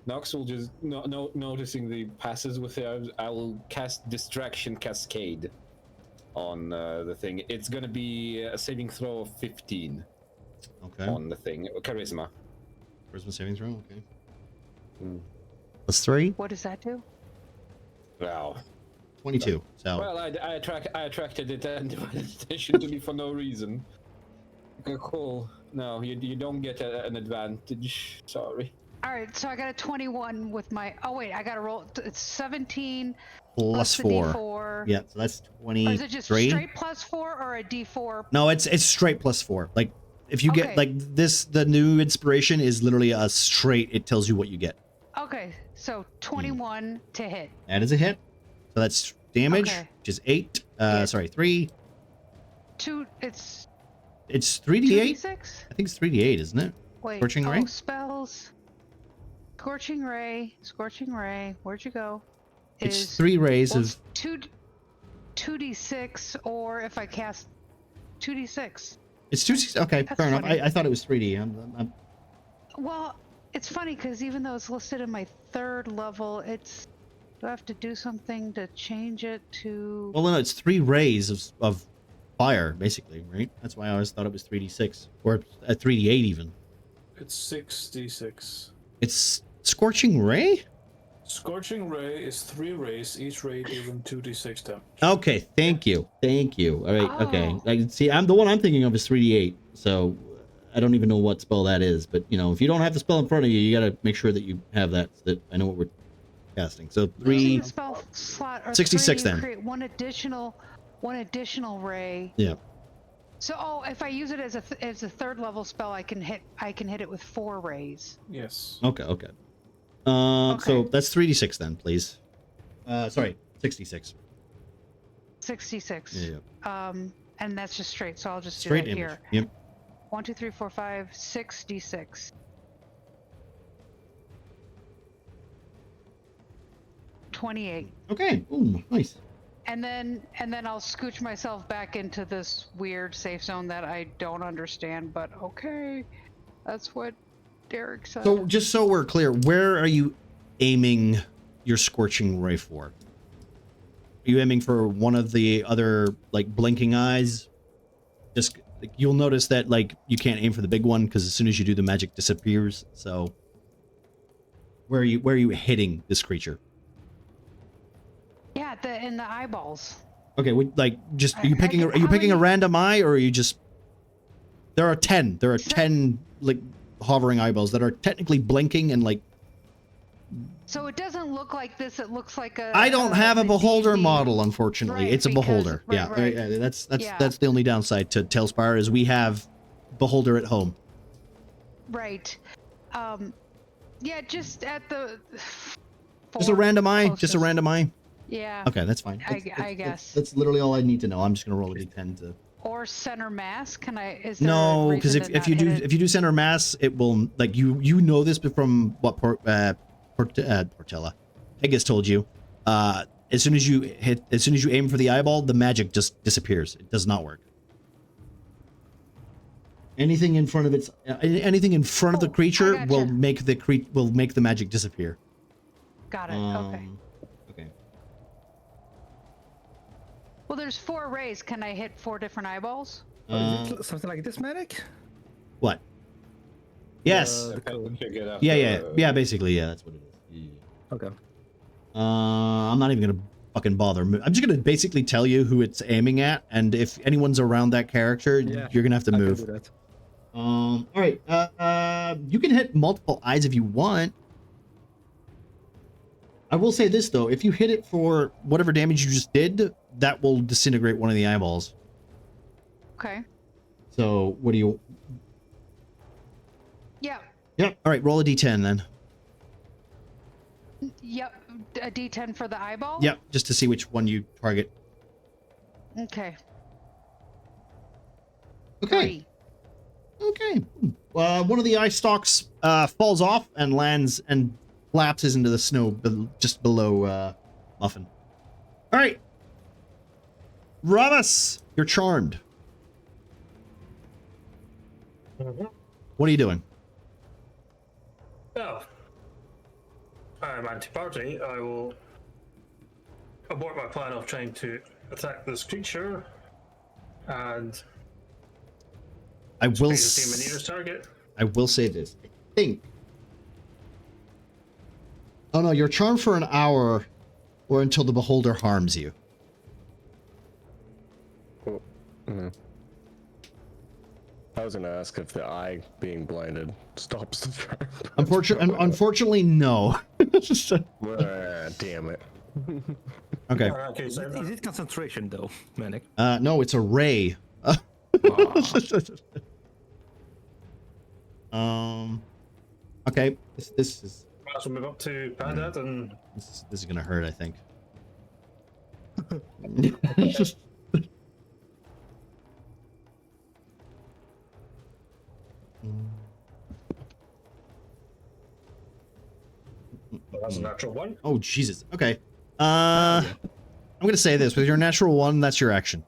Nox will just noticing the passes with it. I will cast Distraction Cascade on the thing. It's gonna be a saving throw of 15 Okay. on the thing. Charisma. Charisma saving throw. Okay. Hmm. +3. What does that do? Wow. 22. So Well, I attracted it and divided attention to me for no reason. Okay, cool. No, you don't get an advantage. Sorry. All right, so I got a 21 with my. Oh wait, I got to roll. It's 17 plus the 4. D4. Yeah, so that's Or is it just 23. straight +4 or a D4? No, it's straight +4. Like if you get Okay. like this, the new inspiration is literally a straight. It tells you what you get. Okay, so 21 to hit. That is a hit. So that's damage, Okay. which is 8. Yeah. Sorry, 3. It's It's 3d8. 2d6. I think it's 3d8, isn't it? Wait. Scorching Ray? Spells. Scorching Ray. Where'd you go? It's 3 rays well, of. it's 2d6, or if I cast 2d6. It's 2. Okay, That's fair enough. funny. I thought it was 3d. I'm Well, it's funny because even though it's listed in my 3rd level, it's. Do I have to do something to change it to? well, no, it's 3 rays of fire, basically, right? That's why I always thought it was 3d6 or 3d8 even. It's 6d6. It's scorching ray. Scorching Ray is 3 rays, each ray dealing 2d6 damage. Okay, thank you. All right, okay. Oh. I see. The one I'm thinking of is 3d8. So I don't even know what spell that is, but if you don't have the spell in front of you, you got to make sure that you have that, so that I know what we're casting. So Using 3. a spell slot or 66 3, then. create one additional ray. Yeah. So if I use it as a 3rd level spell, I can hit it with 4 rays. Yes. Okay. So Okay. that's 3d6 then, please. Sorry, 66. 66. Yeah. And that's just straight. So I'll just Straight do that image. here. Yep. 1, 2, 3, 4, 5, 6 d6. 28. Okay. Ooh, nice. And then I'll scooch myself back into this weird safe zone that I don't understand, but okay. That's what Derek said. So just so we're clear, where are you aiming your scorching ray for? Are you aiming for one of the other like blinking eyes? Just you'll notice that like you can't aim for the big one because as soon as you do, the magic disappears. So where are you hitting this creature? Yeah, in the eyeballs. Okay, are you picking how a many- random eye, or are you just? There are 10 like hovering eyeballs that are technically blinking and like. So it doesn't look like this. It looks like a. I don't have a the beholder D&D. model, unfortunately. Right, It's a because- beholder. right, Yeah, right. that's Yeah. that's the only downside to Tailspire is we have beholder at home. Right. Yeah, just at the. Just a random eye. Just a closest. random eye. Yeah. Okay, that's fine. I guess. That's literally all I need to know. I'm just gonna roll a d10 to. Or center mass. Can I? Is there No, a because reason if to you not do hit it? if you do center mass, it will like you know this from what Portella Pegasus told you. As soon as you aim for the eyeball, the magic just disappears. It does not work. Anything in front of of the Oh, creature I will gotcha. make the magic disappear. Got it. Okay. Okay. Well, there's 4 rays. Can I hit 4 different eyeballs? Is it something like this, medic? What? Yes. The code. Figure it out, Yeah. Basically, yeah. That's what it is. Yeah. Okay. I'm not even gonna fucking bother. I'm just gonna basically tell you who it's aiming at, and if anyone's around that character, Yeah, you're gonna have to I can move. do that. All right. You can hit multiple eyes if you want. I will say this though: if you hit it for whatever damage you just did, that will disintegrate one of the eyeballs. Okay. So, what do you? Yep. Yep. All right. Roll a d10 then. Yep. A D10 for the eyeball. Yep. Just to see which one you target. Okay. Okay. 3. Okay. One of the eye stalks falls off and lands and collapses into the snow just below Muffin. All right. Ramus, you're charmed. What are you doing? Oh. I'm anti-party. I will abort my plan of trying to attack this creature and I will see my nearest target. I will say this. I think. Oh no, you're charmed for an hour or until the beholder harms you. I was gonna ask if the eye being blinded stops the charm. Unfortunately, no. Damn it. Okay. Okay, so Is it concentration though, Manic? No, it's a ray. Okay. This is I'll move up to Bandit and this is gonna hurt, I think. that's a natural one. Oh Jesus. Okay. I'm gonna say this with your natural one. That's your action.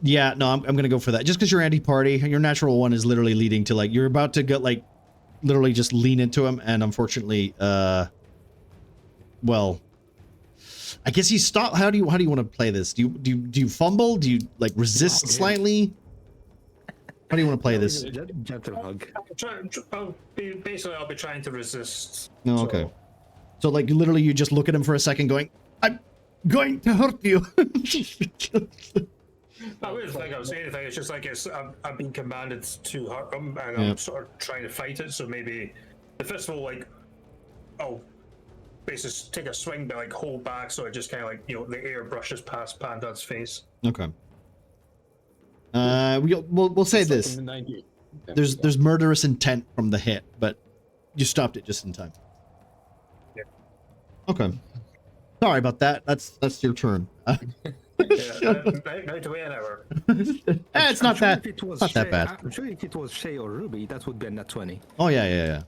Yeah. No, I'm gonna go for that. Just because you're anti-party, your natural one is literally leading to like you're about to get like literally just lean into him, and unfortunately, well, I guess you stop. How do you want to play this? Do you fumble? Do you like resist slightly? How do you want to play this? Gentle hug. I'll be trying to resist. No, okay. So like literally you just look at him for a second going, I'm going to hurt you. I wouldn't think I was saying anything. It's just like I've been commanded to hurt him, and I'm sort of trying to fight it. So maybe the fist will I'll basically take a swing, but like hold back, so it just kind of like the air brushes past Panda's face. Okay. We'll say this. There's murderous intent from the hit, but you stopped it just in time. Yeah. Okay. Sorry about that. That's your turn. Right away an hour. It's not that. Not that bad. I'm sure if it was Shay or Ruby, that would be a nat 20. Oh yeah.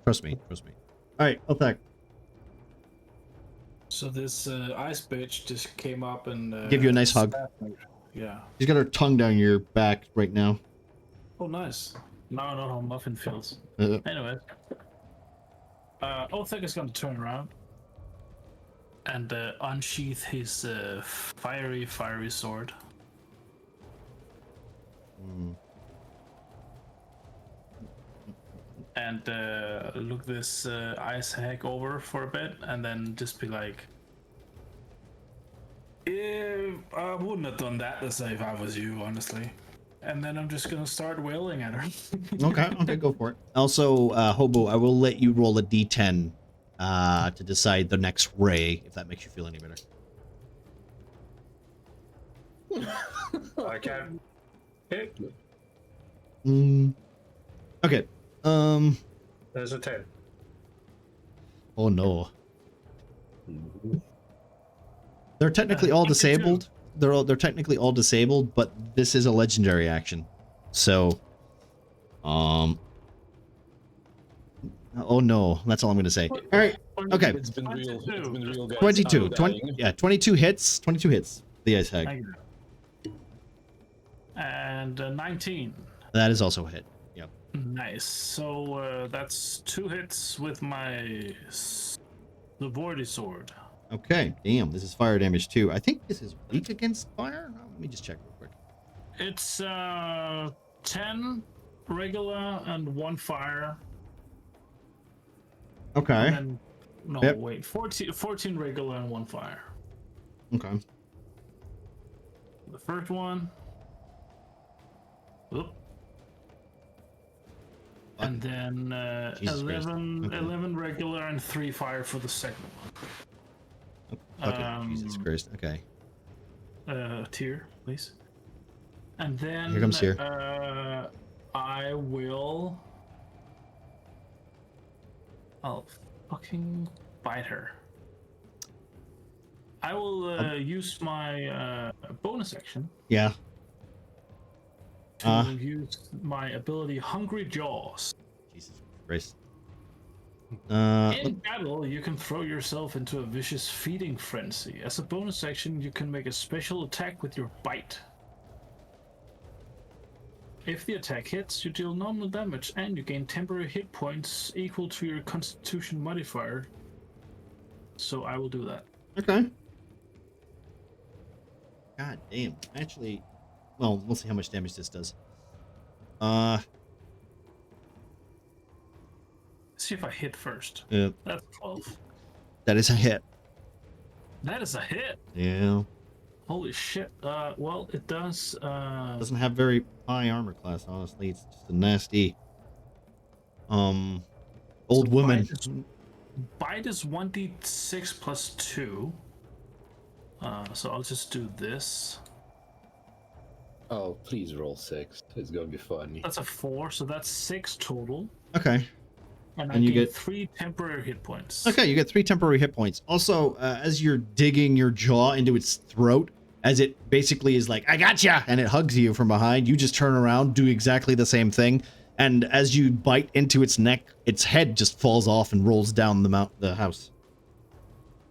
Trust me. All right, attack. So this ice bitch just came up and Give you a nice hug. Yeah. She's got her tongue down your back right now. Oh, nice. No, muffin fields. Uh, Anyway, Othek is going to turn around and unsheath his fiery sword. And look this ice hag over for a bit, and then just be like, I wouldn't have done that to say if I was you, honestly. And then I'm just gonna start wailing at her. Okay, go for it. Also, Hobo, I will let you roll a d10 to decide the next ray, if that makes you feel any better. I can't hit. Okay. There's a 10. Oh no. They're technically all disabled. They're technically all disabled, but this is a legendary action. So, oh no, that's all I'm gonna say. All right, okay. It's been real, guys. 22, I'm 20, dying. yeah, 22 hits. 22 hits. The ice hag. Thank you. And 19. That is also a hit. Yep. Nice. So that's 2 hits with my Lavordi sword. Okay. Damn, this is fire damage too. I think this is weak against fire. Let me just check real quick. It's 10 regular and 1 fire. Okay. And then, no, Yep. wait. 14 regular and 1 fire. Okay. The first one. Oop. And then Jesus Christ. 11, Okay. 11 regular and 3 fire for the second one. Okay. Jesus Christ. Okay. Tier, please. And then Here comes Tier. I will. I'll fucking bite her. I will use my bonus action Yeah. to use my ability Hungry Jaws. Jesus Christ. In battle, you can throw yourself into a vicious feeding frenzy. As a bonus action, you can make a special attack with your bite. If the attack hits, you deal normal damage and you gain temporary hit points equal to your constitution modifier. So I will do that. Okay. God damn. Actually, well, we'll see how much damage this does. See if I hit first. Yeah, That's 12. that is a hit. That is a hit. Yeah. Holy shit. Well, it does. Doesn't have very high armor class, honestly. It's just a nasty old woman. Bite is 1d6 plus 2. So I'll just do this. Oh, please roll 6. It's gonna be funny. That's a 4, so that's 6 total. Okay. And I And you gain get 3 temporary hit points. Okay, you get 3 temporary hit points. Also, as you're digging your jaw into its throat, as it basically is like, I gotcha, and it hugs you from behind, you just turn around, do exactly the same thing, and as you bite into its neck, its head just falls off and rolls down the house.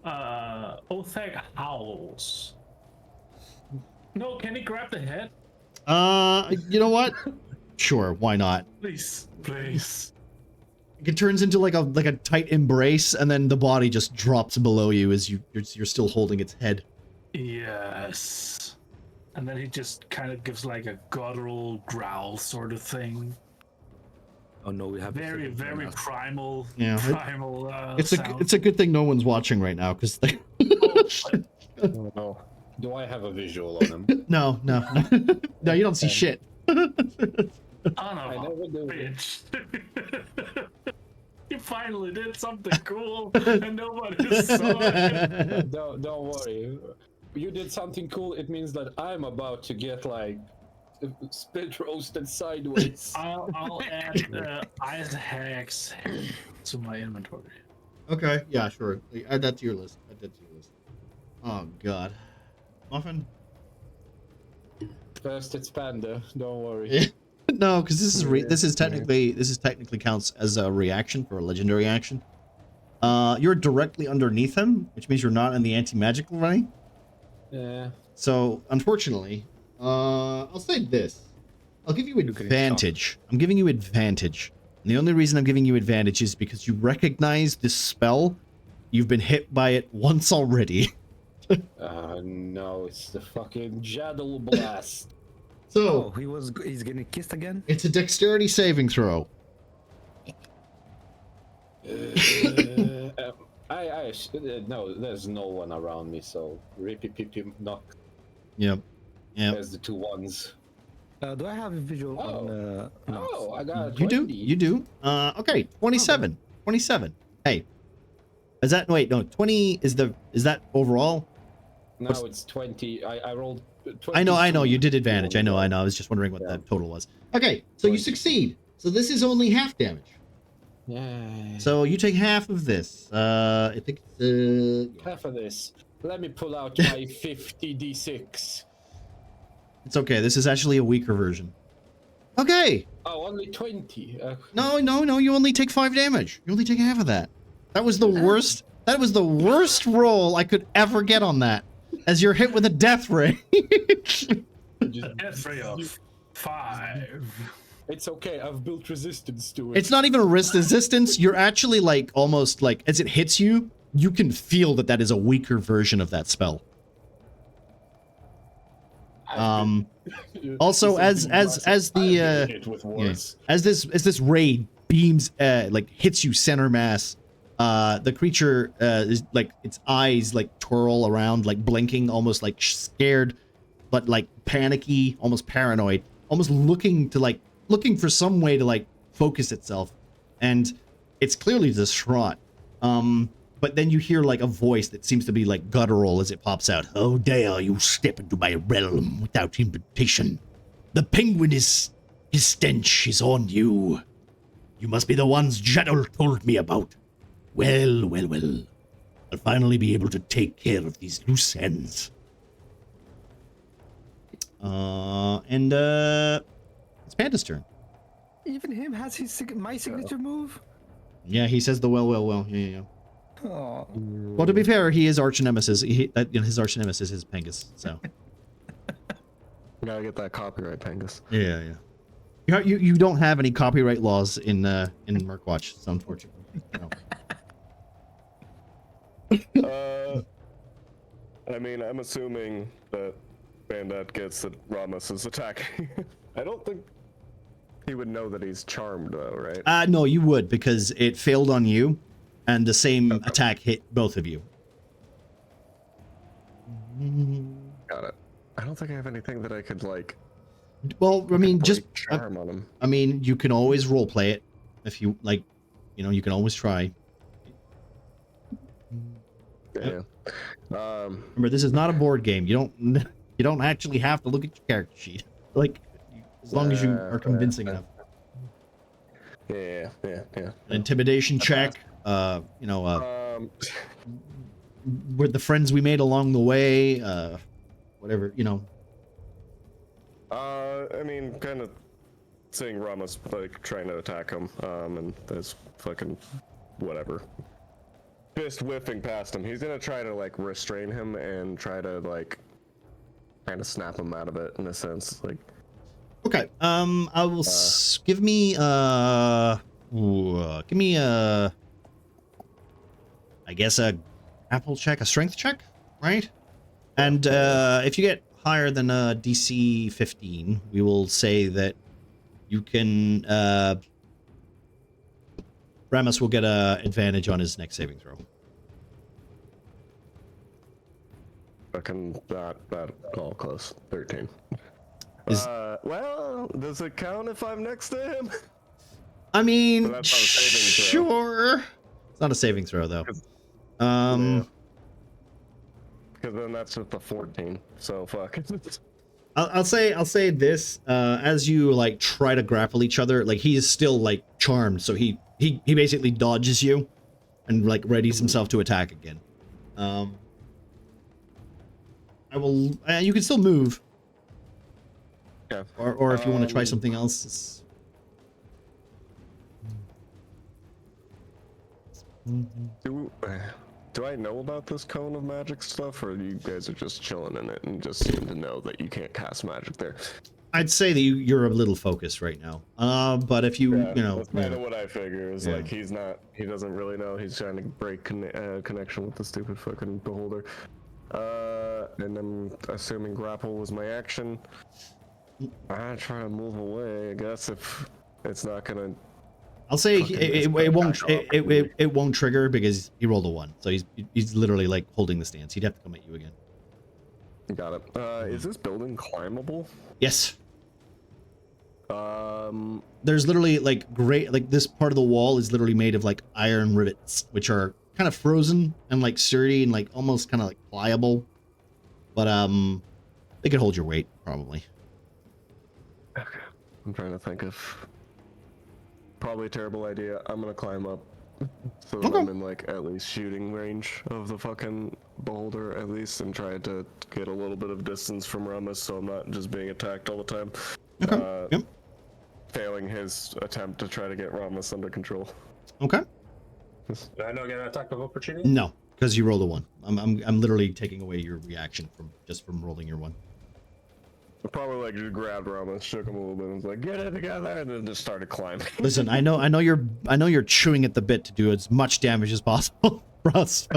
Othag howls. No, can he grab the head? You know what? Sure, why not? Please, please. It turns into like a tight embrace, and then the body just drops below you as you're still holding its head. Yes. And then he just kind of gives like a guttural growl sort of thing. Oh no, we have Very, very primal. Yeah, primal. It's sound. a good thing no one's watching right now, because they. Oh, no. Do I have a visual on him? No, no, you don't see shit. Son of I a never do. bitch. You finally did something cool, and nobody saw it. Don't worry. You did something cool. It means that I'm about to get like spit roasted sideways. I'll add ice hacks to my inventory. Okay, yeah, sure. Add that to your list. Oh God, Muffin. First, it's Panda. Don't worry. No, because this is technically counts as a reaction for a legendary action. You're directly underneath him, which means you're not in the anti-magical running. Yeah. So unfortunately, I'll say this: I'll give you advantage. I'm giving you advantage. And the only reason I'm giving you advantage is because you recognize this spell. You've been hit by it once already. No, it's the fucking Jaddle Blast. So he's getting kissed again. it's a dexterity saving throw. No, there's no one around me, so rippy pippy knock. Yep. There's the 2 ones. Do I have a visual on? No. Oh, I got a You 20. do. You do. Okay. 27. 27. Hey. Is that wait? No. 20 is that overall? Now it's 20. I rolled 20. I know. You did advantage. I know. I was just wondering what the total was. Okay. So you succeed. So this is only half damage. Yeah. So you take half of this. I think it's Half of this. Let me pull out my 50d6. it's okay. This is actually a weaker version. Okay. Oh, only 20. No. You only take 5 damage. You only take half of that. That was the worst. That was the worst roll I could ever get on that. As you're hit with a death ray. Death ray of 5. It's okay. I've built resistance to it. It's not even a resistance. You're actually like almost like as it hits you, you can feel that is a weaker version of that spell. Also, as this ray beams like hits you center mass, the creature is like its eyes like twirl around, like blinking, almost like scared, but like panicky, almost paranoid, almost looking for some way to like focus itself, and it's clearly distraught. But then you hear like a voice that seems to be like guttural as it pops out. How dare you step into my realm without invitation? The penguin his stench is on you. You must be the ones Jedel told me about. Well, well, well. I'll finally be able to take care of these loose ends. It's Panda's turn. Even him has my signature move? Yeah, he says the well. Yeah. Oh. Well, to be fair, he is arch nemesis. His arch nemesis is Pengus, so. Gotta get that copyright, Pengus. Yeah. You don't have any copyright laws in Murkwatch, so unfortunately. No. I mean, I'm assuming that Bandit gets that Ramos is attacking. I don't think he would know that he's charmed, though, right? No, you would, because it failed on you, and the same attack hit both of you. Got it. I don't think I have anything that I could, like... Well, I mean, just... charm on him. I mean, you can always roleplay it, if you, like, you can always try. Yeah. Remember, this is not a board game. You don't actually have to look at your character sheet. Like, as long as you are convincing enough. Yeah. An intimidation check. With the friends we made along the way. Whatever, I mean, kind of seeing Ramos like trying to attack him, and there's fucking whatever. Fist whiffing past him. He's gonna try to like restrain him and try to like kind of snap him out of it in a sense, like. Okay. I will give me I guess a grapple check, a strength check, right? And if you get higher than a DC 15, we will say that you can Ramos will get a advantage on his next saving throw. Fucking that all close. 13. Well, does it count if I'm next to him? I mean, Well, that's not a saving throw. sure. It's not a saving throw though. Yeah. Because then that's just a 14. So fuck. I'll say this. As you like try to grapple each other, like he is still like charmed, so he basically dodges you, and like readies himself to attack again. I will. You can still move. Yeah. Or if you want to try something else. Do I know about this cone of magic stuff, or you guys are just chilling in it and just seem to know that you can't cast magic there? I'd say that you're a little focused right now. But if you, that's kind of what I figure is like he doesn't really know. He's trying to break connection with the stupid fucking beholder. And I'm assuming grapple was my action. I try to move away. I guess if it's not gonna. I'll say it won't trigger because he rolled a 1, so he's literally like holding the stance. He'd have to come at you again. Got it. Is this building climbable? Yes. There's literally like this part of the wall is literally made of like iron rivets, which are kind of frozen and like sturdy and like almost kind of like pliable, but they could hold your weight probably. Okay. I'm trying to think of. Probably a terrible idea. I'm gonna climb up so that I'm in like at least shooting range of the fucking beholder at least, and try to get a little bit of distance from Ramos so I'm not just being attacked all the time. Okay. Failing his attempt to try to get Ramos under control. Okay. Do I not get an attack of opportunity? No, because you rolled a 1. I'm literally taking away your reaction from rolling your 1. I probably like just grabbed Ramos, shook him a little bit, and was like, "Get it together," and then just started climbing. Listen, I know you're chewing at the bit to do as much damage as possible, Russ.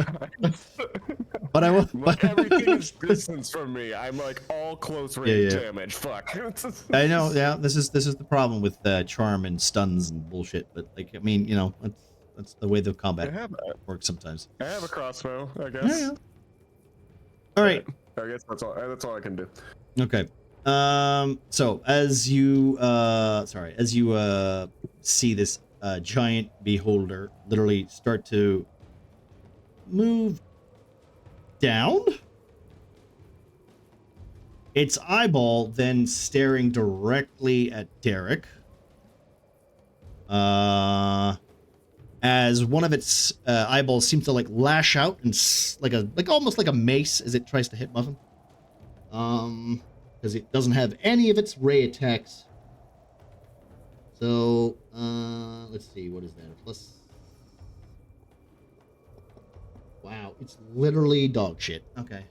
But I will. But everything is distance from me. I'm like all close range damage. Fuck. I know. Yeah, this is the problem with charm and stuns and bullshit. But like, I mean, That's the way the I combat have works sometimes. a crossbow, I guess. Yeah, yeah. All right. I guess that's all I can do. Okay. So as you see this giant beholder literally start to move down, its eyeball then staring directly at Derek. As one of its eyeballs seems to like lash out and almost like a mace as it tries to hit Muffin. Because it doesn't have any of its ray attacks. So let's see, what is that? A plus. Wow, it's literally dog shit. Okay.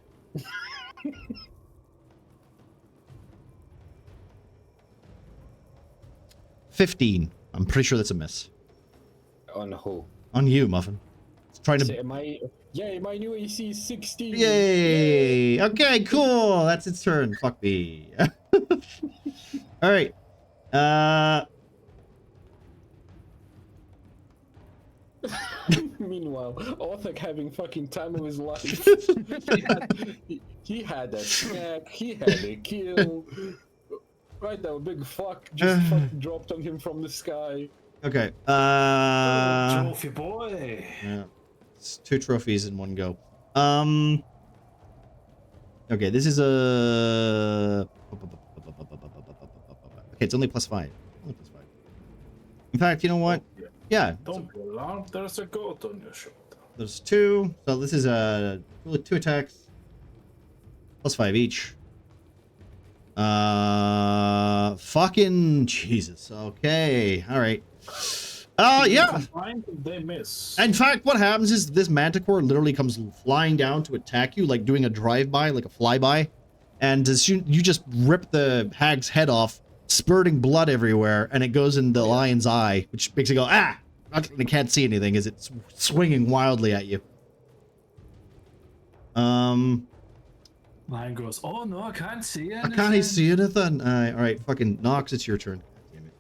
$15. I'm pretty sure that's a miss. On who? On you, Muffin. It's trying to. My new AC is 16. Yay! Okay, cool. That's its turn. Fuck me. All right. Meanwhile, Orthic having fucking time of his life. he had a snack. He had a kill. Right now, a big fuck just fucking dropped on him from the sky. Okay. Trophy boy. Yeah. It's 2 trophies in one go. Okay, this is a. Okay, it's only +5. Only +5. In fact, you know what? Yeah. Don't be alarmed. There's a goat on your shoulder. There's 2. So this is 2 attacks. +5 each. Fucking Jesus. Okay. All right. Yeah. They miss. In fact, what happens is this manticore literally comes flying down to attack you, like doing a drive-by, like a flyby. And as you just rip the hag's head off, spurting blood everywhere, and it goes in the lion's eye, which makes it go, ah! It can't see anything as it's swinging wildly at you. Lion goes, oh no, I can't see anything. I can't see anything. All right, fucking Nox, it's your turn. Damn it.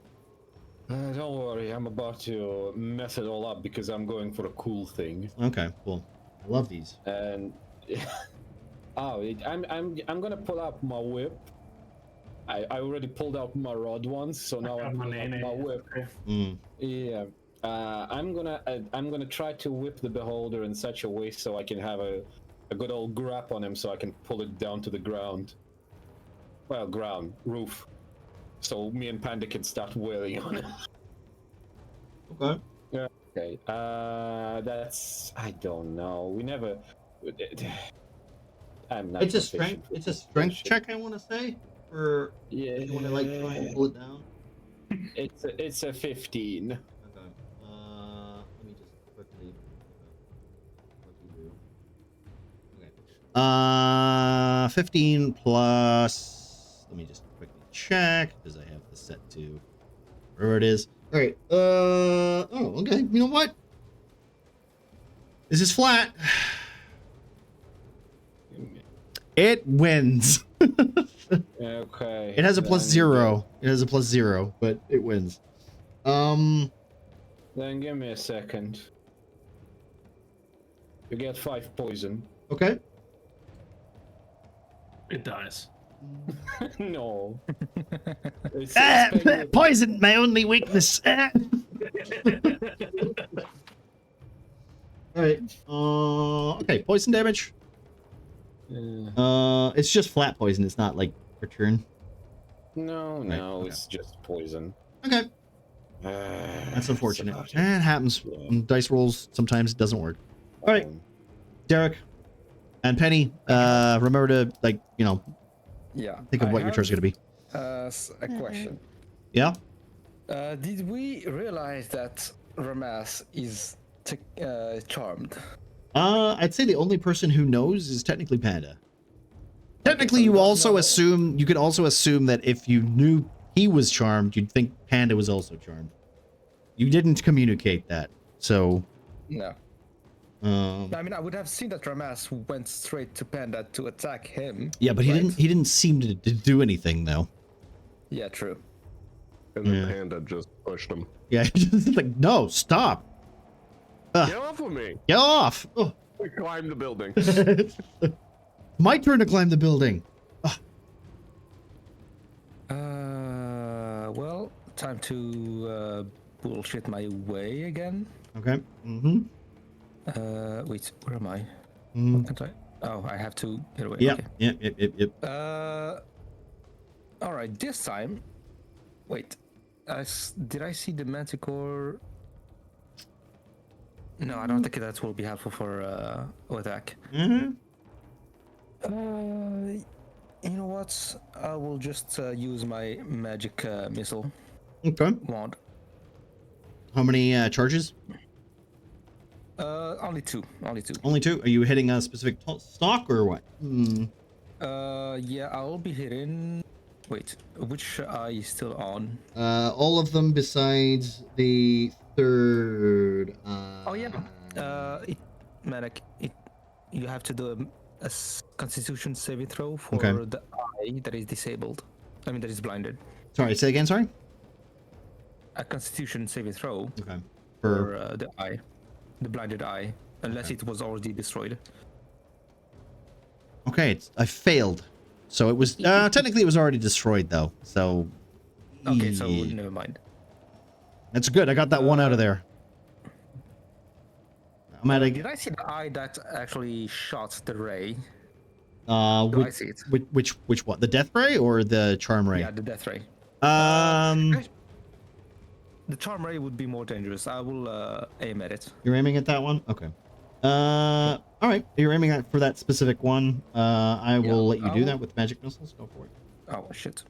Don't worry, I'm about to mess it all up because I'm going for a cool thing. Okay, cool. I love these. And I'm gonna pull out my whip. I already pulled out my rod once, so now I'm pulling out my whip. Yeah. I'm gonna try to whip the beholder in such a way so I can have a good old grab on him so I can pull it down to the ground. Well, roof. So me and Panda can start wailing on it. Okay. Yeah. Okay. That's, I don't know. We never. I'm not. It's a strength. It's a strength check, I want to say. Or you want to like try and pull it down. It's a 15. Okay. Let me just quickly. Okay. 15 plus. Let me just quickly check because I have this set to wherever it is. All right. Oh, okay. You know what? This is flat. It wins. Okay. It has a +0. It has a +0, but it wins. Then give me a second. You get 5 poison. Okay. It dies. No. Poison, my only weakness. All right. Okay, poison damage. It's just flat poison. It's not like return. No, Right, okay. it's just poison. Okay. That's unfortunate. about It happens. Yeah. On dice rolls, sometimes it doesn't work. All right, Derek and Penny, remember to Yeah. think of what your turn's gonna be. A question. Yeah. Did we realize that Ramas is charmed? I'd say the only person who knows is technically Panda. Technically, you could also assume that if you knew he was charmed, you'd think Panda was also charmed. You didn't communicate that, so. No. I mean, I would have seen that Ramas went straight to Panda to attack him. Yeah, but right? he didn't seem to do anything though. Yeah, true. And then Panda just pushed him. Yeah, just like, no, stop. Get off of me! Get off! Oh. Climb the building. My turn to climb the building. Well, time to bullshit my way again. Okay. Wait, where am I? Mm. What can I? Oh, I have to get away. Yep. Okay. Yep. All right. This time, wait. Did I see the Manticore? No, I don't think that will be helpful for attack. Mm-hmm. You know what? I will just use my magic missile Okay. wand. How many charges? Only two. Only 2. Are you hitting a specific stock or what? Yeah, I'll be hitting. Wait, which eye is still on? All of them besides the third. Oh yeah. You have to do a Constitution saving throw for the eye that is disabled. I mean, that is blinded. Sorry, say again. Sorry. A Constitution saving throw. Okay. For the eye, the blinded eye, unless it was already destroyed. Okay, I failed. So it was technically it was already destroyed though. So. Okay, so never mind. That's good. I got that one out of there. I'm at a. Did I see the eye that actually shot the ray? I see it? Which one? The death ray or the charm ray? Yeah, the death ray. The charm ray would be more dangerous. I will aim at it. You're aiming at that one? Okay. All right. You're aiming for that specific one. I will let you do that with magic missiles. Go for it. Oh shit.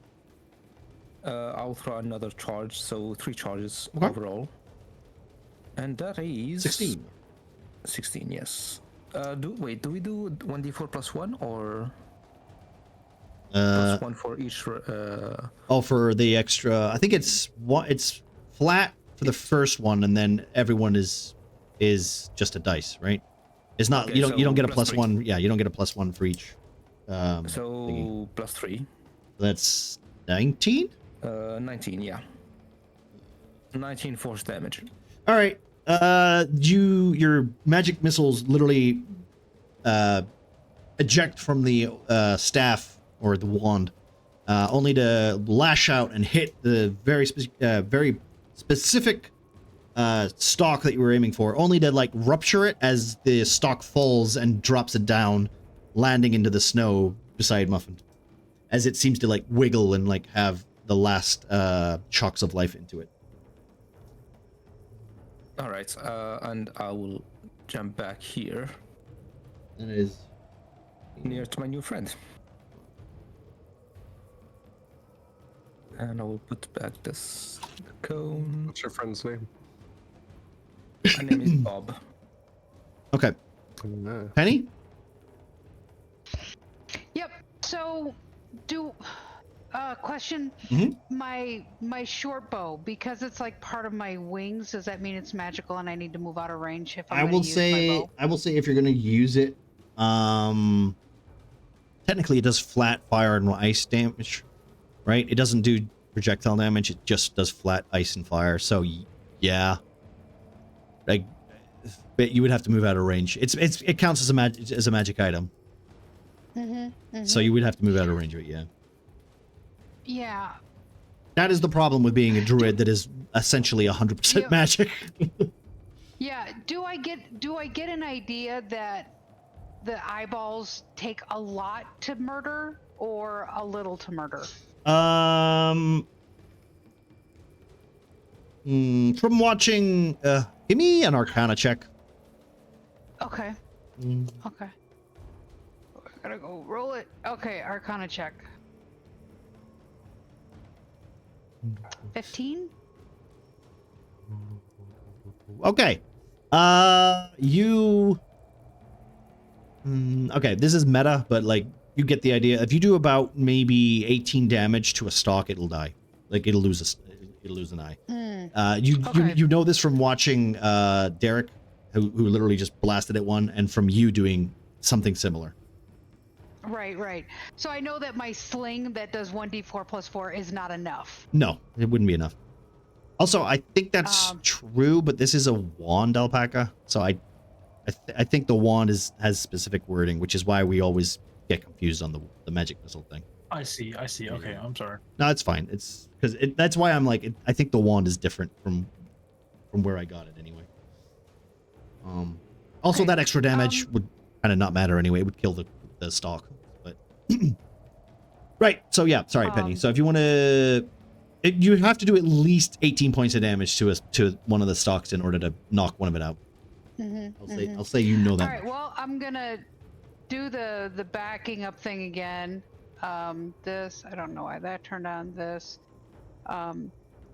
I'll throw another charge, so 3 charges Okay. overall. And that is 16. 16, yes. Do we do 1d4 plus 1 or plus 1 for each? Oh, for the extra. I think it's flat for the first one, and then everyone is just a dice, right? It's not. Okay, you don't get a plus plus 3. 1. Yeah, you don't get a plus 1 for each. So thingy. plus 3. That's 19. 19, yeah. 19 force damage. All right. Your magic missiles literally eject from the staff or the wand, only to lash out and hit the very specific stalk that you were aiming for, only to like rupture it as the stalk falls and drops it down, landing into the snow beside Muffin, as it seems to like wiggle and like have the last chunks of life into it. All right, and I will jump back here. That is near to my new friend. And I will put back this cone. What's your friend's name? My name is Bob. Okay. Penny? Yep. So, question. Mm-hmm. My short bow, because it's like part of my wings, does that mean it's magical and I need to move out of range if I will say if you're going to use it, technically it does flat fire and ice damage, right? It doesn't do projectile damage. It just does flat ice and fire. So yeah, like, but you would have to move out of range. It counts as a magic item. So you would have to move out of range of it. Yeah. Yeah. That is the problem with being a druid that is essentially 100% magic. Yeah. Do I get an idea that the eyeballs take a lot to murder or a little to murder? From watching, give me an Arcana check. Okay. Okay. I gotta go roll it. Okay, Arcana check. 15? Okay. Okay, this is meta, but like you get the idea. If you do about maybe 18 damage to a stalk, it'll die. Like it'll lose an eye. You know this from watching Derek, who literally just blasted at one, and from you doing something similar. Right. So I know that my sling that does 1d4 plus 4 is not enough. No, it wouldn't be enough. Also, I think that's true, but this is a wand alpaca, so I think the wand has specific wording, which is why we always get confused on the magic missile thing. I see. Okay, I'm sorry. No, it's fine. It's because that's why I'm like I think the wand is different from where I got it anyway. Also, that extra damage would kind of not matter anyway. It would kill the stock, but right. So yeah, sorry, Penny. So if you want to. You have to do at least 18 points of damage to one of the stocks in order to knock one of it out. I'll say you know that. All right. Well, I'm gonna do the backing up thing again. This I don't know why that turned on. This.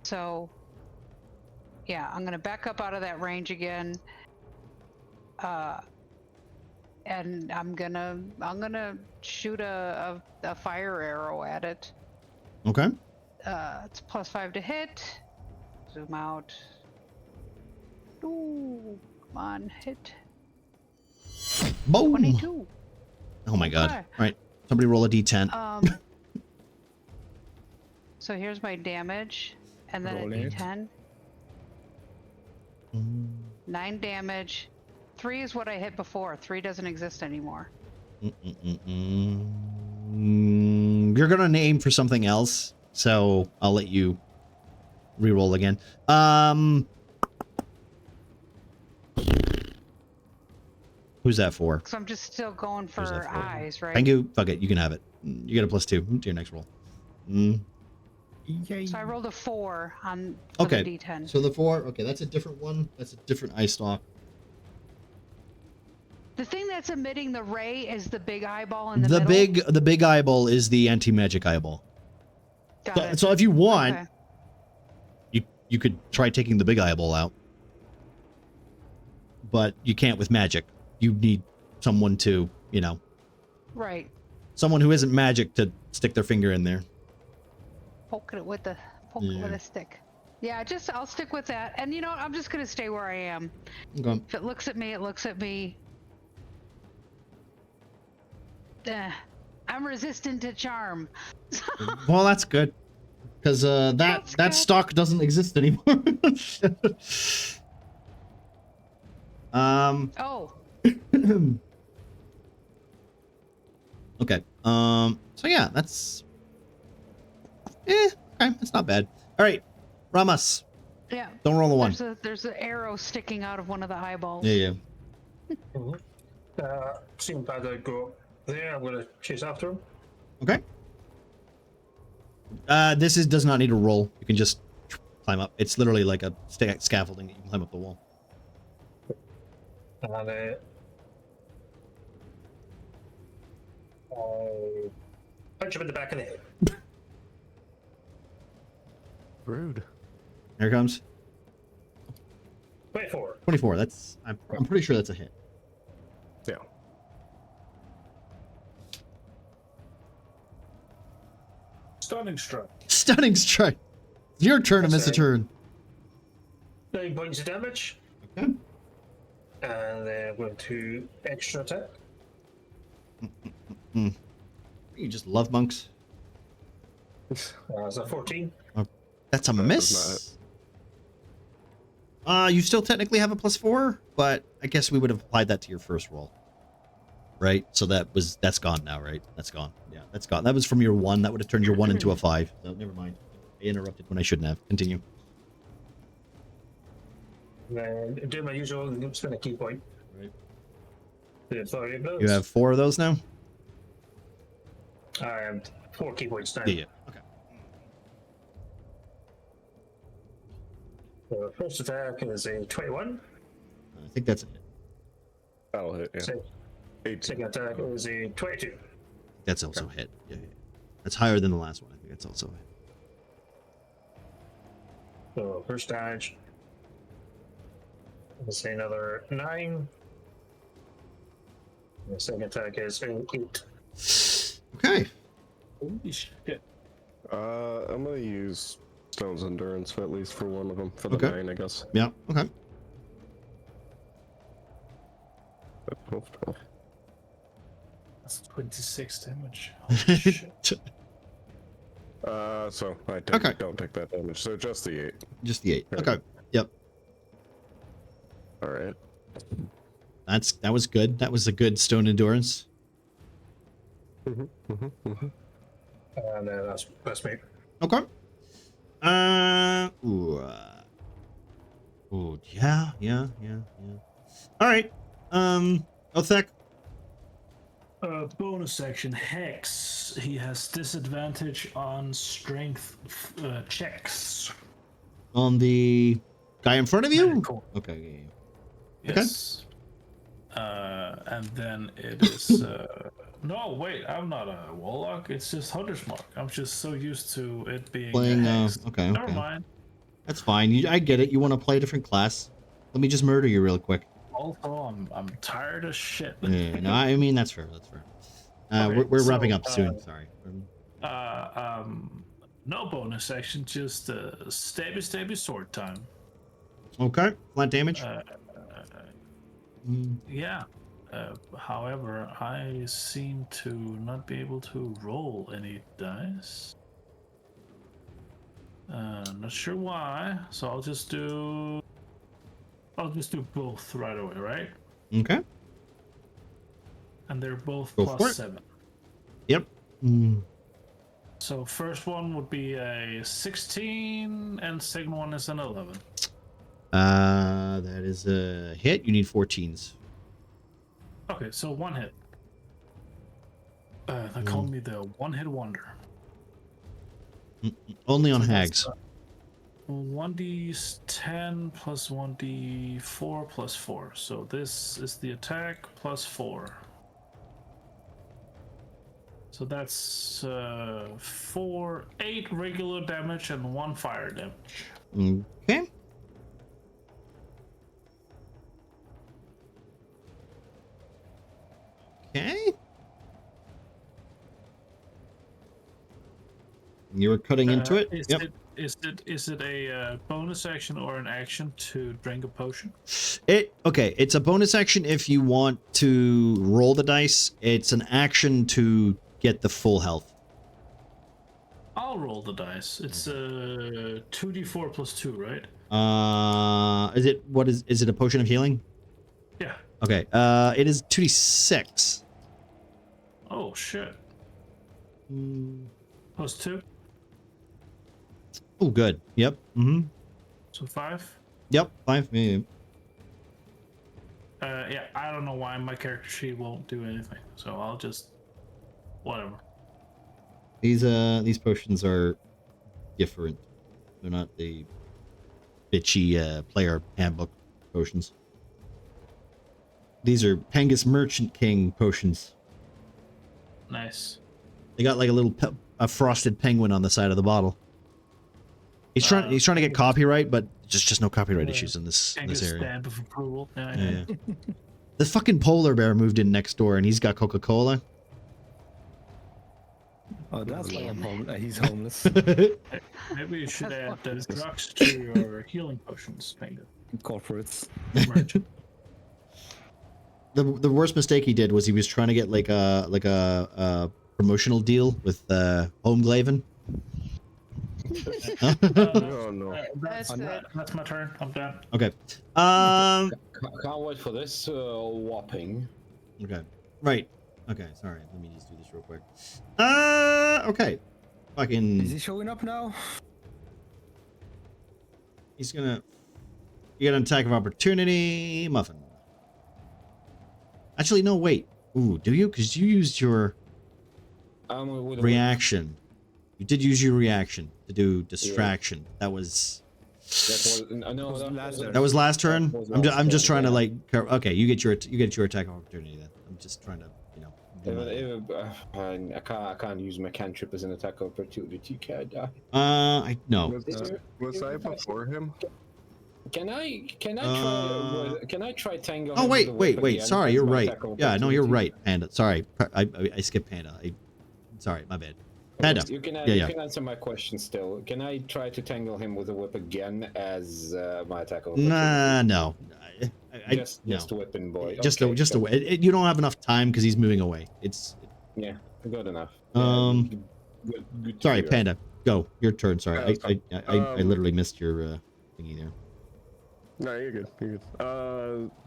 So. Yeah, I'm gonna back up out of that range again. And I'm gonna shoot a fire arrow at it. Okay. It's +5 to hit. Zoom out. Ooh, come on, hit. Boom. 22. Oh my god. Okay. All right. Somebody roll a d10. So here's my damage, and then Roll a it. d10. 9 damage. 3 is what I hit before. 3 doesn't exist anymore. You're gonna name for something else, so I'll let you re-roll again. Who's that for? So I'm just still going for eyes, right? Thank you. Fuck it. You can have it. You get a +2 to your next roll. So I rolled a 4 on Okay. the d10. So the 4. Okay, that's a different one. That's a different eye stalk. The thing that's emitting the ray is the big eyeball in the middle. The big eyeball is the anti-magic eyeball. Got it. So if you want, Okay. you could try taking the big eyeball out, but you can't with magic. You need someone to, Right. someone who isn't magic to stick their finger in there. Poke it with a stick. Yeah, I'll stick with that. And you know what? I'm just gonna stay where I am. Okay. If it looks at me, it looks at me. I'm resistant to charm. Well, that's good, because that good. stock doesn't exist anymore. Oh. Okay. So yeah, that's. Okay, that's not bad. All right, Ramas. Yeah. Don't roll a 1. There's an arrow sticking out of one of the eyeballs. Yeah. Seeing Panda go there, I'm gonna chase after him. Okay. This does not need a roll. You can just climb up. It's literally like a scaffolding that you can climb up the wall. And I'll punch him in the back of the head. Rude. Here it comes. 24. 24. That's. I'm pretty sure that's a hit. Yeah. Stunning strike. Stunning strike. Your turn to miss a turn. 9 points of damage. Okay. And then I'm going to extra attack. You just love monks. That's a 14. That's a That miss. You still technically have a +4, but I guess we would have applied that to your first roll. Right? So that's gone now, right? That's gone. Yeah, that's gone. That was from your 1. That would have turned your 1 into a 5. So never mind. I interrupted when I shouldn't have. Continue. And then do my usual spend a key point. Right. You have 4 of those now? I am 4 key points now. Yeah. Okay. The first attack is a 21. I think that's a hit. That'll hit, yeah. Second attack is a 22. That's also a hit. Yeah. That's higher than the last one. I think that's also a hit. So first damage. Let's say another 9. The second attack is an 8. Okay. Holy shit. I'm gonna use Stone's Endurance at least for one of them, for the Okay. 9, I guess. Yeah. Okay. That's 26 damage. Holy shit. So I don't take that damage. So just the 8. Just the 8. Right. Okay. Yep. All right. That was good. That was a good stone endurance. And that's me. Okay. Ooh, yeah. All right. Othek. Bonus action Hex. He has disadvantage on strength checks. On the guy in front of you? Medical. Okay. Yes. And then it is. No, wait. I'm not a warlock. It's just Hunter's Mark. I'm just so used to it being Playing. a hex. Okay. Never mind. That's fine. I get it. You want to play a different class. Let me just murder you real quick. Also, I'm tired of shit. Yeah, no, I mean that's fair. That's fair. Okay, we're wrapping so, up soon. Sorry. No bonus action, just stabby sword time. Okay. Flat damage. Yeah. However, I seem to not be able to roll any dice. Not sure why. So I'll just do both right away, right? Okay. And they're both Go for plus it. 7. Yep. So first one would be a 16, and second one is an 11. That is a hit. You need 14s. Okay, so one hit. They call me the one-hit wonder. Only on hags. 1d10 plus 1d4 plus 4. So this is the attack plus 4. So that's 8 regular damage and 1 fire damage. Okay. Okay. You were cutting into it? Yep. Is it a bonus action or an action to drink a potion? Okay, it's a bonus action if you want to roll the dice. It's an action to get the full health. I'll roll the dice. It's 2d4 plus 2, right? Is it a potion of healing? Yeah. Okay. It is 2d6. Oh shit. Plus 2. Oh, good. Yep. So 5. Yep. 5. Yeah. Yeah, I don't know why my character sheet won't do anything, so I'll just whatever. These potions are different. They're not the bitchy player handbook potions. These are Pengus Merchant King potions. Nice. They got like a frosted penguin on the side of the bottle. He's trying to get copyright, but just no copyright issues in this area. Stamp of approval. Yeah. The fucking polar bear moved in next door, and he's got Coca-Cola. Oh, that's why he's homeless. Maybe you should add the drugs to your healing potions, Penguin. Corporates. The worst mistake he did was he was trying to get like a promotional deal with Homeglaven. Oh no. That's my turn. I'm done. Okay. Can't wait for this whopping. Okay. Right. Okay. Sorry. Let me just do this real quick. Okay. Fucking. Is he showing up now? He's gonna. You get an attack of opportunity, Muffin. Actually, no. Wait. Ooh, do you? Because you used your reaction. You did use your reaction to do distraction. Yeah. That was last turn. I'm just trying to like. Okay, you get your attack of opportunity then. I'm just trying to, you know. I can't use my cantrip as an attack of opportunity, can I? I no. Was I before him? Can I try tango? Oh wait. Sorry, you're right. Yeah, no, you're right, Panda. Sorry, I skipped Panda. Sorry, my bad. Panda. You can answer my question still. Can I try to tangle him with a whip again as my attack of opportunity? Nah, no. Just a weapon, boy. Just a way. You don't have enough time because he's moving away. Yeah, good enough. Sorry, Panda. Go. Your turn. Sorry, Yeah, that's I literally missed your thingy there. No, you're good. You're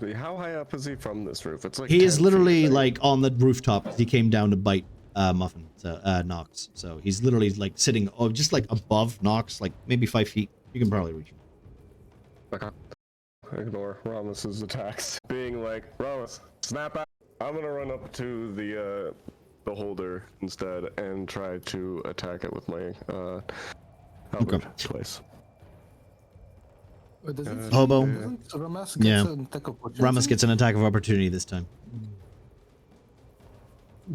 good. How high up is he from this roof? It's like He 10 is literally feet, right? like on the rooftop. 'Cause he came down to bite Muffin, so Nox. So he's literally like sitting, just like above Nox, like maybe 5 feet. You can probably reach him. Okay. Ignore Ramos's attacks. Being like, Ramos, snap out. I'm gonna run up to the holder instead and try to attack it with my halberd twice. Hobo. Ramas Yeah. gets an attack of opportunity? Ramus gets an attack of opportunity this time.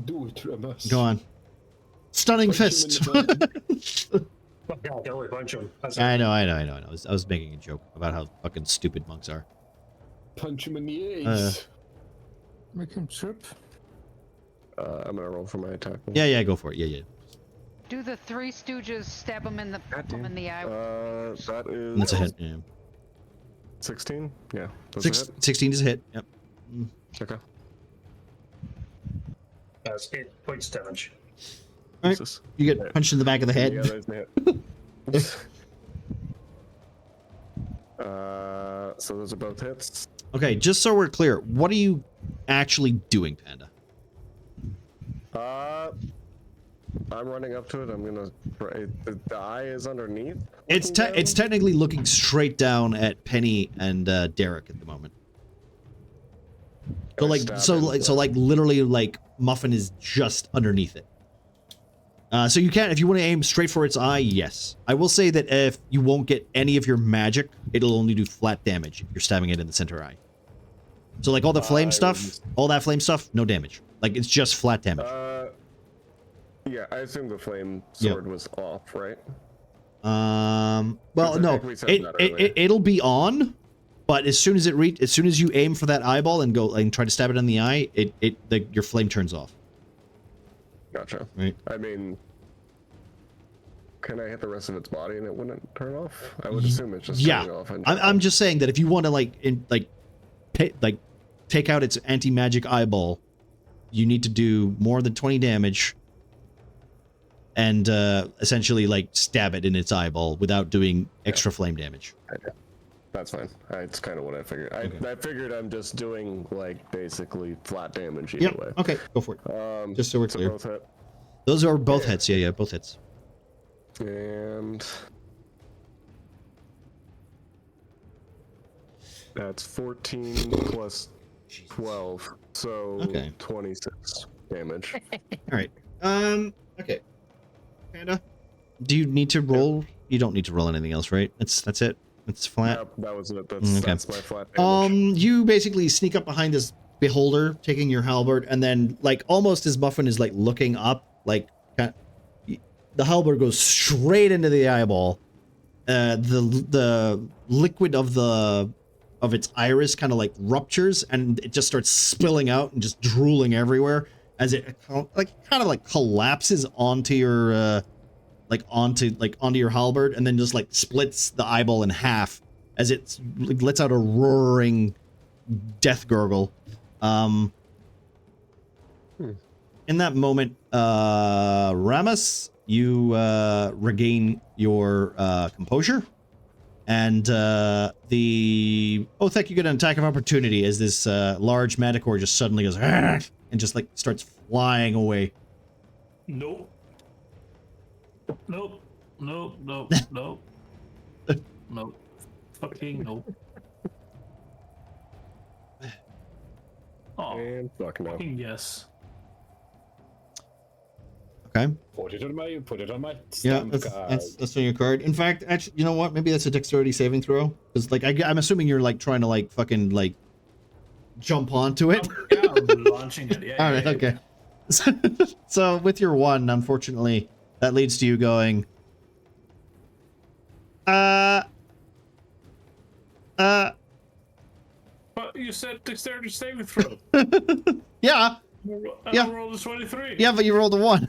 Do it, Ramas. Go on. Stunning Punch him in fist. the Fuck yeah, can we punch him? That's I know. I was making a joke about how fucking stupid monks are. Punch him in the ace. Make him trip. I'm gonna roll for my attack. Yeah, go for it. Yeah. Do the Three Stooges stab him in the eye? That is. That's a hit. Yeah. 16? Yeah. That's a hit. 16 is a hit. Yep. Okay. That's 8 points damage. All right. Jesus. You get punched in the back of the head. Yeah, there's my hit. So those are both hits. Okay, just so we're clear, what are you actually doing, Panda? I'm running up to it. I'm gonna. The eye is underneath. It's technically looking straight down at Penny and Derek at the moment. So like literally like Muffin is just underneath it. So you can, if you want to aim straight for its eye, yes. I will say that if you won't get any of your magic, it'll only do flat damage if you're stabbing it in the center eye. So like all the flame stuff, all that flame stuff, no damage. Like it's just flat damage. Yeah, I assume the flame sword was off, right? Well, I no, think we said that earlier. it'll be on, but as soon as you aim for that eyeball and go and try to stab it in the eye, your flame turns off. Gotcha. Right. I mean, can I hit the rest of its body and it wouldn't turn off? I would assume it's just turning off. I'm just saying that if you want to take out its anti-magic eyeball, you need to do more than 20 damage and essentially like stab it in its eyeball without doing extra flame damage. That's fine. It's kind of what I figured. I figured I'm just doing like basically flat damage either way. Okay, go for it. Just so we're clear. Both hit. Those are both hits. Yeah, both hits. And that's 14 plus 12, so 26 damage. All right. Okay. Panda, do you need to roll? You don't need to roll anything else, right? That's it. It's flat. Yep, that was it. That's my flat damage. You basically sneak up behind this beholder, taking your halberd, and then like almost as Muffin is like looking up, like the halberd goes straight into the eyeball. The liquid of its iris kind of like ruptures, and it just starts spilling out and just drooling everywhere as it kind of collapses onto your onto your halberd, and then just like splits the eyeball in half as it lets out a roaring death gurgle. In that moment, Ramus, you regain your composure, and Othek, you get an attack of opportunity as this large manticore just suddenly goes and just like starts flying away. Nope. Nope. Fucking nope. Oh, And fuck no. fucking yes. Okay. Put it on my Yeah, stamp card. that's on your card. In fact, actually, you know what? Maybe that's a dexterity saving throw. Because like I'm assuming you're like trying to like fucking like jump onto it. Yeah, I'm launching it. Yeah, All right. Okay. So with your one, unfortunately, that leads to you going. But you said dexterity saving throw. Yeah. I rolled a 23. Yeah, but you rolled a 1.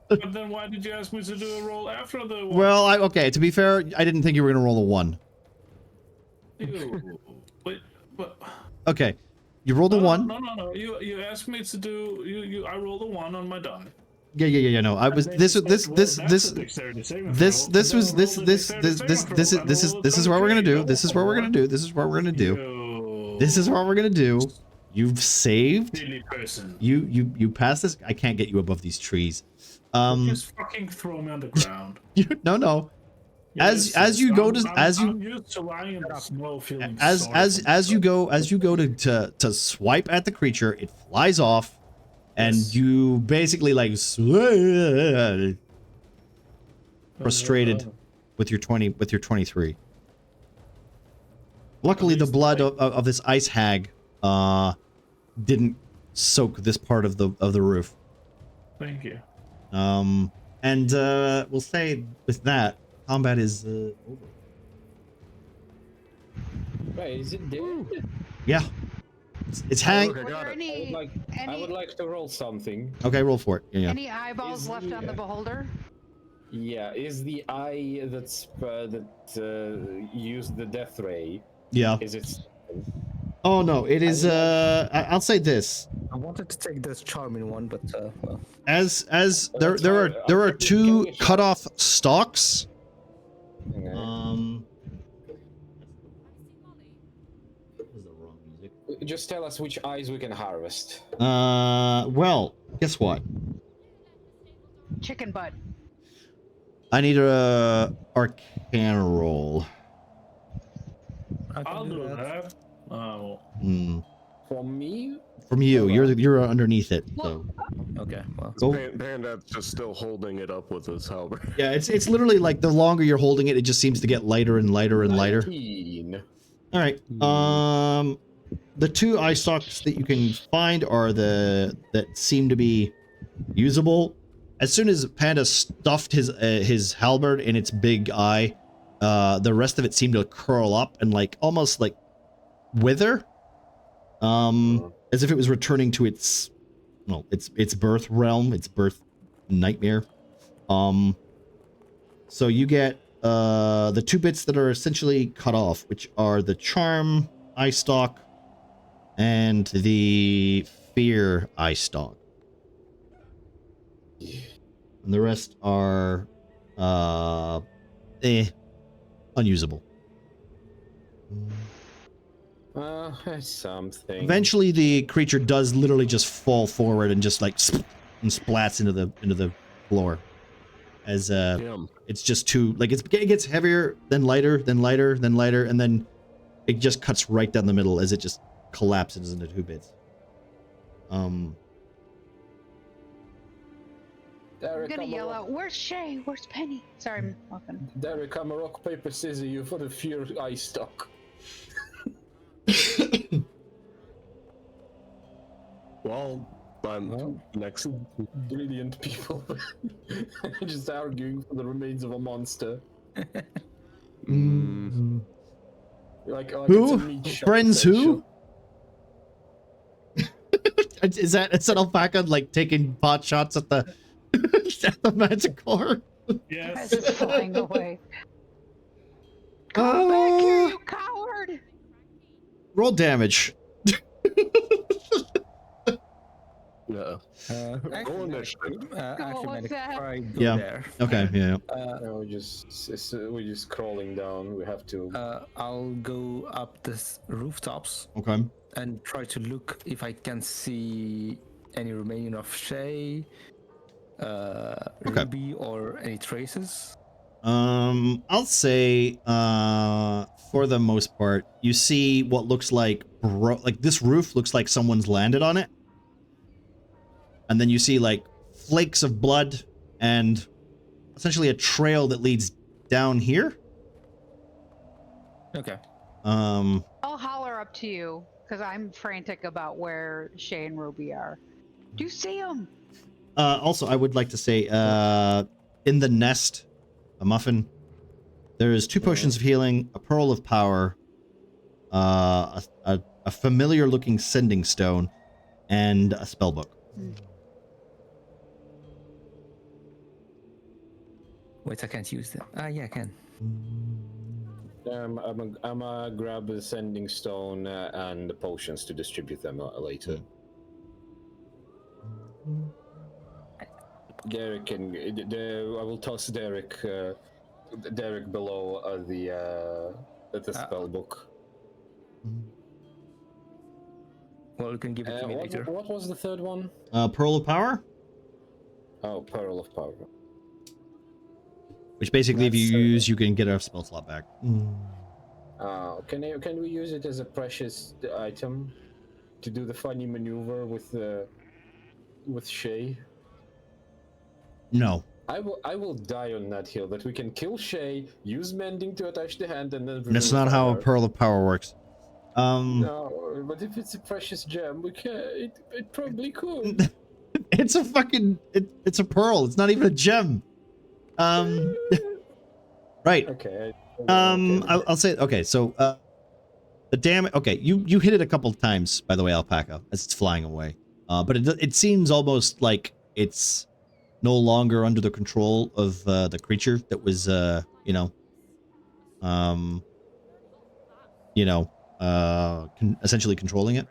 But then why did you ask me to do a roll after the one? Well, okay. To be fair, I didn't think you were gonna roll a 1. Ew. Wait, but Okay. You rolled a 1. No. You asked me to do. I rolled a 1 on my die. Yeah. No, I was this is what we're gonna do. This is what we're gonna do. This is what we're gonna do. This is what we're gonna do. You've saved. Silly person. You pass this. I can't get you above these trees. Just fucking throw me on the ground. No. Yes, As you go to I'm used to lying in the snow, feeling as you go to swipe at the creature, it flies off, and you basically like frustrated with your 23. Luckily, the blood of this ice hag didn't soak this part of the roof. Thank you. And we'll say with that, combat is over. Wait, is it dead? Yeah. It's hang. Were there I would like to roll something. Okay, roll for it. Yeah. any eyeballs left on the beholder? Yeah, is the eye that used the death ray? Yeah. Is it? Oh no, it is. I'll say this. I wanted to take this charming one, but well. As there are two cut off stalks. Just tell us which eyes we can harvest. Well, guess what? Chicken butt. I need a arcana roll. I'll do that. Oh. From me? From you. You're underneath it. So. Okay. Well. Go. Bandad's just still holding it up with his halberd. Yeah, it's literally like the longer you're holding it, it just seems to get lighter and lighter and lighter. 19. All right. The two eye stalks that you can find are that seem to be usable. As soon as Panda stuffed his halberd in its big eye, the rest of it seemed to curl up and like almost like wither, as if it was returning to its birth realm, its birth nightmare. So you get the two bits that are essentially cut off, which are the charm eye stalk and the fear eye stalk. And the rest are unusable. Something. Eventually the creature does literally just fall forward and just like and splats into the floor. As it's just too like it gets heavier, then lighter, then lighter, then lighter, and then it just cuts right down the middle as it just collapses into two bits. I'm gonna yell out, "Where's Shay? Where's Penny?" Sorry, I'm walking. Derek, I'm a rock, paper, scissors you for the fear eye stock. Well, I'm next. Brilliant people. Just arguing for the remains of a monster. Like who? It's a meat shop, Friends who? essential. Is that alpaca like taking pot shots at the at the Manticore? Yes. As it's flying away. Come back here, you coward! Roll damage. Yeah. Roll initiative. What was that? Yeah. There. Okay. Yeah. We're just crawling down. We have to. I'll go up the rooftops Okay. and try to look if I can see any remaining of Shay, Ruby, or any traces. I'll say, for the most part, you see what looks like this roof looks like someone's landed on it. And then you see like flakes of blood and essentially a trail that leads down here. Okay. I'll holler up to you because I'm frantic about where Shay and Ruby are. Do you see them? Also, I would like to say, in the nest, a muffin, there is 2 potions of healing, a pearl of power, a familiar-looking sending stone, and a spellbook. Wait, I can't use them. Yeah, I can. I'm gonna grab the sending stone and the potions to distribute them later. Derek and I will toss Derek. Derek below the spell book. Well, you can give it to me later. What was the third one? Pearl of Power, Oh, Pearl of Power. which basically if you That's, use, you can get a spell slot back. Can we use it as a precious item to do the funny maneuver with Shay? No, I will die on that hill. That we can kill Shay, use mending to attach the hand, and then. that's not how a Pearl of Power works. No, but if it's a precious gem, we can. It probably could. It's a fucking it's a pearl. It's not even a gem. Right. Okay. I'll say okay. So the damage. Okay, you hit it a couple of times, by the way, Alpaca, as it's flying away. But it seems almost like it's no longer under the control of the creature that was essentially controlling it.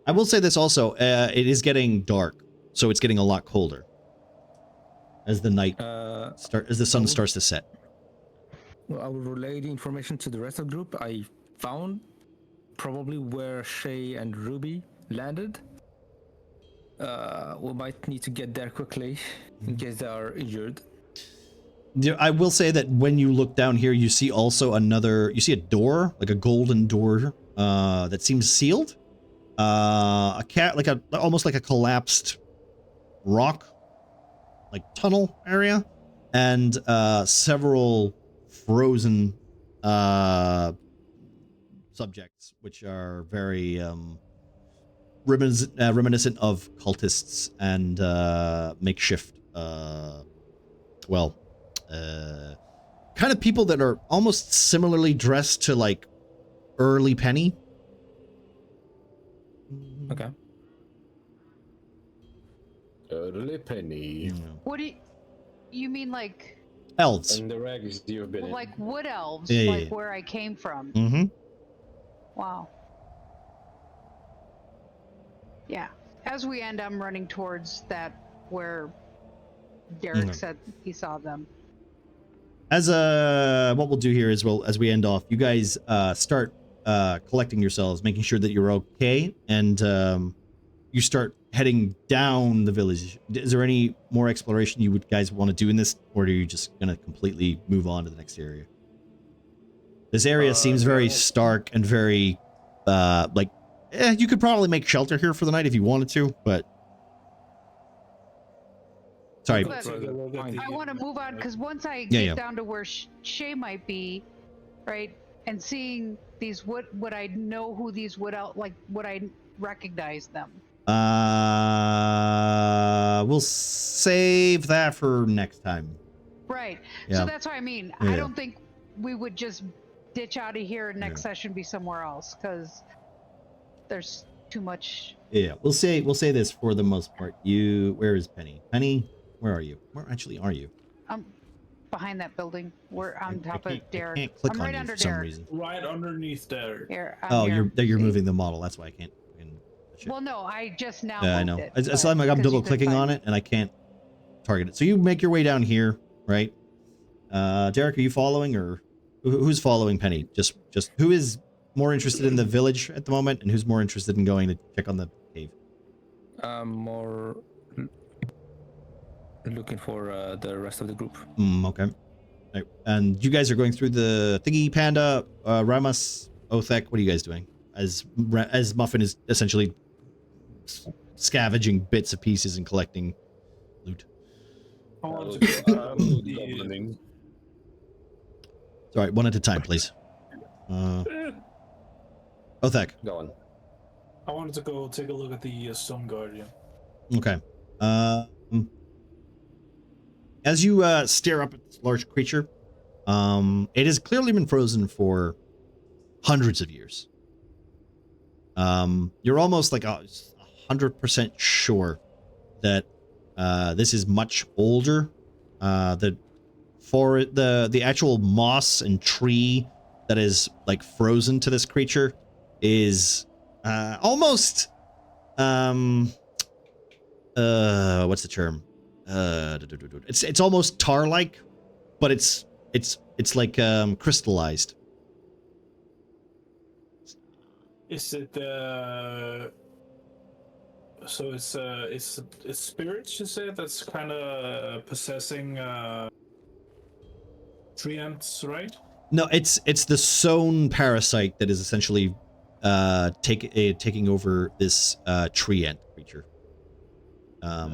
I will say this also. It is getting dark, so it's getting a lot colder as the night as the sun starts to set. Well, I will relay the information to the rest of the group. I found probably where Shay and Ruby landed. We might need to get there quickly in case they are injured. I will say that when you look down here, you see also you see a door, like a golden door, that seems sealed. Almost like a collapsed rock, like tunnel area, and several frozen subjects, which are very reminiscent of cultists and makeshift, kind of people that are almost similarly dressed to like early Penny. Okay. Early Penny. What do you mean, like Elves? And the rags you've been in. like wood elves, Yeah, like yeah. where I came from? Mm-hmm. Wow. Yeah. As we end, I'm running towards that where Derek said he saw them. As what we'll do here is as we end off, you guys start collecting yourselves, making sure that you're okay, and you start heading down the village. Is there any more exploration you guys want to do in this, or are you just gonna completely move on to the next area? This area seems very stark and very you could probably make shelter here for the night if you wanted to, but sorry. But I want to move on because once I Yeah, get down to where Shay might be, right, and seeing these would I know who these would I recognize them? We'll save that for next time. Right. Yeah. So that's what I mean. Yeah. I don't think we would just ditch out of here and next session be somewhere else because there's too much. Yeah, we'll say this for the most part. Where is Penny? Penny, where are you? Where actually are you? I'm behind that building. We're on top of Derek. I can't click I'm on right you under for some Derek. reason. Right underneath there. Here, You're moving the model. That's why I can't. Well, no, I just now. Yeah, I know. It, It's like I'm double clicking on it and I can't target it. So you make your way down here, right? Derek, are you following, or who's following Penny? Just who is more interested in the village at the moment, and who's more interested in going to check on the cave? More looking for the rest of the group. Okay. Right. And you guys are going through the thingy, Panda, Ramas, Othek. What are you guys doing? As Muffin is essentially scavenging bits and pieces and collecting loot. Sorry, one at a time, please. Othek. Go on. I wanted to go take a look at the Stone Guardian. Okay. As you stare up at this large creature, it has clearly been frozen for hundreds of years. You're almost like 100% sure that this is much older. The actual moss and tree that is like frozen to this creature is almost what's the term? It's almost tar-like, but it's like crystallized. Is it so it's spirits, you say, that's kind of possessing treants, right? No, it's the sown parasite that is essentially taking over this treant creature. I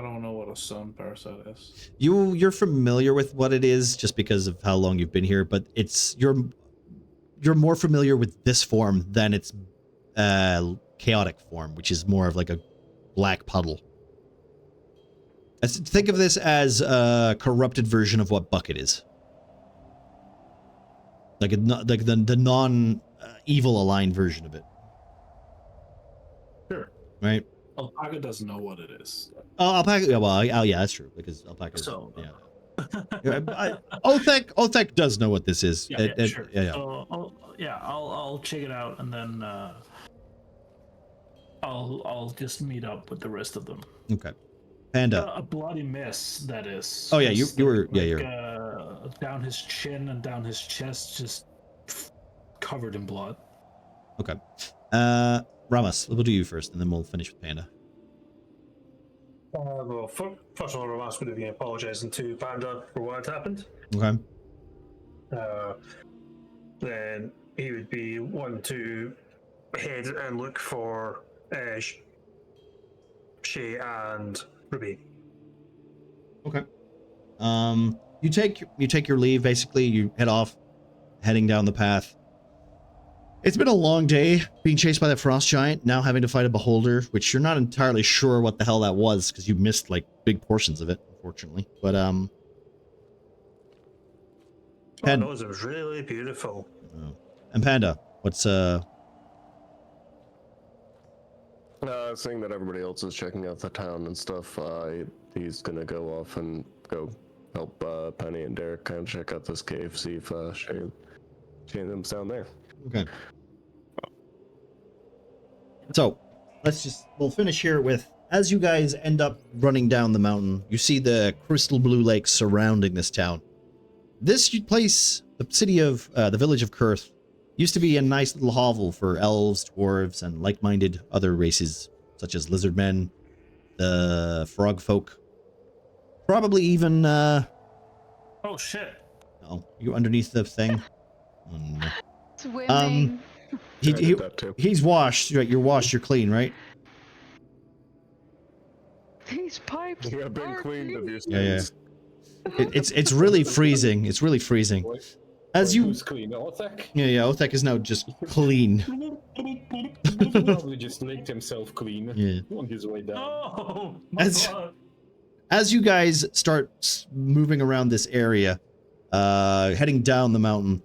don't know what a sun parasite is. You're familiar with what it is just because of how long you've been here, but you're more familiar with this form than its chaotic form, which is more of like a black puddle. Think of this as a corrupted version of what Bucket is. Like the non evil aligned version of it. Sure. Right? Alpaca doesn't know what it is. Oh, Alpaca. Yeah, well, yeah, that's true because Alpaca. So, yeah. Othek does know what this is. Yeah, sure. Yeah. So, I'll check it out, and then I'll just meet up with the rest of them. Okay. Panda. A bloody mess, that is. Oh yeah, you were you're down his chin and down his chest, just covered in blood. Okay. Ramas, we'll do you first, and then we'll finish with Panda. Well, first of all, Ramas would have been apologising to Panda for what had happened. Okay. Then he would be wanting to head and look for Shay and Ruby. Okay. You take your leave. Basically, you head off, heading down the path. It's been a long day, being chased by the frost giant, now having to fight a beholder, which you're not entirely sure what the hell that was because you missed like big portions of it, unfortunately. But Panda, it was really beautiful. And Panda, what's Seeing that everybody else is checking out the town and stuff, he's gonna go off and go help Penny and Derek kind of check out this cave, see if Shane and them's down there. Okay. So, we'll finish here with, as you guys end up running down the mountain, you see the crystal blue lake surrounding this town. This place, the city of, the village of Kurth, used to be a nice little hovel for elves, dwarves, and like-minded other races, such as lizardmen, the frog folk, probably even, Oh, shit. oh, you underneath the thing? Oh, no. Swimming. He's washed, right? You're washed, you're clean, right? These pipes. You have been cleaned of your Yeah. sins. It's really freezing. It's really freezing. As you Who's clean? Othek? Yeah, Othek is now just clean. Probably just licked himself clean on his way down. Oh, As you guys start moving around this area, heading down the mountain,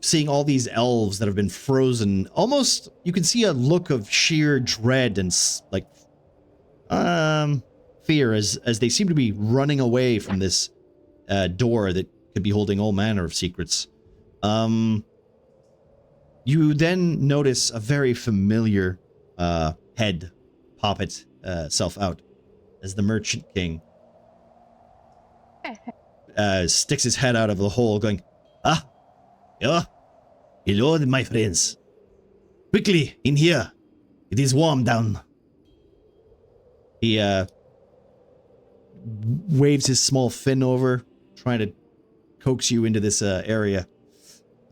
seeing all these elves that have been frozen, almost you can see a look of sheer dread and like fear as they seem to be running away from this door that could be holding all manner of secrets. You then notice a very familiar head pop itself out as the Merchant King sticks his head out of the hole, going, hello, my friends. Quickly, in here. It is warm down. He waves his small fin over, trying to coax you into this area.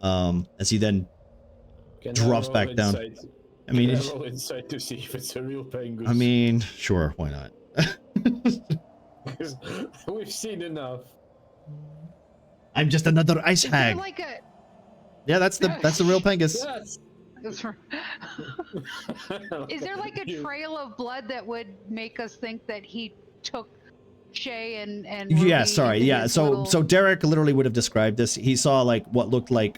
As he then drops back down. I mean, roll inside to see if it's a real penguin. I mean, sure, why not? We've seen enough. I'm just another ice Is there hag. like a... Yeah, that's the real Pengus. Yes. Is there like a trail of blood that would make us think that he took Shay and Yeah, Ruby sorry, into yeah. his So little- Derek literally would have described this. He saw like what looked like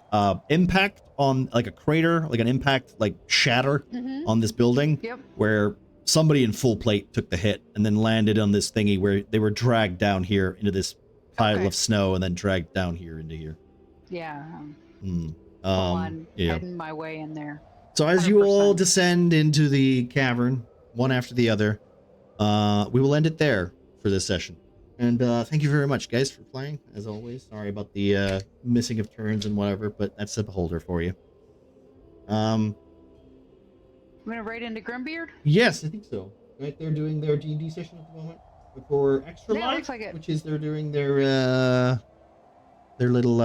impact on like a crater, like an impact like shatter on this building. Yep. Where somebody in full plate took the hit and then landed on this thingy where they were dragged down here into this pile of snow and then dragged down here into here. Yeah. Mm. On Yeah. heading my way in there. So as you all 100%. descend into the cavern, one after the other, we will end it there for this session. And thank you very much, guys, for playing, as always. Sorry about the missing of turns and whatever, but that's the beholder for you. I'm gonna raid into Grimbeard. Yes, I think so. Right, they're doing their D&D session at the moment for Extra Yeah, Life, looks like it. which is they're doing their little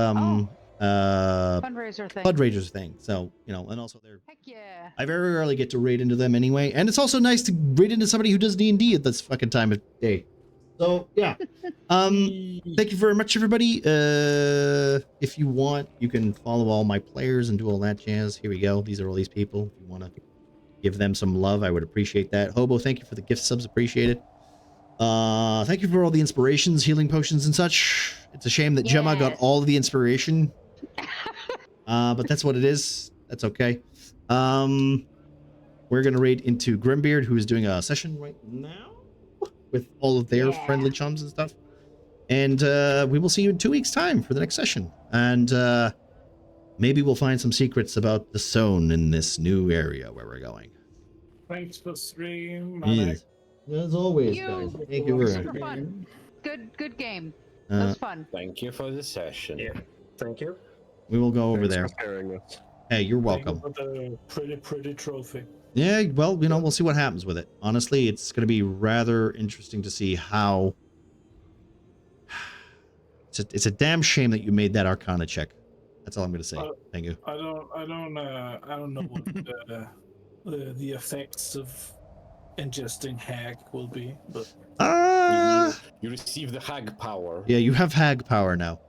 Fundraiser thing. fundraisers thing. So, you know, and also they're Heck yeah. I very rarely get to raid into them anyway, and it's also nice to raid into somebody who does D&D at this fucking time of day. So, yeah. Thank you very much, everybody. If you want, you can follow all my players and do all that jazz. Here we go. These are all these people. If you want to give them some love, I would appreciate that. Hobo, thank you for the gift subs. Appreciate it. Thank you for all the inspirations, healing potions, and such. It's a shame that Gemma got all of the inspiration. But that's what it is. That's okay. We're going to raid into Grimbeard, who is doing a session right now with all of their friendly chums and stuff. And we will see you in 2 weeks' time for the next session. And maybe we'll find some secrets about the zone in this new area where we're going. Thanks for stream. Yes. As always, guys. Thank you very Super much. fun. Good game. That was fun. Thank you for the session. Yeah, thank you. We will go over Thanks there. for sharing this. Hey, you're Thank you welcome. for the pretty trophy. Yeah, well, you know, we'll see what happens with it. Honestly, it's going to be rather interesting to see how... It's a damn shame that you made that Arcana check. That's all I'm going to say. Thank you. I don't know what the effects of ingesting hag will be, but You receive the hag power. Yeah, you have hag power now.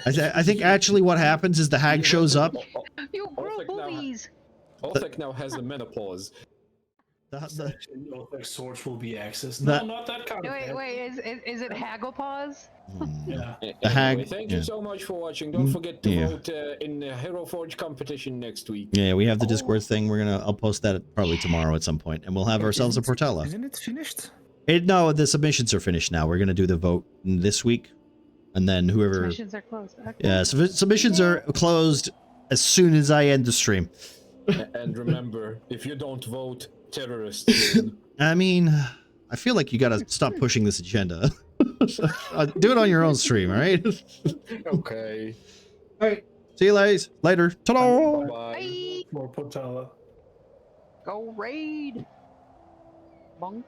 I think actually what happens is the hag shows up. You grow boobies. Orthic now has a menopause. Their source will be accessed. That- No, not that kind of hag. Wait, is it Hagglepaws? Yeah. The hag. Anyway, thank you Yeah. so much for watching. Don't forget to Yeah. vote in the Hero Forge competition next week. Yeah, we have the Discord thing. I'll post that probably tomorrow at some point, and we'll have ourselves a Portella. Isn't it finished? No, the submissions are finished now. We're gonna do the vote this week, and then whoever. Submissions are closed. Okay. Yeah, submissions are closed as soon as I end the stream. And remember, if you don't vote, terrorists win. I mean, I feel like you gotta stop pushing this agenda. Do it on your own stream, all right? Okay. All right. See you guys later. Ta-da! Bye. Bye. More Potala. Go raid. Bunk.